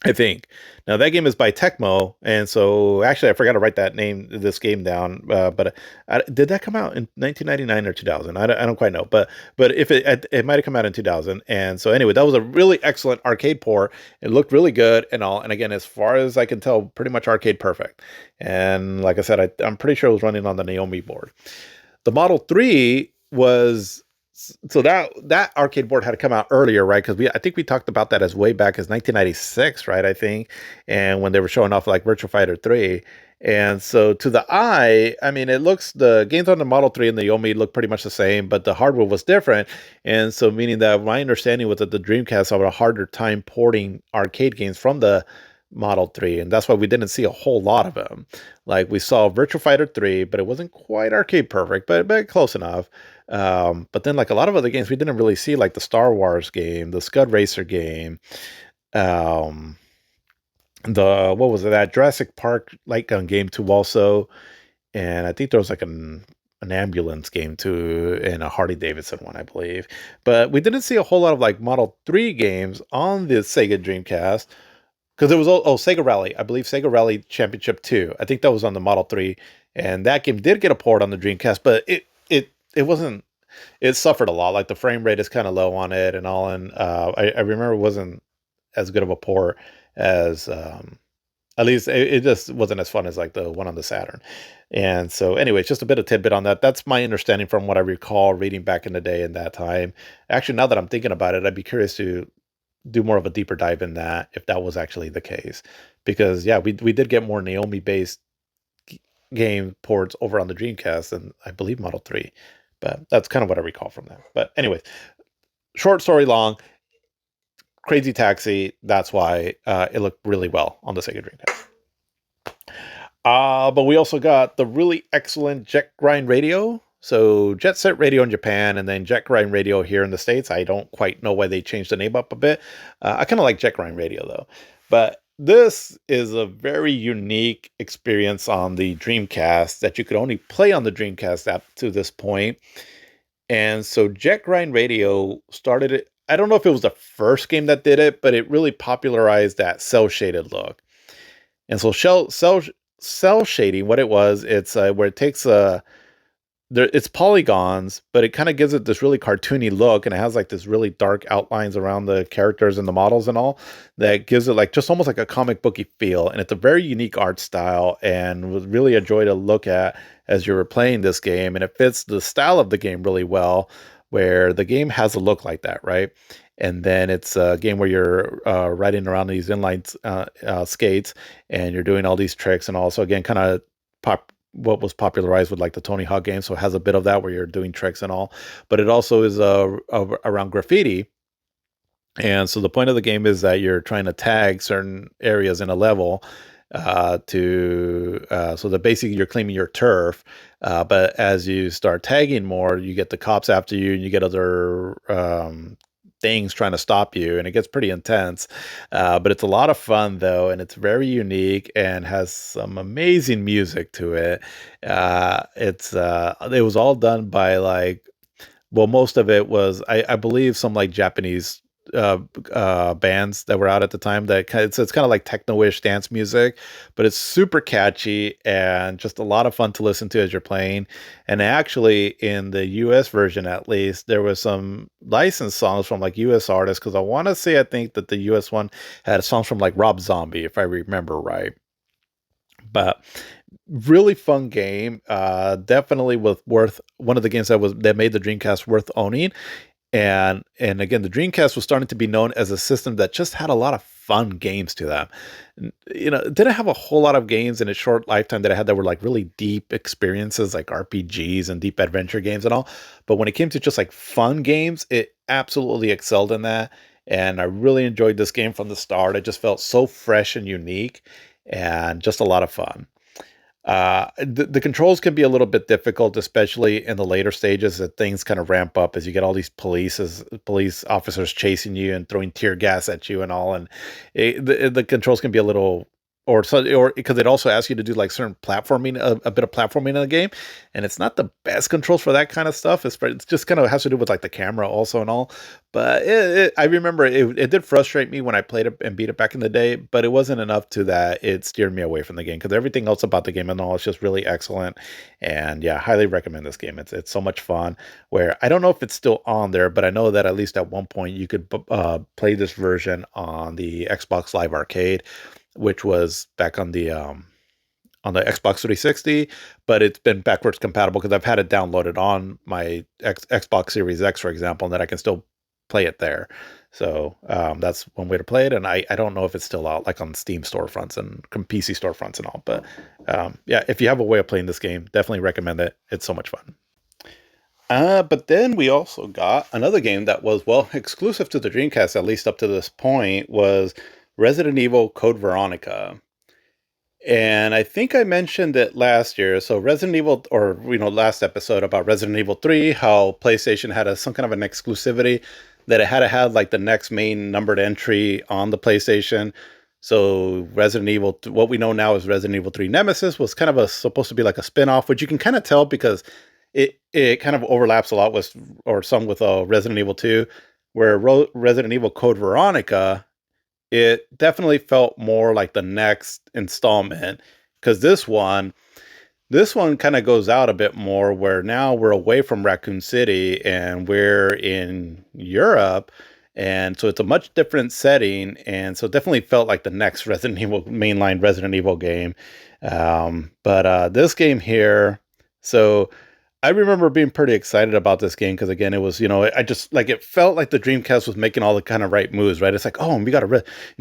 I think. Now that game is by Tecmo, and so actually I forgot to write this game down. But did that come out in 1999 or 2000? I don't quite know, but if it might have come out in 2000. And so anyway, that was a really excellent arcade port. It looked really good and all. And again, as far as I can tell, pretty much arcade perfect. And like I said, I'm pretty sure it was running on the Naomi board. The Model 3 was so that arcade board had to come out earlier, right? Because I think we talked about that as way back as 1996, right? I think, and when they were showing off like Virtua Fighter 3, and so to the eye, I mean, the games on the Model 3 and the Yomi look pretty much the same, but the hardware was different, and so meaning that my understanding was that the Dreamcast had a harder time porting arcade games from the Model 3, and that's why we didn't see a whole lot of them. Like we saw Virtua Fighter 3, but it wasn't quite arcade perfect, but close enough. But then like a lot of other games we didn't really see, like the Star Wars game, the Scud Racer game, um, the what was it, that Jurassic Park light gun game too also, and I think there was like an ambulance game too, and a Harley Davidson one, I believe. But we didn't see a whole lot of like Model 3 games on the Sega Dreamcast. Because it was Sega Rally, I believe Sega Rally Championship 2. I think that was on the Model 3, and that game did get a port on the Dreamcast, but it wasn't. It suffered a lot. Like the frame rate is kind of low on it and all, and I remember it wasn't as good of a port as at least it just wasn't as fun as like the one on the Saturn. And so, anyway, it's just a bit of tidbit on that. That's my understanding from what I recall reading back in the day in that time. Actually, now that I'm thinking about it, I'd be curious to do more of a deeper dive in that if that was actually the case, because yeah, we did get more Naomi based game ports over on the Dreamcast and I believe Model 3, but that's kind of what I recall from that. But anyways, short story long, Crazy Taxi, that's why it looked really well on the Sega Dreamcast. But we also got the really excellent Jet Grind Radio. So Jet Set Radio in Japan, and then Jet Grind Radio here in the States. I don't quite know why they changed the name up a bit. I kind of like Jet Grind Radio though. But this is a very unique experience on the Dreamcast that you could only play on the Dreamcast up to this point. And so Jet Grind Radio started it. I don't know if it was the first game that did it, but it really popularized that cell shaded look. And so cell shading, what it was, it's where it takes it's polygons, but it kind of gives it this really cartoony look, and it has like this really dark outlines around the characters and the models and all that gives it like just almost like a comic booky feel. And it's a very unique art style and was really a joy to look at as you were playing this game. And it fits the style of the game really well, where the game has a look like that, right? And then it's a game where you're riding around these inline skates, and you're doing all these tricks, and also again kind of what was popularized with like the Tony Hawk game. So it has a bit of that where you're doing tricks and all, but it also is around graffiti. And so the point of the game is that you're trying to tag certain areas in a level to so that basically you're claiming your turf. But as you start tagging more, you get the cops after you, and you get other things trying to stop you, and it gets pretty intense. But it's a lot of fun though, and it's very unique and has some amazing music to it. It was all done by like, well, most of it was, I believe, some like Japanese bands that were out at the time. That it's kind of like techno-ish dance music, but it's super catchy and just a lot of fun to listen to as you're playing. And actually, in the US version, at least, there was some licensed songs from like US artists, because I want to say I think that the US one had songs from like Rob Zombie, if I remember right. But really fun game. Definitely with worth one of the games that made the Dreamcast worth owning. And again, the Dreamcast was starting to be known as a system that just had a lot of fun games to them. You know, it didn't have a whole lot of games in its short lifetime that it had that were like really deep experiences, like RPGs and deep adventure games and all. But when it came to just like fun games, it absolutely excelled in that. And I really enjoyed this game from the start. It just felt so fresh and unique and just a lot of fun. The controls can be a little bit difficult, especially in the later stages, that things kind of ramp up as you get all these police officers chasing you and throwing tear gas at you and all. And the controls can be a little, or because it also asks you to do like certain platforming, a bit of platforming in the game, and it's not the best controls for that kind of stuff. It's just kind of has to do with like the camera also and all. But I remember it did frustrate me when I played it and beat it back in the day, but it wasn't enough to that it steered me away from the game, because everything else about the game and all is just really excellent. And yeah, highly recommend this game. It's so much fun. Where I don't know if it's still on there, but I know that at least at one point you could play this version on the Xbox Live Arcade, which was back on the Xbox 360, but it's been backwards compatible because I've had it downloaded on my Xbox Series X, for example, and that I can still play it there. So that's one way to play it. And I don't know if it's still out like on Steam storefronts and PC storefronts and all. But yeah, if you have a way of playing this game, definitely recommend it. It's so much fun. But then we also got another game that was, well, exclusive to the Dreamcast, at least up to this point, was Resident Evil Code Veronica. And I think I mentioned it last year. So Resident Evil, or last episode about Resident Evil 3, how PlayStation had some kind of an exclusivity that it had to have like the next main numbered entry on the PlayStation. So Resident Evil, what we know now as Resident Evil 3 Nemesis, was kind of supposed to be like a spin-off, which you can kind of tell because it kind of overlaps a lot with, or some with Resident Evil 2, where Resident Evil Code Veronica, it definitely felt more like the next installment, because this one kind of goes out a bit more, where now we're away from Raccoon City and we're in Europe, and so it's a much different setting, and so it definitely felt like the next Resident Evil mainline Resident Evil game. But this game here, so I remember being pretty excited about this game because, again, it was, I just like, it felt like the Dreamcast was making all the kind of right moves, right? It's like, oh, and we got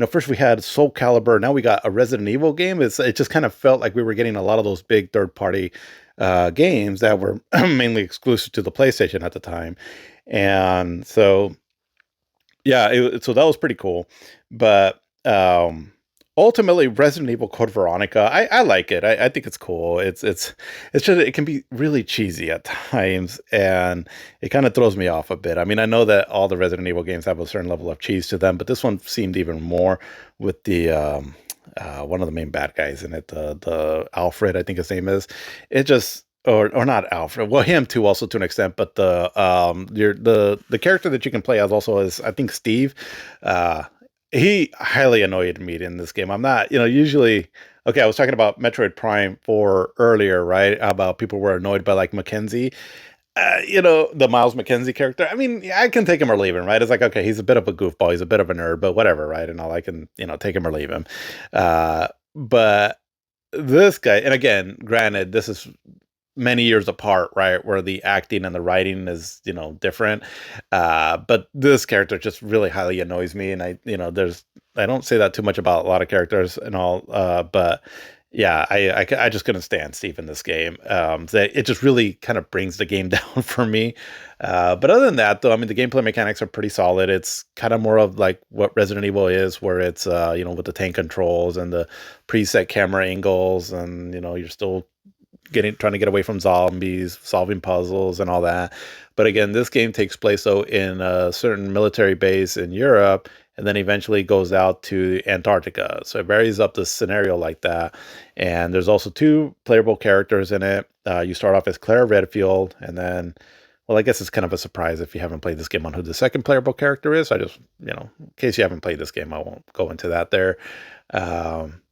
first we had Soul Calibur, now we got a Resident Evil game. It just kind of felt like we were getting a lot of those big third party games that were mainly exclusive to the PlayStation at the time. And so, yeah, so that was pretty cool. But ultimately, Resident Evil Code Veronica, I like it. I think it's cool. It's just it can be really cheesy at times, and it kind of throws me off a bit. I mean, I know that all the Resident Evil games have a certain level of cheese to them, but this one seemed even more with the one of the main bad guys in it, the Alfred, I think his name is. It just or not Alfred. Well, him too, also to an extent, but the character that you can play as also is I think Steve. Uh, he highly annoyed me in this game. I'm not, usually. Okay, I was talking about Metroid Prime 4 earlier, right? About people were annoyed by like Mackenzie. The Miles McKenzie character. I mean, yeah, I can take him or leave him, right? It's like, okay, he's a bit of a goofball, he's a bit of a nerd, but whatever, right? And all I can, take him or leave him. But this guy, and again, granted, this is many years apart, right? Where the acting and the writing is, different. But this character just really highly annoys me. And I don't say that too much about a lot of characters and all, but yeah, I just couldn't stand Steve in this game. It just really kind of brings the game down for me. But other than that, though, I mean, the gameplay mechanics are pretty solid. It's kind of more of like what Resident Evil is, where it's, with the tank controls and the preset camera angles, and, you're still trying to get away from zombies, solving puzzles and all that. But again, this game takes place though in a certain military base in Europe, and then eventually goes out to Antarctica. So it varies up the scenario like that. And there's also two playable characters in it. You start off as Claire Redfield, and then, well, I guess it's kind of a surprise if you haven't played this game on who the second playable character is. I just, in case you haven't played this game, I won't go into that there.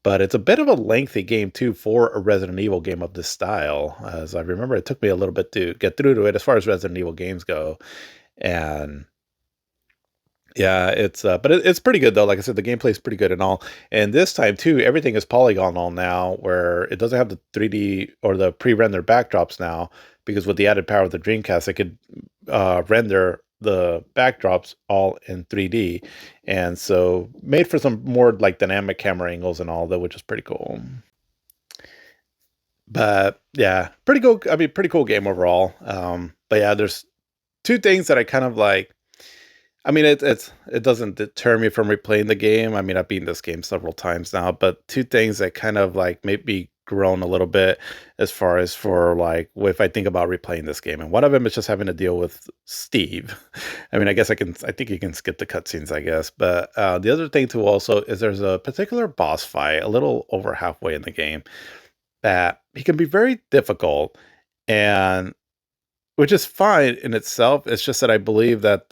But it's a bit of a lengthy game too for a Resident Evil game of this style. As I remember, it took me a little bit to get through to it as far as Resident Evil games go. And yeah, it's pretty good though. Like I said, the gameplay is pretty good and all. And this time too, everything is polygonal now, where it doesn't have the 3D or the pre-rendered backdrops now, because with the added power of the Dreamcast, it could render the backdrops all in 3D, and so made for some more like dynamic camera angles and all that, which is pretty cool. But yeah, pretty cool. I mean, pretty cool game overall. But yeah, there's two things that I kind of like. I mean, it doesn't deter me from replaying the game. I mean, I've beaten this game several times now, but two things that kind of like made me groan a little bit as far as for like if I think about replaying this game, and one of them is just having to deal with Steve. I mean, I think you can skip the cutscenes, I guess. But the other thing too also is there's a particular boss fight a little over halfway in the game that he can be very difficult, and which is fine in itself. It's just that I believe that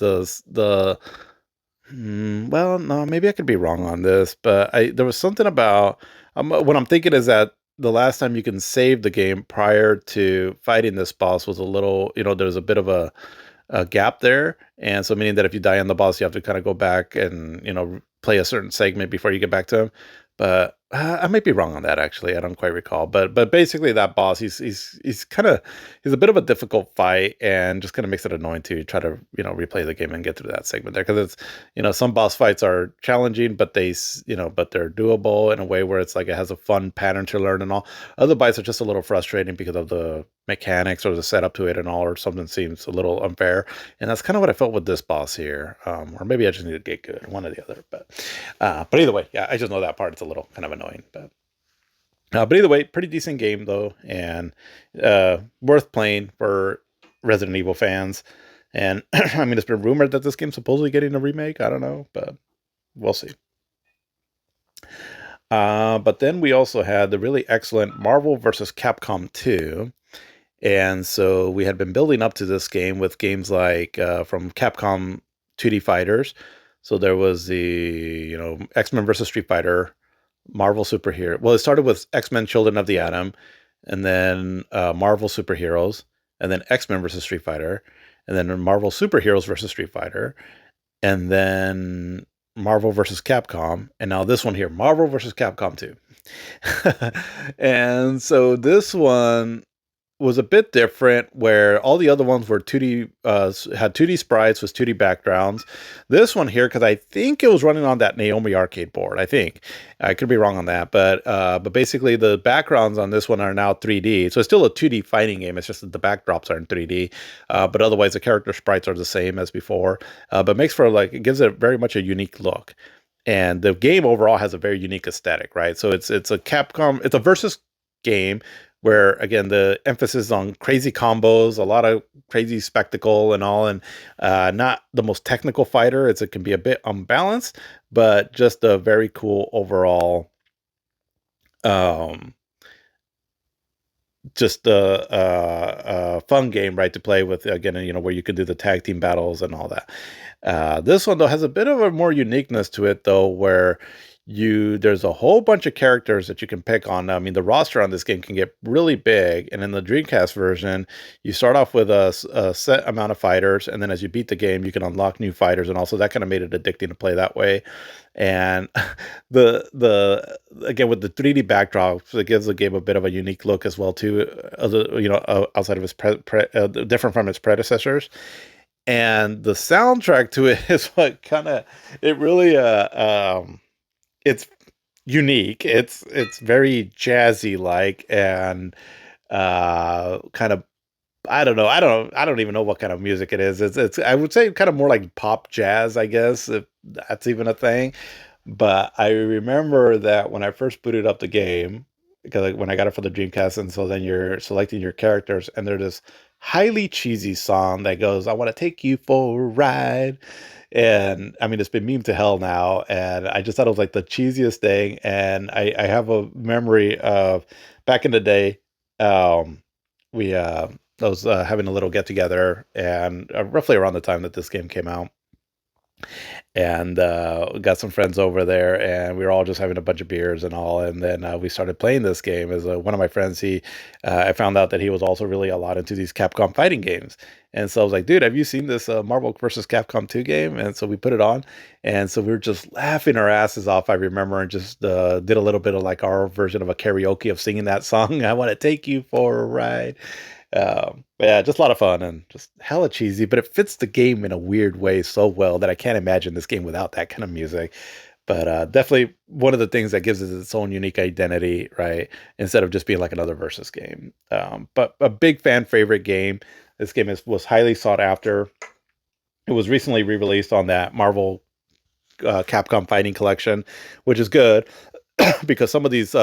well, no, maybe I could be wrong on this, but there was something about what I'm thinking is that the last time you can save the game prior to fighting this boss was a little, there's a bit of a gap there, and so meaning that if you die on the boss, you have to kind of go back and play a certain segment before you get back to him. But I might be wrong on that, actually. I don't quite recall. But basically, that boss, he's kind of he's a bit of a difficult fight, and just kind of makes it annoying to try to replay the game and get through that segment there, because it's some boss fights are challenging, but but they're doable in a way where it's like it has a fun pattern to learn and all. Other fights are just a little frustrating because of the mechanics or the setup to it and all, or something seems a little unfair. And that's kind of what I felt with this boss here. Or maybe I just need to get good, one or the other. But either way, yeah, I just know that part. It's a little kind of annoying. But either way, pretty decent game though, and worth playing for Resident Evil fans. And I mean, it's been rumored that this game's supposedly getting a remake. I don't know, but we'll see. But then we also had the really excellent Marvel vs. Capcom 2. And so we had been building up to this game with games like from Capcom 2D Fighters. So there was the, X-Men versus Street Fighter, Marvel Superhero. Well, it started with X-Men Children of the Atom, and then Marvel Superheroes, and then X-Men versus Street Fighter, and then Marvel Superheroes versus Street Fighter, and then Marvel versus Capcom, and now this one here, Marvel versus Capcom 2. And so this one was a bit different, where all the other ones were 2D, had 2D sprites with 2D backgrounds. This one here, because I think it was running on that Naomi arcade board. I think I could be wrong on that, but basically the backgrounds on this one are now 3D. So it's still a 2D fighting game. It's just that the backdrops are in 3D, but otherwise the character sprites are the same as before. But makes for it gives it very much a unique look. and the game overall has a very unique aesthetic, right? So it's a Capcom, it's a versus game where again the emphasis is on crazy combos, a lot of crazy spectacle and all, and not the most technical fighter. It can be a bit unbalanced, but just a very cool overall. Um, just a fun game, right, to play with again, where you can do the tag team battles and all that. This one though has a bit of a more uniqueness to it though, where there's a whole bunch of characters that you can pick on. I mean, the roster on this game can get really big, and in the Dreamcast version, you start off with a set amount of fighters, and then as you beat the game, you can unlock new fighters, and also that kind of made it addicting to play that way. And the again with the 3D backdrop, it gives the game a bit of a unique look as well too, outside of its different from its predecessors. And the soundtrack to it is what kind of it really it's unique. It's very jazzy like, and kind of, I don't even know what kind of music it is. It's I would say kind of more like pop jazz, I guess, if that's even a thing. But I remember that when I first booted up the game, because like, when I got it for the Dreamcast, and so then you're selecting your characters, and there's this highly cheesy song that goes, "I want to take you for a ride," and I mean it's been memed to hell now, and I just thought it was like the cheesiest thing, and I have a memory of back in the day, we I was having a little get together, and roughly around the time that this game came out, and got some friends over there, and we were all just having a bunch of beers and all, and then we started playing this game. As one of my friends, he I found out that he was also really a lot into these Capcom fighting games, and so I was like, dude, have you seen this Marvel versus Capcom 2 game? And so we put it on, and so we were just laughing our asses off, I remember, and just did a little bit of like our version of a karaoke of singing that song. I want to take you for a ride. But yeah, just a lot of fun and just hella cheesy, but it fits the game in a weird way so well that I can't imagine this game without that kind of music. But definitely one of the things that gives it its own unique identity, right? Instead of just being like another versus game. But a big fan favorite game. This game was highly sought after. It was recently re-released on that Marvel Capcom Fighting Collection, which is good. Because some of these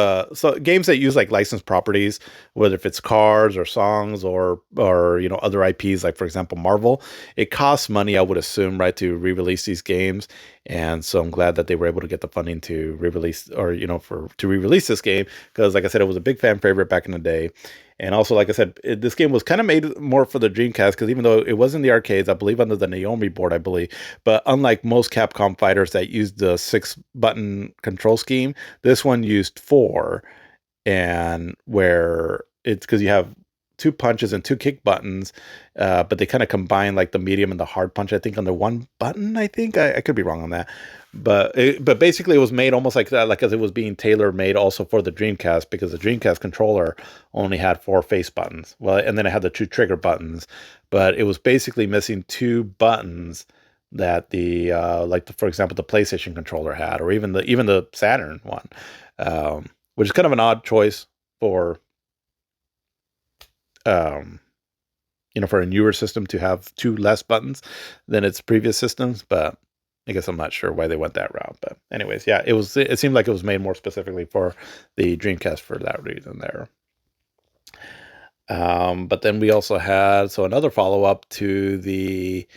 games that use like licensed properties, whether if it's cars or songs or other IPs, like for example Marvel, it costs money, I would assume, right, to re-release these games. And so I'm glad that they were able to get the funding to re-release, or for to re-release this game, because like I said, it was a big fan favorite back in the day. And also, like I said, this game was kind of made more for the Dreamcast, because even though it was in the arcades, I believe under the Naomi board, I believe, but unlike most Capcom fighters that used the 6-button control scheme, this one used 4, and where it's because you have 2 punches and 2 kick buttons, but they kind of combine like the medium and the hard punch, I think, under one button. I think I could be wrong on that, but basically it was made almost like that, like as it was being tailor made also for the Dreamcast, because the Dreamcast controller only had 4 face buttons. Well, and then it had the 2 trigger buttons, but it was basically missing 2 buttons that the for example the PlayStation controller had, or even the Saturn one, which is kind of an odd choice for um, for a newer system to have 2 less buttons than its previous systems. But I guess I'm not sure why they went that route. But anyways, yeah, it seemed like it was made more specifically for the Dreamcast for that reason there. But then we also had another follow up to the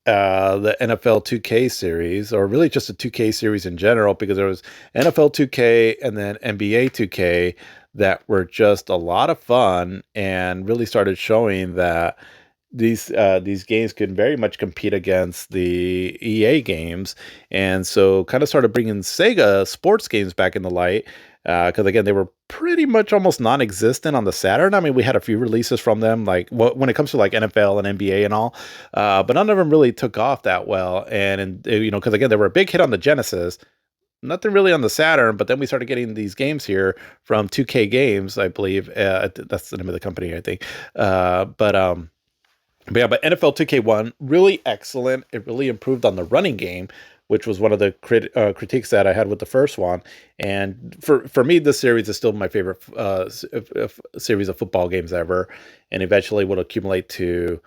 NFL 2K series, or really just the 2K series in general, because there was NFL 2K and then NBA 2K that were just a lot of fun, and really started showing that these games can very much compete against the EA games, and so kind of started bringing Sega sports games back in the light, because again they were pretty much almost non-existent on the Saturn. I mean, we had a few releases from them, like when it comes to like NFL and NBA and all, but none of them really took off that well. And because again they were a big hit on the Genesis, nothing really on the Saturn. But then we started getting these games here from 2K Games, I believe. That's the name of the company, I think. But yeah, but NFL 2K1 really excellent. It really improved on the running game, which was one of the critiques that I had with the first one. And for me, this series is still my favorite series of football games ever, and eventually will accumulate to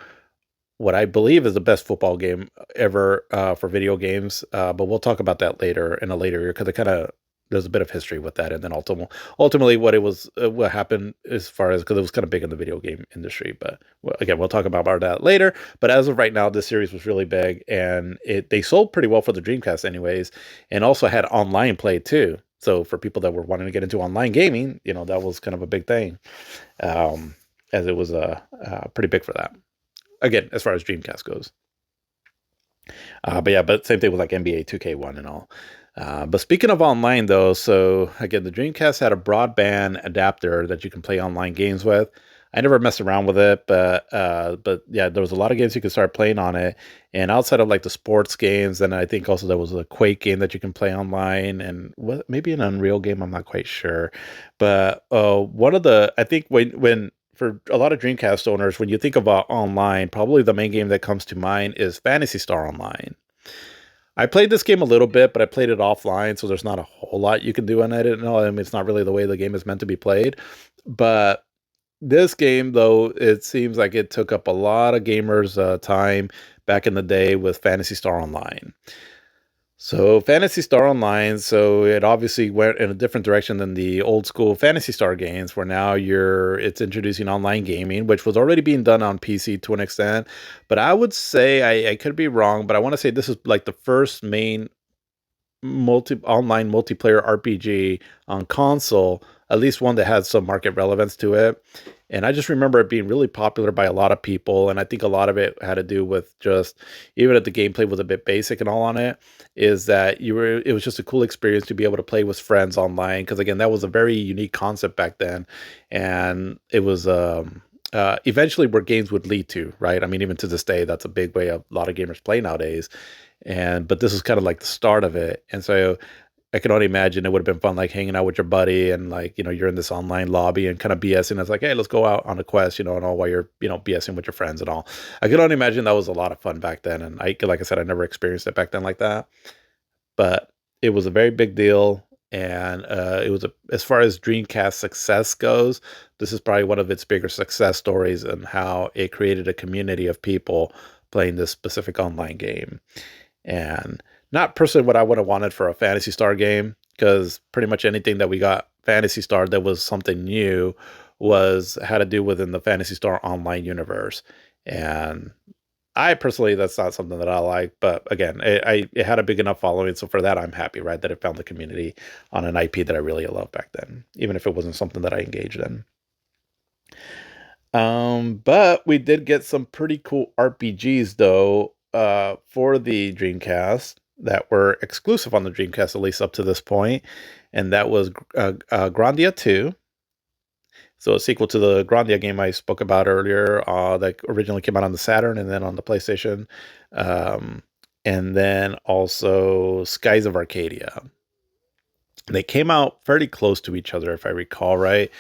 what I believe is the best football game ever for video games. But we'll talk about that later in a later year because it kind of there's a bit of history with that, and then ultimately what it was, what happened as far as because it was kind of big in the video game industry. But well, again, we'll talk about that later. But as of right now, this series was really big, and they sold pretty well for the Dreamcast, anyways, and also had online play too. So for people that were wanting to get into online gaming, that was kind of a big thing, um, as it was pretty big for that again, as far as Dreamcast goes. But yeah, but same thing with like NBA 2K1 and all. But speaking of online though, so again, the Dreamcast had a broadband adapter that you can play online games with. I never messed around with it, but yeah, there was a lot of games you could start playing on it. And outside of like the sports games, then I think also there was a Quake game that you can play online, and maybe an Unreal game. I'm not quite sure, but one of the I think when for a lot of Dreamcast owners, when you think about online, probably the main game that comes to mind is Phantasy Star Online. I played this game a little bit, but I played it offline, so there's not a whole lot you can do on it. No, I mean, it's not really the way the game is meant to be played. But this game, though, it seems like it took up a lot of gamers' time back in the day with Phantasy Star Online. So Phantasy Star Online, so it obviously went in a different direction than the old school Phantasy Star games, where now it's introducing online gaming, which was already being done on PC to an extent. But I would say I could be wrong, but I want to say this is like the first main online multiplayer RPG on console, at least one that has some market relevance to it. And I just remember it being really popular by a lot of people. And I think a lot of it had to do with just, even if the gameplay was a bit basic and all on it, is that it was just a cool experience to be able to play with friends online. Cause again, that was a very unique concept back then. And it was, eventually where games would lead to, right? I mean, even to this day, that's a big way a lot of gamers play nowadays. But this is kind of like the start of it. And so I can only imagine it would have been fun, like hanging out with your buddy and like, you're in this online lobby and kind of BSing. It's like, hey, let's go out on a quest, and all while you're, BSing with your friends and all. I can only imagine that was a lot of fun back then. And like I said, I never experienced it back then like that, but it was a very big deal. And it was as far as Dreamcast success goes, this is probably one of its bigger success stories and how it created a community of people playing this specific online game. And not personally what I would have wanted for a Phantasy Star game, because pretty much anything that we got Phantasy Star that was something new was had to do within the Phantasy Star online universe. And I personally, that's not something that I like. But again, it had a big enough following, so for that, I'm happy, right? That it found the community on an IP that I really loved back then, even if it wasn't something that I engaged in. But we did get some pretty cool RPGs though, for the Dreamcast that were exclusive on the Dreamcast, at least up to this point, and that was Grandia 2. So a sequel to the Grandia game I spoke about earlier, that originally came out on the Saturn and then on the PlayStation. Um, and then also Skies of Arcadia. They came out fairly close to each other, if I recall right.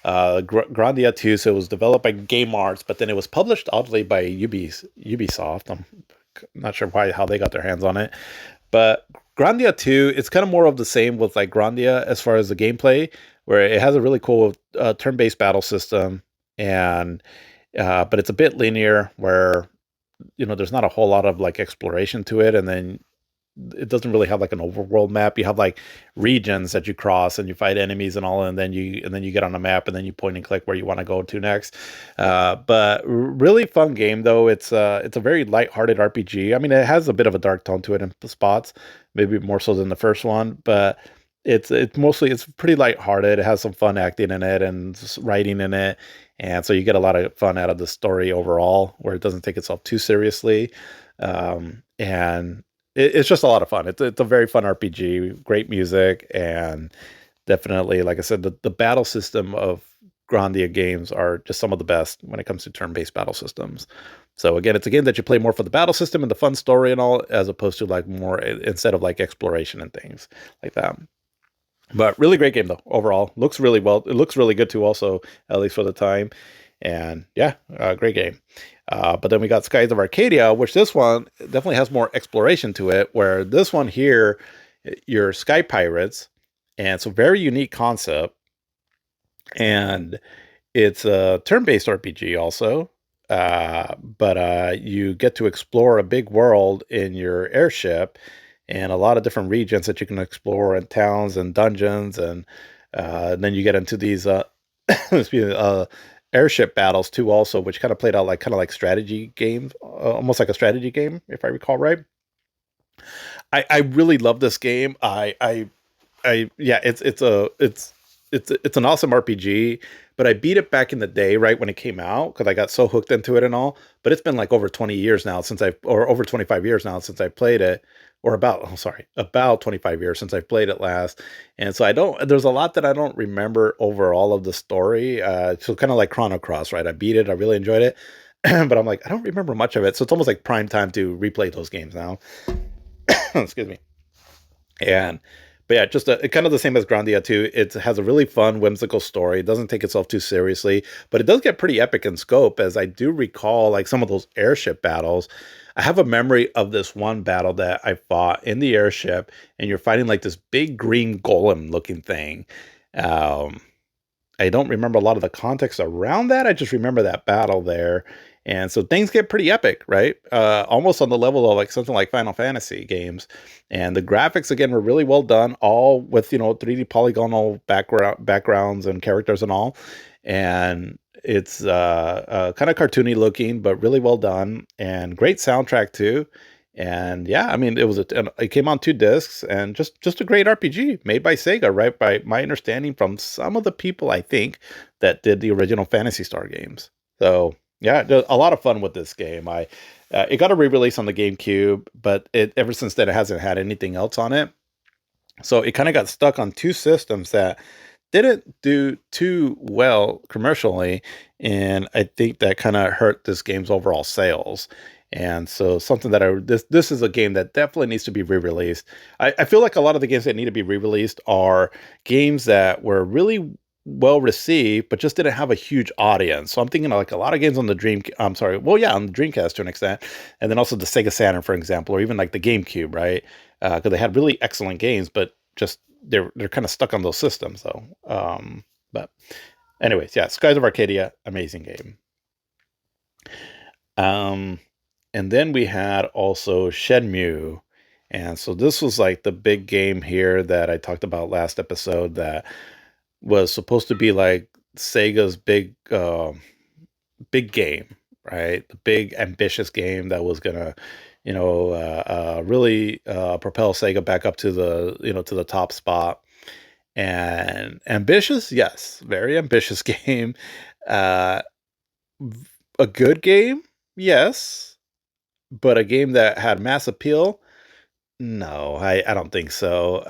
Grandia 2, so it was developed by Game Arts, but then it was published oddly by Ubisoft. I'm not sure how they got their hands on it. But Grandia 2, it's kind of more of the same with like Grandia as far as the gameplay, where it has a really cool turn-based battle system, and but it's a bit linear where there's not a whole lot of like exploration to it, and then it doesn't really have like an overworld map. You have like regions that you cross and you fight enemies and all, and then you get on a map and then you point and click where you want to go to next. But really fun game though. It's a very lighthearted RPG. I mean, it has a bit of a dark tone to it in spots, maybe more so than the first one, but it's pretty lighthearted. It has some fun acting in it and writing in it. And so you get a lot of fun out of the story overall, where it doesn't take itself too seriously. And it's just a lot of fun. It's a very fun RPG, great music, and definitely, like I said, the battle system of Grandia games are just some of the best when it comes to turn-based battle systems. So again, it's a game that you play more for the battle system and the fun story and all, as opposed to like more instead of like exploration and things like that. But really great game though. Overall, looks really well. It looks really good too. Also, at least for the time. And yeah, great game. But then we got Skies of Arcadia, which this one definitely has more exploration to it. Where this one here, you're sky pirates, and it's a very unique concept. And it's a turn-based RPG also. But you get to explore a big world in your airship and a lot of different regions that you can explore and towns and dungeons. And then you get into these excuse me, airship battles too also, which kind of played out like kind of like strategy games, almost like a strategy game, if I recall right. I really love this game. Yeah, it's an awesome RPG, but I beat it back in the day, right when it came out, because I got so hooked into it and all. But it's been like over 20 years now since I, or over 25 years now since I played it, or about, oh, sorry, about 25 years since I played it last. And so I don't, there's a lot that I don't remember overall of the story. So kind of like Chrono Cross, right? I beat it, I really enjoyed it, but I'm like, I don't remember much of it. So it's almost like prime time to replay those games now. Excuse me. And but yeah, just kind of the same as Grandia too. It has a really fun, whimsical story. It doesn't take itself too seriously, but it does get pretty epic in scope. As I do recall, like some of those airship battles. I have a memory of this one battle that I fought in the airship, and you're fighting like this big green golem looking thing. Um, I don't remember a lot of the context around that. I just remember that battle there. And so things get pretty epic, right? Almost on the level of like something like Final Fantasy games. And the graphics again were really well done, all with 3D polygonal backgrounds and characters and all. And it's kind of cartoony looking, but really well done and great soundtrack too. And yeah, I mean, it came on 2 discs and just a great RPG made by Sega, right? By my understanding from some of the people I think that did the original Fantasy Star games. So yeah, a lot of fun with this game. It got a re-release on the GameCube, but it ever since then it hasn't had anything else on it. So it kind of got stuck on 2 systems that didn't do too well commercially, and I think that kind of hurt this game's overall sales. And so something that this is a game that definitely needs to be re-released. I feel like a lot of the games that need to be re-released are games that were really well received, but just didn't have a huge audience. So I'm thinking of like a lot of games on the I'm sorry, well, yeah, on the Dreamcast to an extent, and then also the Sega Saturn, for example, or even like the GameCube, right? Because they had really excellent games, but just they're kind of stuck on those systems. So, but anyways, yeah, Skies of Arcadia, amazing game. Um, and then we had also Shenmue. And so this was like the big game here that I talked about last episode that was supposed to be like Sega's big game, right? The big ambitious game that was gonna, really propel Sega back up to the top spot. And ambitious, yes, very ambitious game. Uh, a good game, yes, but a game that had mass appeal. No, I don't think so.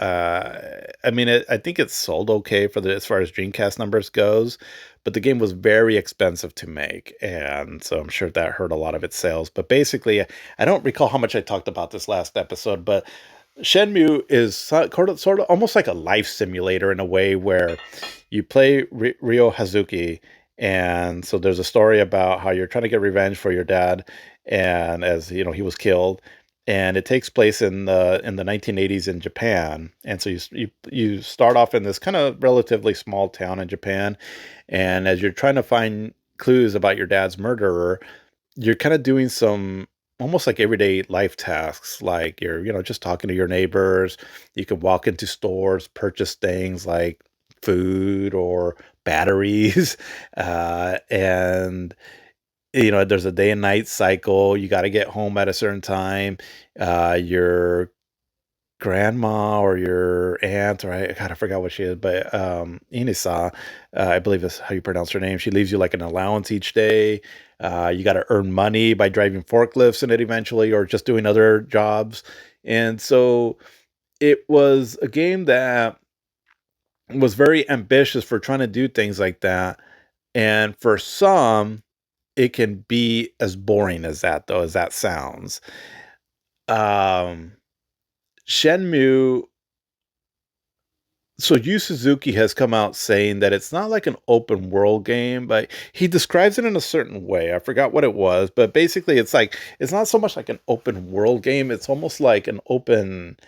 I mean, I think it sold okay for the as far as Dreamcast numbers goes, but the game was very expensive to make, and so I'm sure that hurt a lot of its sales. But basically, I don't recall how much I talked about this last episode, but Shenmue is sort of almost like a life simulator in a way where you play Ryo Hazuki, and so there's a story about how you're trying to get revenge for your dad, and as you know, he was killed, and it takes place in the 1980s in Japan. And so you start off in this kind of relatively small town in Japan, and as you're trying to find clues about your dad's murderer, you're kind of doing some almost like everyday life tasks, like you're just talking to your neighbors. You can walk into stores, purchase things like food or batteries, and there's a day and night cycle. You got to get home at a certain time. Your grandma or your aunt, or I forgot what she is, but Inisa, I believe is how you pronounce her name. She leaves you like an allowance each day. You got to earn money by driving forklifts in it eventually, or just doing other jobs. And so it was a game that was very ambitious for trying to do things like that. And for some, it can be as boring as that, though, as that sounds. Um, Shenmue. So Yu Suzuki has come out saying that it's not like an open world game, but he describes it in a certain way. I forgot what it was, but basically it's not so much like an open world game. It's almost like an open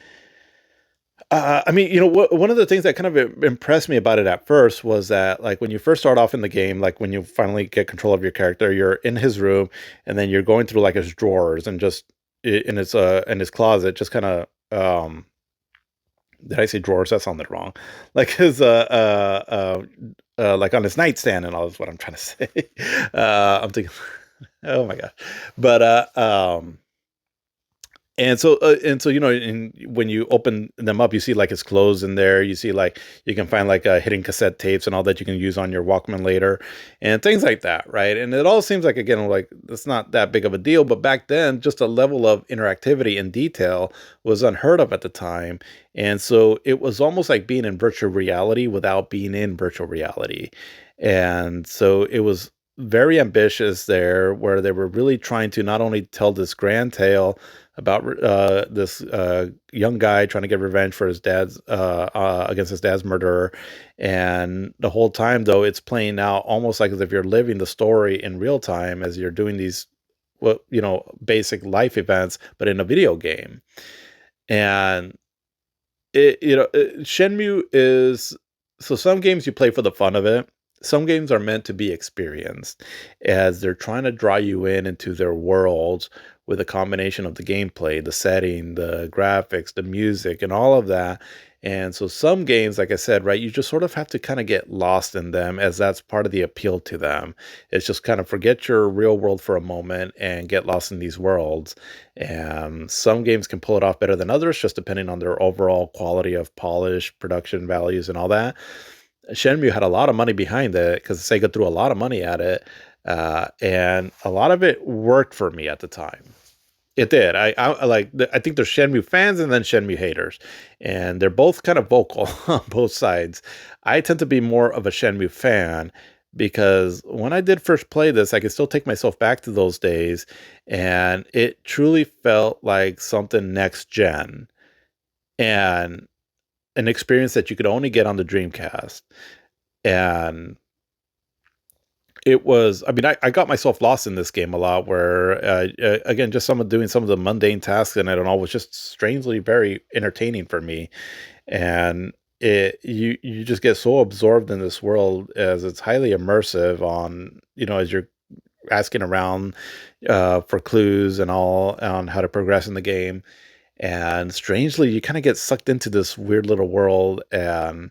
I mean, one of the things that kind of impressed me about it at first was that, like, when you first start off in the game, like when you finally get control of your character, you're in his room, and then you're going through like his drawers and just in his closet, just kind of did I say drawers? That sounded wrong. Like his like on his nightstand and all is what I'm trying to say. I'm thinking, oh my god, but and so when you open them up, you see like his clothes in there. You see like you can find like hidden cassette tapes and all that you can use on your Walkman later, and things like that, right? And it all seems like again like it's not that big of a deal, but back then, just a level of interactivity and detail was unheard of at the time, and so it was almost like being in virtual reality without being in virtual reality, and so it was very ambitious there, where they were really trying to not only tell this grand tale about this young guy trying to get revenge for his dad's against his dad's murderer, and the whole time though it's playing out almost like as if you're living the story in real time as you're doing these basic life events, but in a video game. And Shenmue is, so some games you play for the fun of it. Some games are meant to be experienced, as they're trying to draw you in into their worlds with a combination of the gameplay, the setting, the graphics, the music, and all of that. And so some games, like I said, right, you just sort of have to kind of get lost in them, as that's part of the appeal to them. It's just kind of forget your real world for a moment and get lost in these worlds. And some games can pull it off better than others, just depending on their overall quality of polish, production values, and all that. Shenmue had a lot of money behind it because Sega threw a lot of money at it, and a lot of it worked for me at the time. It did. I think there's Shenmue fans and then Shenmue haters, and they're both kind of vocal on both sides. I tend to be more of a Shenmue fan because when I did first play this, I could still take myself back to those days, and it truly felt like something next gen and an experience that you could only get on the Dreamcast. And it was, I mean, I got myself lost in this game a lot where, again, just doing some of the mundane tasks in it and all was just strangely very entertaining for me. And you just get so absorbed in this world as it's highly immersive on, as you're asking around for clues and all on how to progress in the game. And strangely, you kind of get sucked into this weird little world. And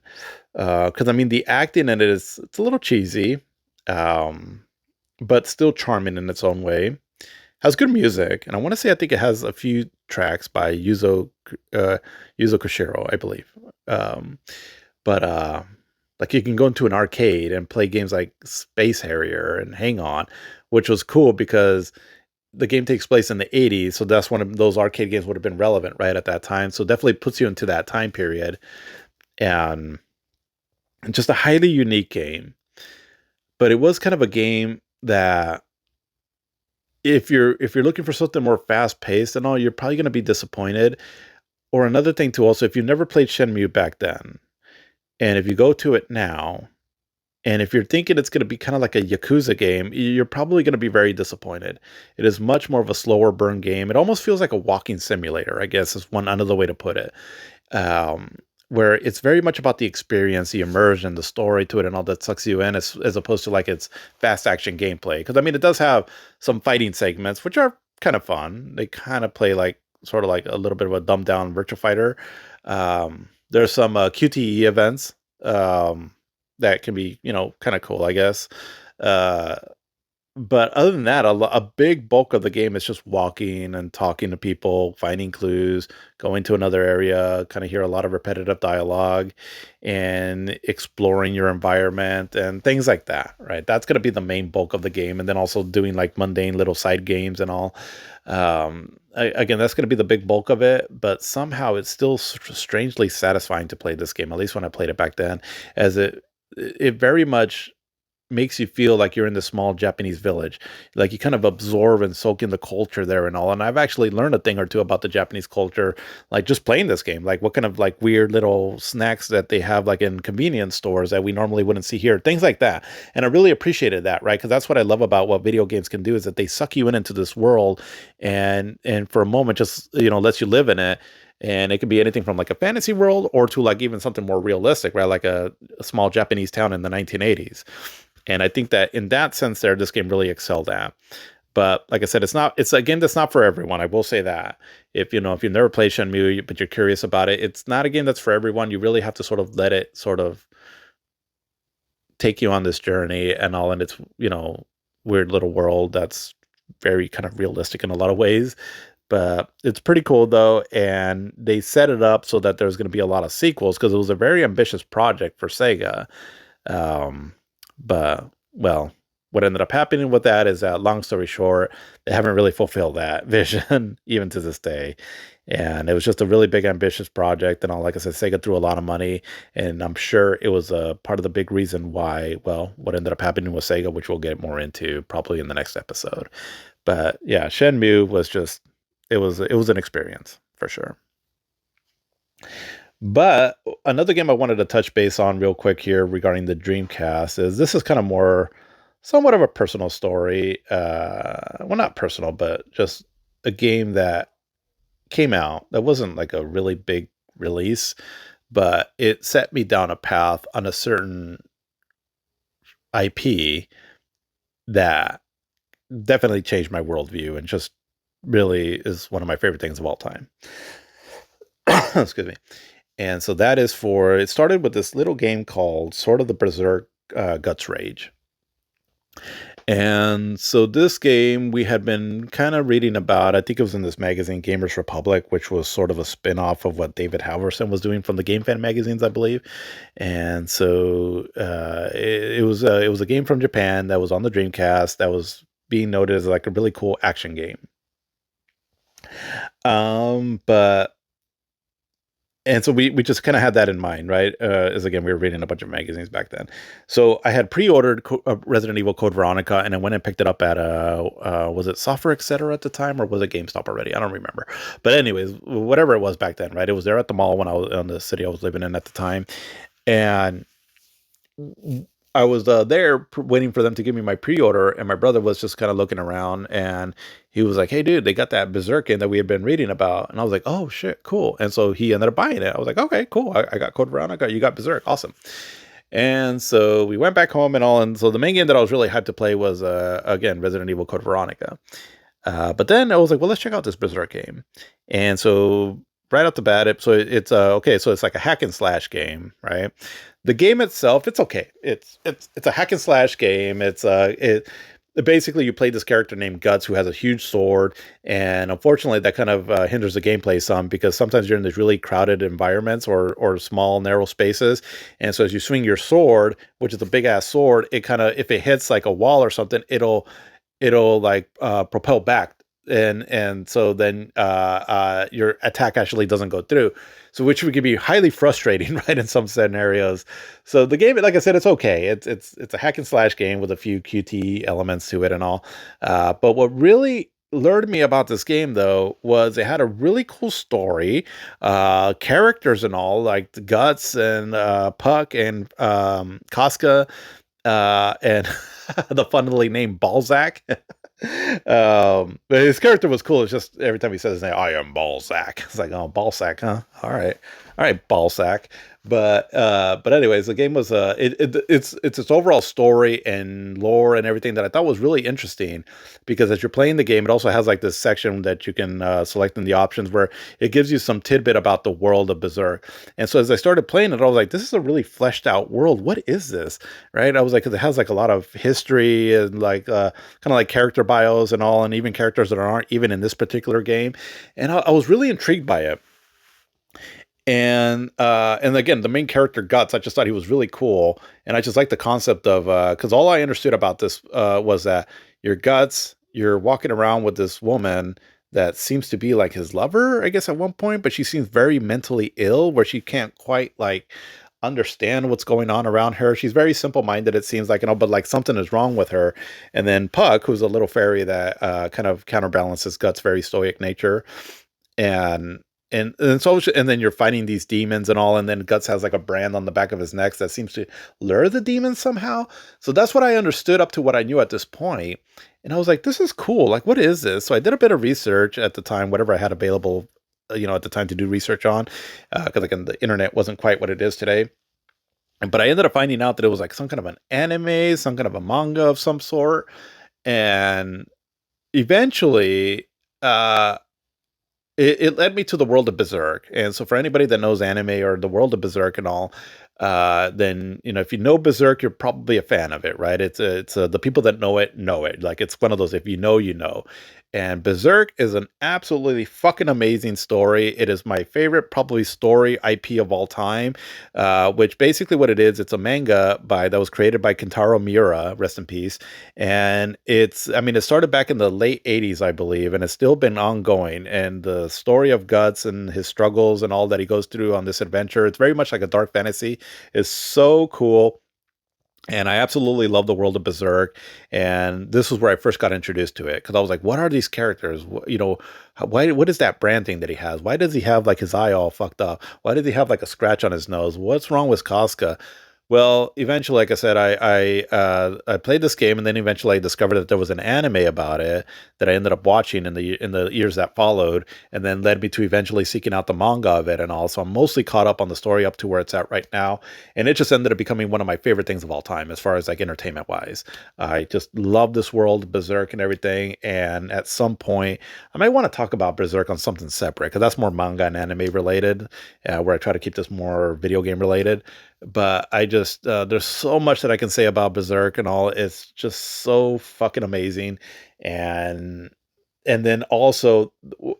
because I mean, the acting in it it's a little cheesy, um, but still charming in its own way. Has good music, and I want to say I think it has a few tracks by uh, Yuzo Koshiro, I believe. Um, but like you can go into an arcade and play games like Space Harrier and Hang On, which was cool because the game takes place in the 80s, so that's one of those arcade games would have been relevant right at that time. So definitely puts you into that time period, and just a highly unique game. But it was kind of a game that if you're looking for something more fast paced and all, you're probably going to be disappointed. Or another thing too, also, if you never played Shenmue back then, and if you go to it now, and if you're thinking it's going to be kind of like a Yakuza game, you're probably going to be very disappointed. It is much more of a slower burn game. It almost feels like a walking simulator, I guess is one another way to put it. Um, where it's very much about the experience, the immersion, the story to it, and all that sucks you in, as opposed to like its fast action gameplay. Because I mean, it does have some fighting segments, which are kind of fun. They kind of play like sort of like a little bit of a dumbed down Virtua Fighter. There's some QTE events that can be, kind of cool, I guess. Uh, but other than that, a big bulk of the game is just walking and talking to people, finding clues, going to another area, kind of hear a lot of repetitive dialogue, and exploring your environment and things like that, right? That's going to be the main bulk of the game. And then also doing like mundane little side games and all. Again, that's going to be the big bulk of it, but somehow it's still strangely satisfying to play this game, at least when I played it back then, as it very much makes you feel like you're in the small Japanese village. Like you kind of absorb and soak in the culture there and all. And I've actually learned a thing or two about the Japanese culture, like just playing this game, like what kind of like weird little snacks that they have like in convenience stores that we normally wouldn't see here, things like that. And I really appreciated that, right? Because that's what I love about what video games can do, is that they suck you into this world and for a moment just, lets you live in it. And it could be anything from like a fantasy world or to like even something more realistic, right? Like a small Japanese town in the 1980s. And I think that in that sense there, this game really excelled at. But like I said, it's a game that's not for everyone. I will say that. If you've never played Shenmue, but you're curious about it, it's not a game that's for everyone. You really have to sort of let it sort of take you on this journey and all in its, weird little world that's very kind of realistic in a lot of ways. But it's pretty cool though, and they set it up so that there's going to be a lot of sequels because it was a very ambitious project for Sega. Um, but well, what ended up happening with that is that, long story short, they haven't really fulfilled that vision even to this day. And it was just a really big, ambitious project. And all, like I said, Sega threw a lot of money, and I'm sure it was a part of the big reason why. Well, what ended up happening with Sega, which we'll get more into probably in the next episode. But yeah, Shenmue was just it was an experience for sure. But another game I wanted to touch base on real quick here regarding the Dreamcast is this is kind of more somewhat of a personal story. Well, not personal, but just a game that came out that wasn't like a really big release, but it set me down a path on a certain IP that definitely changed my worldview and just really is one of my favorite things of all time. Excuse me. And so that is it started with this little game called Sword of the Berserk Guts Rage. And so this game we had been kind of reading about. I think it was in this magazine, Gamers Republic, which was sort of a spin-off of what David Halverson was doing from the Game Fan magazines, I believe. And so it was a game from Japan that was on the Dreamcast that was being noted as like a really cool action game. But and so we just kind of had that in mind, right? As again, we were reading a bunch of magazines back then. So I had pre-ordered Resident Evil Code Veronica, and I went and picked it up at was it Software Etc. at the time, or was it GameStop already? I don't remember. But anyways, whatever it was back then, right? It was there at the mall when I was in the city I was living in at the time, and I was there waiting for them to give me my pre-order, and my brother was just kind of looking around, and he was like, "Hey, dude, they got that Berserk in that we had been reading about," and I was like, "Oh shit, cool!" And so he ended up buying it. I was like, "Okay, cool. I got Code Veronica. You got Berserk, awesome." And so we went back home and all, and so the main game that I was really hyped to play was again Resident Evil Code Veronica. But then I was like, "Well, let's check out this Berserk game," and so right off the bat, it's okay. So it's like a hack and slash game, right? The game itself, it's okay. It's a hack and slash game. Basically, you play this character named Guts who has a huge sword, and unfortunately, that kind of hinders the gameplay some because sometimes you're in these really crowded environments or small narrow spaces, and so as you swing your sword, which is a big ass sword, it kind of if it hits like a wall or something, it'll like propel back, and so then your attack actually doesn't go through, so which would be highly frustrating, right, in some scenarios. So the game, like I said, it's okay. It's a hack and slash game with a few QT elements to it and all. But what really lured me about this game though was it had a really cool story, characters and all, like the Guts and Puck and Casca, and the funnily named Balzac. But his character was cool. It's just every time he says his name, I am Balzac. It's like, oh, Balzac, huh? All right, Balzac. But anyways, the game was it's its overall story and lore and everything that I thought was really interesting, because as you're playing the game, it also has like this section that you can select in the options where it gives you some tidbit about the world of Berserk. And so as I started playing it, I was like, this is a really fleshed out world. What is this? Right? I was like, because it has like a lot of history and like kind of like character bios and all, and even characters that aren't even in this particular game. And I was really intrigued by it. And again, the main character Guts, I just thought he was really cool, and I just like the concept of because all I understood about this was that your Guts, you're walking around with this woman that seems to be like his lover, I guess, at one point, but she seems very mentally ill, where she can't quite like understand what's going on around her. She's very simple-minded, it seems like, but like something is wrong with her. And then Puck, who's a little fairy that kind of counterbalances Guts' very stoic nature, and and then you're fighting these demons and all, and then Guts has like a brand on the back of his neck that seems to lure the demons somehow. So that's what I understood up to what I knew at this point. And I was like, this is cool. Like, what is this? So I did a bit of research at the time, whatever I had available at the time to do research on, because again, the internet wasn't quite what it is today. But I ended up finding out that it was like some kind of an anime, some kind of a manga of some sort, and eventually, uh, it led me to the world of Berserk. And so for anybody that knows anime or the world of Berserk and all, then if you know Berserk, you're probably a fan of it, right? It's the people that know it. Like it's one of those, if you know, you know. And Berserk is an absolutely fucking amazing story. It is my favorite, probably story IP of all time. Which basically what it is, it's a manga that was created by Kentaro Miura, rest in peace. And I mean, it started back in the late 80s, I believe, and it's still been ongoing. And the story of Guts and his struggles and all that he goes through on this adventure, it's very much like a dark fantasy. It's so cool. And I absolutely love the world of Berserk. And this was where I first got introduced to it because I was like, what are these characters? What is that branding that he has? Why does he have like his eye all fucked up? Why does he have like a scratch on his nose? What's wrong with Casca? Well, eventually, like I said, I played this game, and then eventually I discovered that there was an anime about it that I ended up watching in the years that followed, and then led me to eventually seeking out the manga of it and all. So I'm mostly caught up on the story up to where it's at right now, and it just ended up becoming one of my favorite things of all time as far as like entertainment wise. I just love this world, Berserk, and everything. And at some point, I might want to talk about Berserk on something separate because that's more manga and anime related, where I try to keep this more video game related. But I just there's so much that I can say about Berserk and all. It's just so fucking amazing, and then also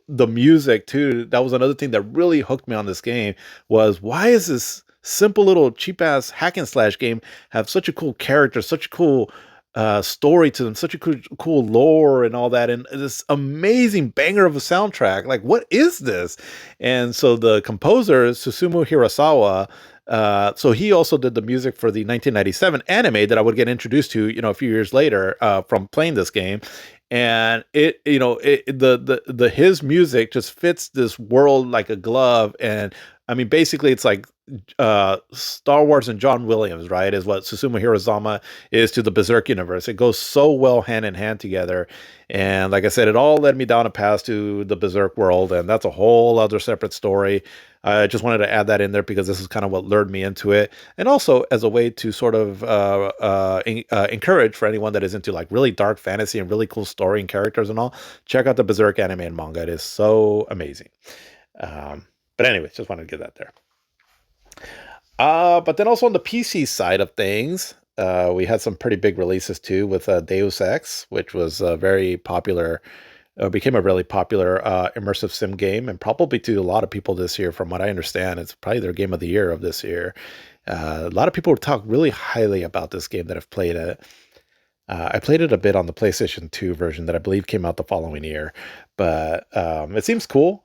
the music too. That was another thing that really hooked me on this game. Was why is this simple little cheap ass hack and slash game have such a cool character, such a cool story to them, such a cool lore and all that, and this amazing banger of a soundtrack. Like, what is this? And so the composer Susumu Hirasawa, so he also did the music for the 1997 anime that I would get introduced to, a few years later, from playing this game. And the his music just fits this world like a glove. And I mean, basically, it's like Star Wars and John Williams, right? Is what Susumu Hirozama is to the Berserk universe. It goes so well hand in hand together. And like I said, it all led me down a path to the Berserk world, and that's a whole other separate story. I just wanted to add that in there because this is kind of what lured me into it, and also as a way to sort of encourage for anyone that is into like really dark fantasy and really cool story and characters and all. Check out the Berserk anime and manga; it is so amazing. But anyways, just wanted to get that there. But then also on the PC side of things, we had some pretty big releases too with Deus Ex, which was very popular, became a really popular immersive sim game, and probably to a lot of people this year, from what I understand, it's probably their game of the year of this year. A lot of people talk really highly about this game that have played it. I played it a bit on the PlayStation 2 version that I believe came out the following year, but it seems cool.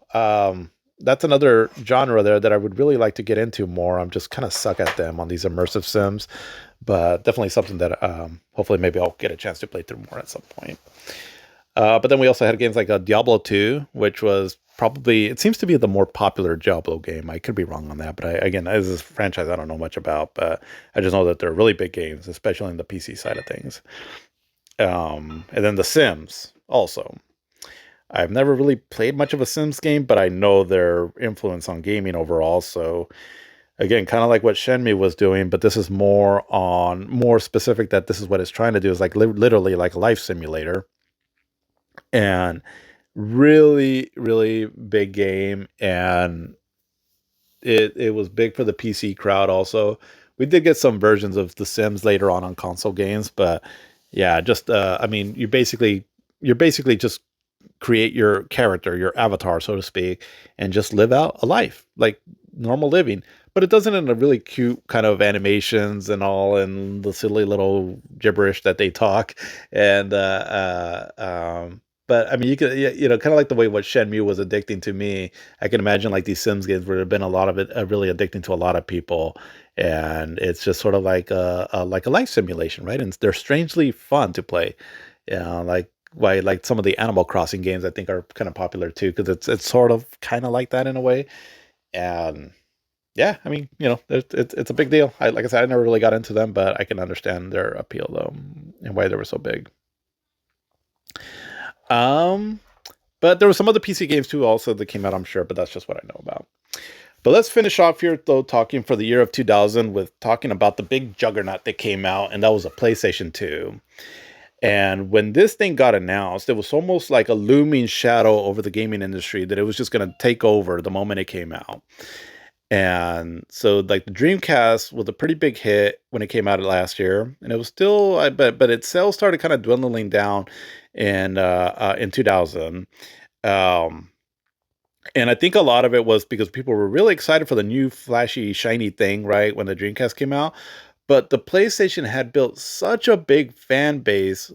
That's another genre there that I would really like to get into more. I'm just kind of suck at them on these immersive sims, but definitely something that hopefully maybe I'll get a chance to play through more at some point. But then we also had games like Diablo 2, which was probably, it seems to be the more popular Diablo game. I could be wrong on that, but again, as this franchise I don't know much about, but I just know that they're really big games, especially in the PC side of things. And then The Sims also. I've never really played much of a Sims game, but I know their influence on gaming overall. So again, kind of like what Shenmue was doing, but this is more specific, that this is what it's trying to do, is like literally like a life simulator. And really, really big game. And it was big for the PC crowd also. We did get some versions of The Sims later on console games, but yeah, just I mean, you're basically just create your character, your avatar, so to speak, and just live out a life like normal living. But it does it in a really cute kind of animations and all, and the silly little gibberish that they talk. And but I mean, you could, kind of like the way what Shenmue was addicting to me. I can imagine like these Sims games would have been a lot of it really addicting to a lot of people, and it's just sort of like a life simulation, right? And they're strangely fun to play. Like why like some of the Animal Crossing games I think are kind of popular too, because it's sort of kind of like that in a way. And yeah, I mean, it's a big deal. Like I said, I never really got into them, but I can understand their appeal though, and why they were so big. Um, But there were some other PC games too, also that came out, I'm sure. But that's just what I know about. But let's finish off here, though, talking for the year of 2000 with talking about the big juggernaut that came out, and that was a PlayStation 2. And when this thing got announced, it was almost like a looming shadow over the gaming industry that it was just going to take over the moment it came out. And so, like, the Dreamcast was a pretty big hit when it came out last year, and it was still, but its sales started kind of dwindling down in 2000. Um, and I think a lot of it was because people were really excited for the new flashy, shiny thing, right, when the Dreamcast came out. But the PlayStation had built such a big fan base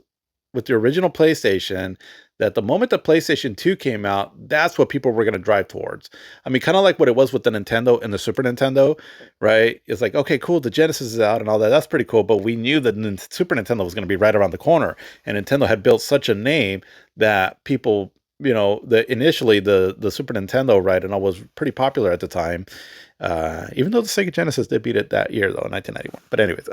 with the original PlayStation that the moment the PlayStation 2 came out, that's what people were going to drive towards. I mean, kind of like what it was with the Nintendo and the Super Nintendo, right? It's like, okay, cool, the Genesis is out and all that. That's pretty cool. But we knew that the Super Nintendo was going to be right around the corner. And Nintendo had built such a name that people, initially the Super Nintendo, right, and all was pretty popular at the time. Even though the Sega Genesis did beat it that year, though, in 1991. But anyways,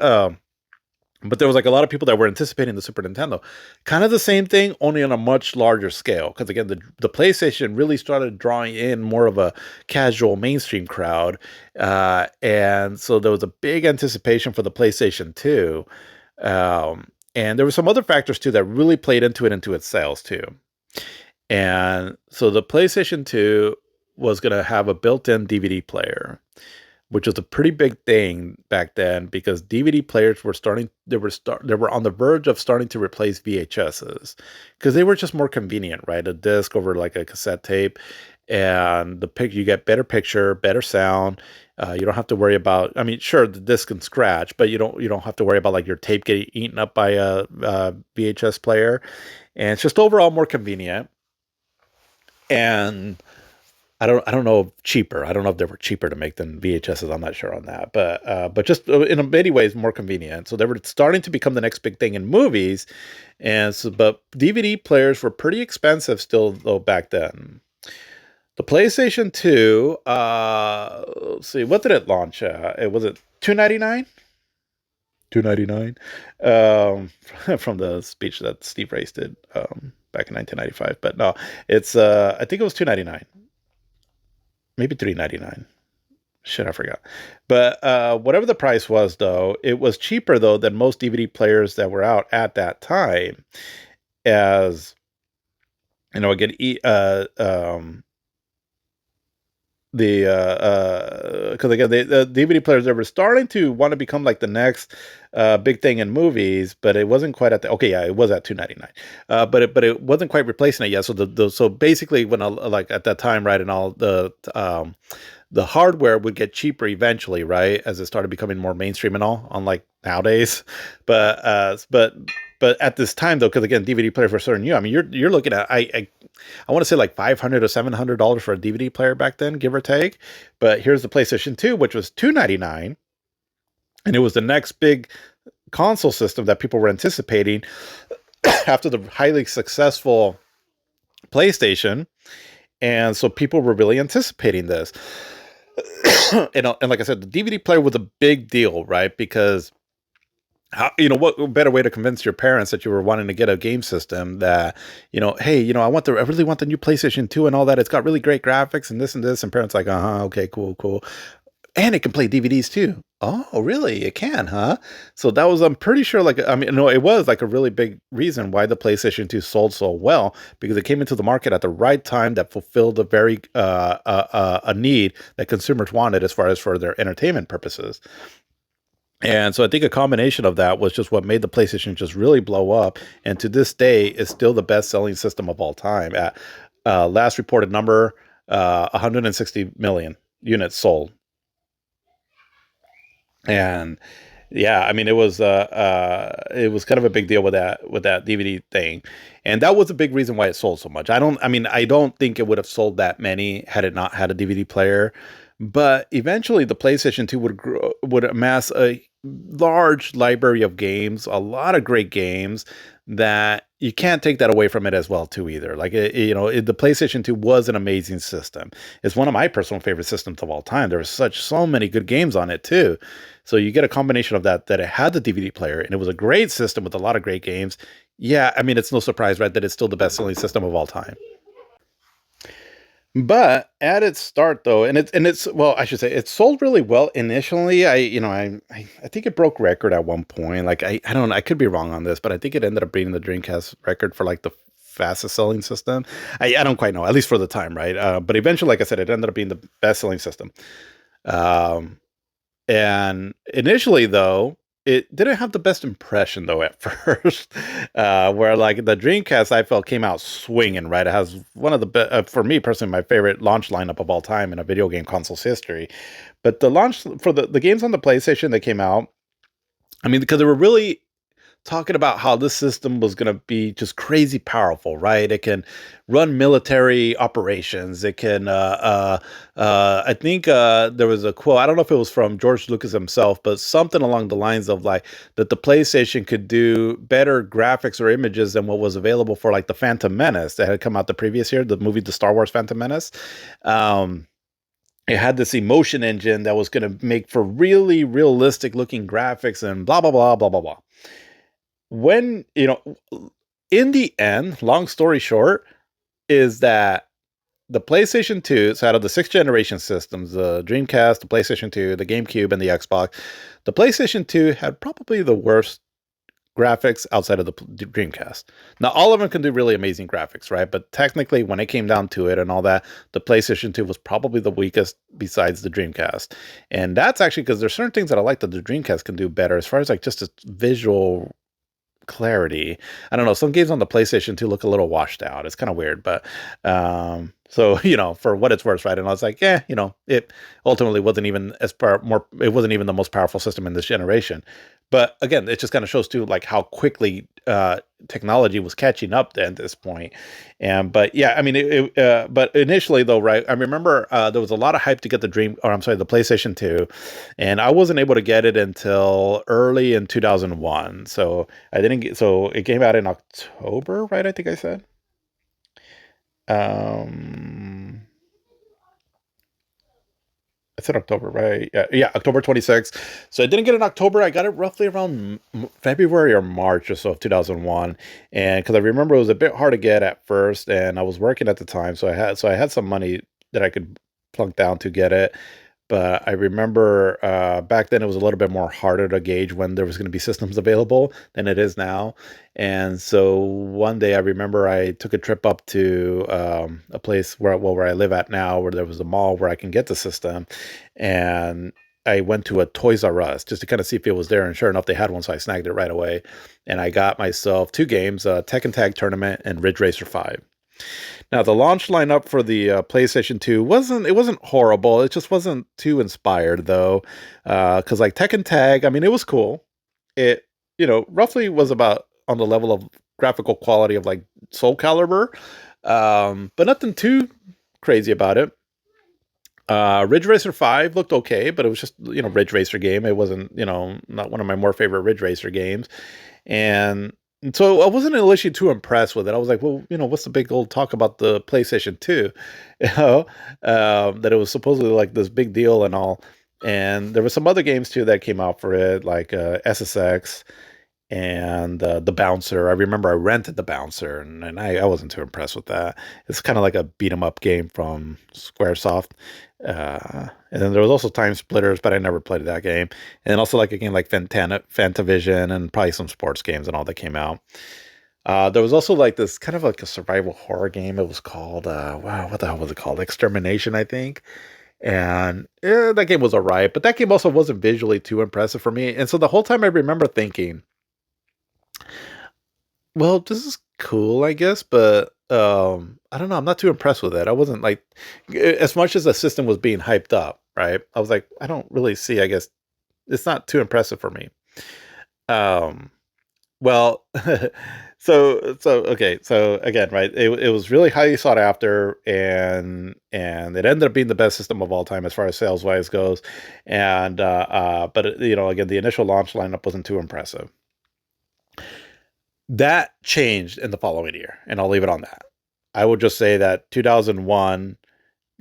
but there was like a lot of people that were anticipating the Super Nintendo. Kind of the same thing, only on a much larger scale. Because again, the PlayStation really started drawing in more of a casual mainstream crowd. And so there was a big anticipation for the PlayStation 2. And there were some other factors too that really played into its sales too. And so the PlayStation 2 was going to have a built-in DVD player, which was a pretty big thing back then because DVD players were they were on the verge of starting to replace VHSs because they were just more convenient, right? A disc over like a cassette tape, and you get better picture, better sound. You don't have to worry about. I mean, sure, the disc can scratch, but you don't have to worry about like your tape getting eaten up by a VHS player, and it's just overall more convenient. And I don't know if cheaper. I don't know if they were cheaper to make than VHSs. I'm not sure on that, but just in many ways more convenient. So they were starting to become the next big thing in movies, and so but DVD players were pretty expensive still though back then. The PlayStation 2, let's see, what did it launch at? It was it $299? $299, from the speech that Steve Race did back in 1995. But no, it's I think it was $299, maybe $399. Shit, I forgot. But whatever the price was, though, it was cheaper though than most DVD players that were out at that time. As again, because again, the DVD players that were starting to want to become like the next big thing in movies, but it wasn't quite at the okay, yeah, it was at $299, but it wasn't quite replacing it yet. So so basically, when like at that time, right, and all the hardware would get cheaper eventually, right, as it started becoming more mainstream and all, unlike nowadays. But at this time though, because again, DVD players were so new. I mean, you're looking at I want to say like $500 or $700 for a DVD player back then, give or take. But here's the PlayStation 2, which was $299, and it was the next big console system that people were anticipating after the highly successful PlayStation, and so people were really anticipating this. And like I said, the DVD player was a big deal, right? Because what better way to convince your parents that you were wanting to get a game system that, hey, I really want the new PlayStation 2 and all that. It's got really great graphics and this and this. And parents like, okay, cool, cool. And it can play DVDs too. Oh, really? It can, huh? So that was, I'm pretty sure, like, I mean, no, it was like a really big reason why the PlayStation 2 sold so well, because it came into the market at the right time that fulfilled a very, a need that consumers wanted as far as for their entertainment purposes. And so I think a combination of that was just what made the PlayStation just really blow up. And to this day is still the best selling system of all time at last reported number, 160 million units sold. And yeah, I mean, it was kind of a big deal with that DVD thing. And that was a big reason why it sold so much. I don't think it would have sold that many had it not had a DVD player. But eventually the PlayStation 2 would amass a large library of games, a lot of great games that you can't take that away from it as well too either. Like the PlayStation 2 was an amazing system. It's one of my personal favorite systems of all time. There were so many good games on it too. So you get a combination of that it had the DVD player and it was a great system with a lot of great games. Yeah, I mean, it's no surprise, right, that it's still the best selling system of all time. But at its start though, and it's well, I should say it sold really well initially. I think it broke record at one point. Like I don't know, I could be wrong on this, but I think it ended up beating the Dreamcast record for like the fastest selling system. I don't quite know, at least for the time, right? But eventually, like I said, it ended up being the best selling system. Um, and initially, though, it didn't have the best impression though at first. Where like the Dreamcast, I felt came out swinging. Right, it has one of the for me personally, my favorite launch lineup of all time in a video game console's history. But the launch for the games on the PlayStation that came out, I mean, because they were really talking about how this system was going to be just crazy powerful, right? It can run military operations. It can, I think there was a quote, I don't know if it was from George Lucas himself, but something along the lines of like that the PlayStation could do better graphics or images than what was available for like the Phantom Menace that had come out the previous year, the movie, the Star Wars Phantom Menace. Um, it had this emotion engine that was going to make for really realistic looking graphics and blah, blah, blah, blah, blah, blah. When in the end, long story short, is that the PlayStation 2, so out of the sixth generation systems, the Dreamcast, the PlayStation 2, the GameCube, and the Xbox, the PlayStation 2 had probably the worst graphics outside of the Dreamcast. Now, all of them can do really amazing graphics, right? But technically, when it came down to it and all that, the PlayStation 2 was probably the weakest besides the Dreamcast. And that's actually because there's certain things that I like that the Dreamcast can do better as far as like just its visual clarity. I don't know. Some games on the PlayStation 2 look a little washed out. It's kind of weird, but so for what it's worth, right? And I was like, yeah, it ultimately wasn't even it wasn't even the most powerful system in this generation. But again, it just kind of shows too like how quickly technology was catching up at this point. And but yeah, I mean, but initially though, right? I remember there was a lot of hype to get the PlayStation 2, and I wasn't able to get it until early in 2001. So I didn't get, so it came out in October, right? I think I said. Um, I said October, right? Yeah, yeah, October 26th. So I didn't get it in October. I got it roughly around February or March or so of 2001. And because I remember it was a bit hard to get at first, and I was working at the time, so I had some money that I could plunk down to get it. But I remember back then it was a little bit more harder to gauge when there was going to be systems available than it is now. And so one day I remember I took a trip up to a place where I live at now, where there was a mall where I can get the system, and I went to a Toys R Us just to kind of see if it was there, and sure enough, they had one, so I snagged it right away, and I got myself two games: Tekken Tag Tournament and Ridge Racer 5. Now, the launch lineup for the PlayStation 2 wasn't horrible. It just wasn't too inspired though, because like Tekken Tag, I mean, it was cool. It roughly was about on the level of graphical quality of like Soul Calibur, but nothing too crazy about it. Ridge Racer 5 looked okay, but it was just, Ridge Racer game. It wasn't, not one of my more favorite Ridge Racer games. And so I wasn't initially too impressed with it. I was like, well, what's the big old talk about the PlayStation 2? You know, that it was supposedly like this big deal and all. And there were some other games too that came out for it, like SSX and the Bouncer. I remember I rented the Bouncer, and I wasn't too impressed with that. It's kind of like a beat 'em up game from SquareSoft. And then there was also Time Splitters, but I never played that game. And then also like a game like Fantavision and probably some sports games and all that came out. There was also like this kind of like a survival horror game. It was called wow, what the hell was it called? Extermination, I think. And that game was alright, but that game also wasn't visually too impressive for me. And so the whole time I remember thinking, well, this is cool, I guess, but I don't know. I'm not too impressed with it. I wasn't like as much as the system was being hyped up, right? I was like, I don't really see. I guess it's not too impressive for me. Um, well, so okay. So again, right? It was really highly sought after, and it ended up being the best system of all time as far as sales wise goes. And but again, the initial launch lineup wasn't too impressive. That changed in the following year, and I'll leave it on that. I would just say that 2001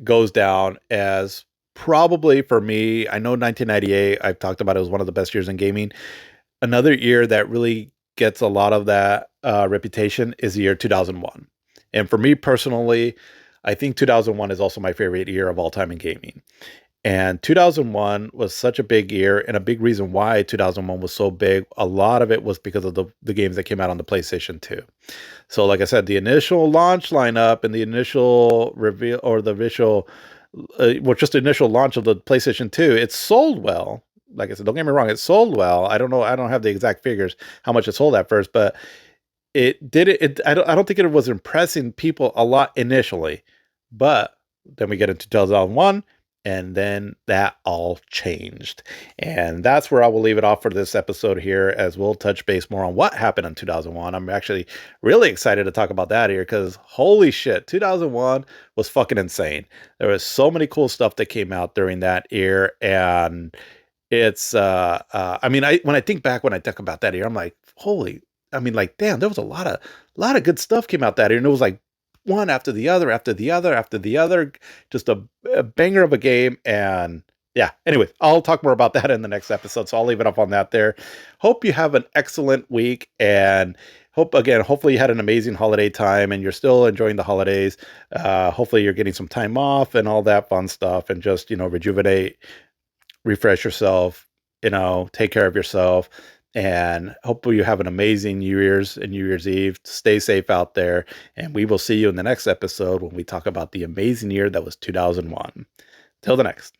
goes down as probably for me. I know 1998, I've talked about it was one of the best years in gaming. Another year that really gets a lot of that reputation is the year 2001. And for me personally, I think 2001 is also my favorite year of all time in gaming. And 2001 was such a big year, and a big reason why 2001 was so big. A lot of it was because of the games that came out on the PlayStation 2. So, like I said, the initial launch lineup and the initial reveal or the initial, well, just the initial launch of the PlayStation 2, it sold well. Like I said, don't get me wrong, it sold well. I don't know, I don't have the exact figures how much it sold at first, but it did it. I don't think it was impressing people a lot initially, but then we get into 2001, and then that all changed, and that's where I will leave it off for this episode here, as we'll touch base more on what happened in 2001. I'm actually really excited to talk about that here because holy shit, 2001 was fucking insane. There was so many cool stuff that came out during that year, and it's I mean, I when I think back when I talk about that year, I'm like, holy, I mean, like, damn, there was a lot of good stuff came out that year, and it was like one after the other, after the other, after the other, just a banger of a game. And yeah, anyway, I'll talk more about that in the next episode. So I'll leave it up on that there. Hope you have an excellent week, and hopefully you had an amazing holiday time and you're still enjoying the holidays. Hopefully you're getting some time off and all that fun stuff, and just, rejuvenate, refresh yourself, take care of yourself, and hopefully you have an amazing New Year's and New Year's Eve. Stay safe out there, and we will see you in the next episode when we talk about the amazing year that was 2001. Till the next.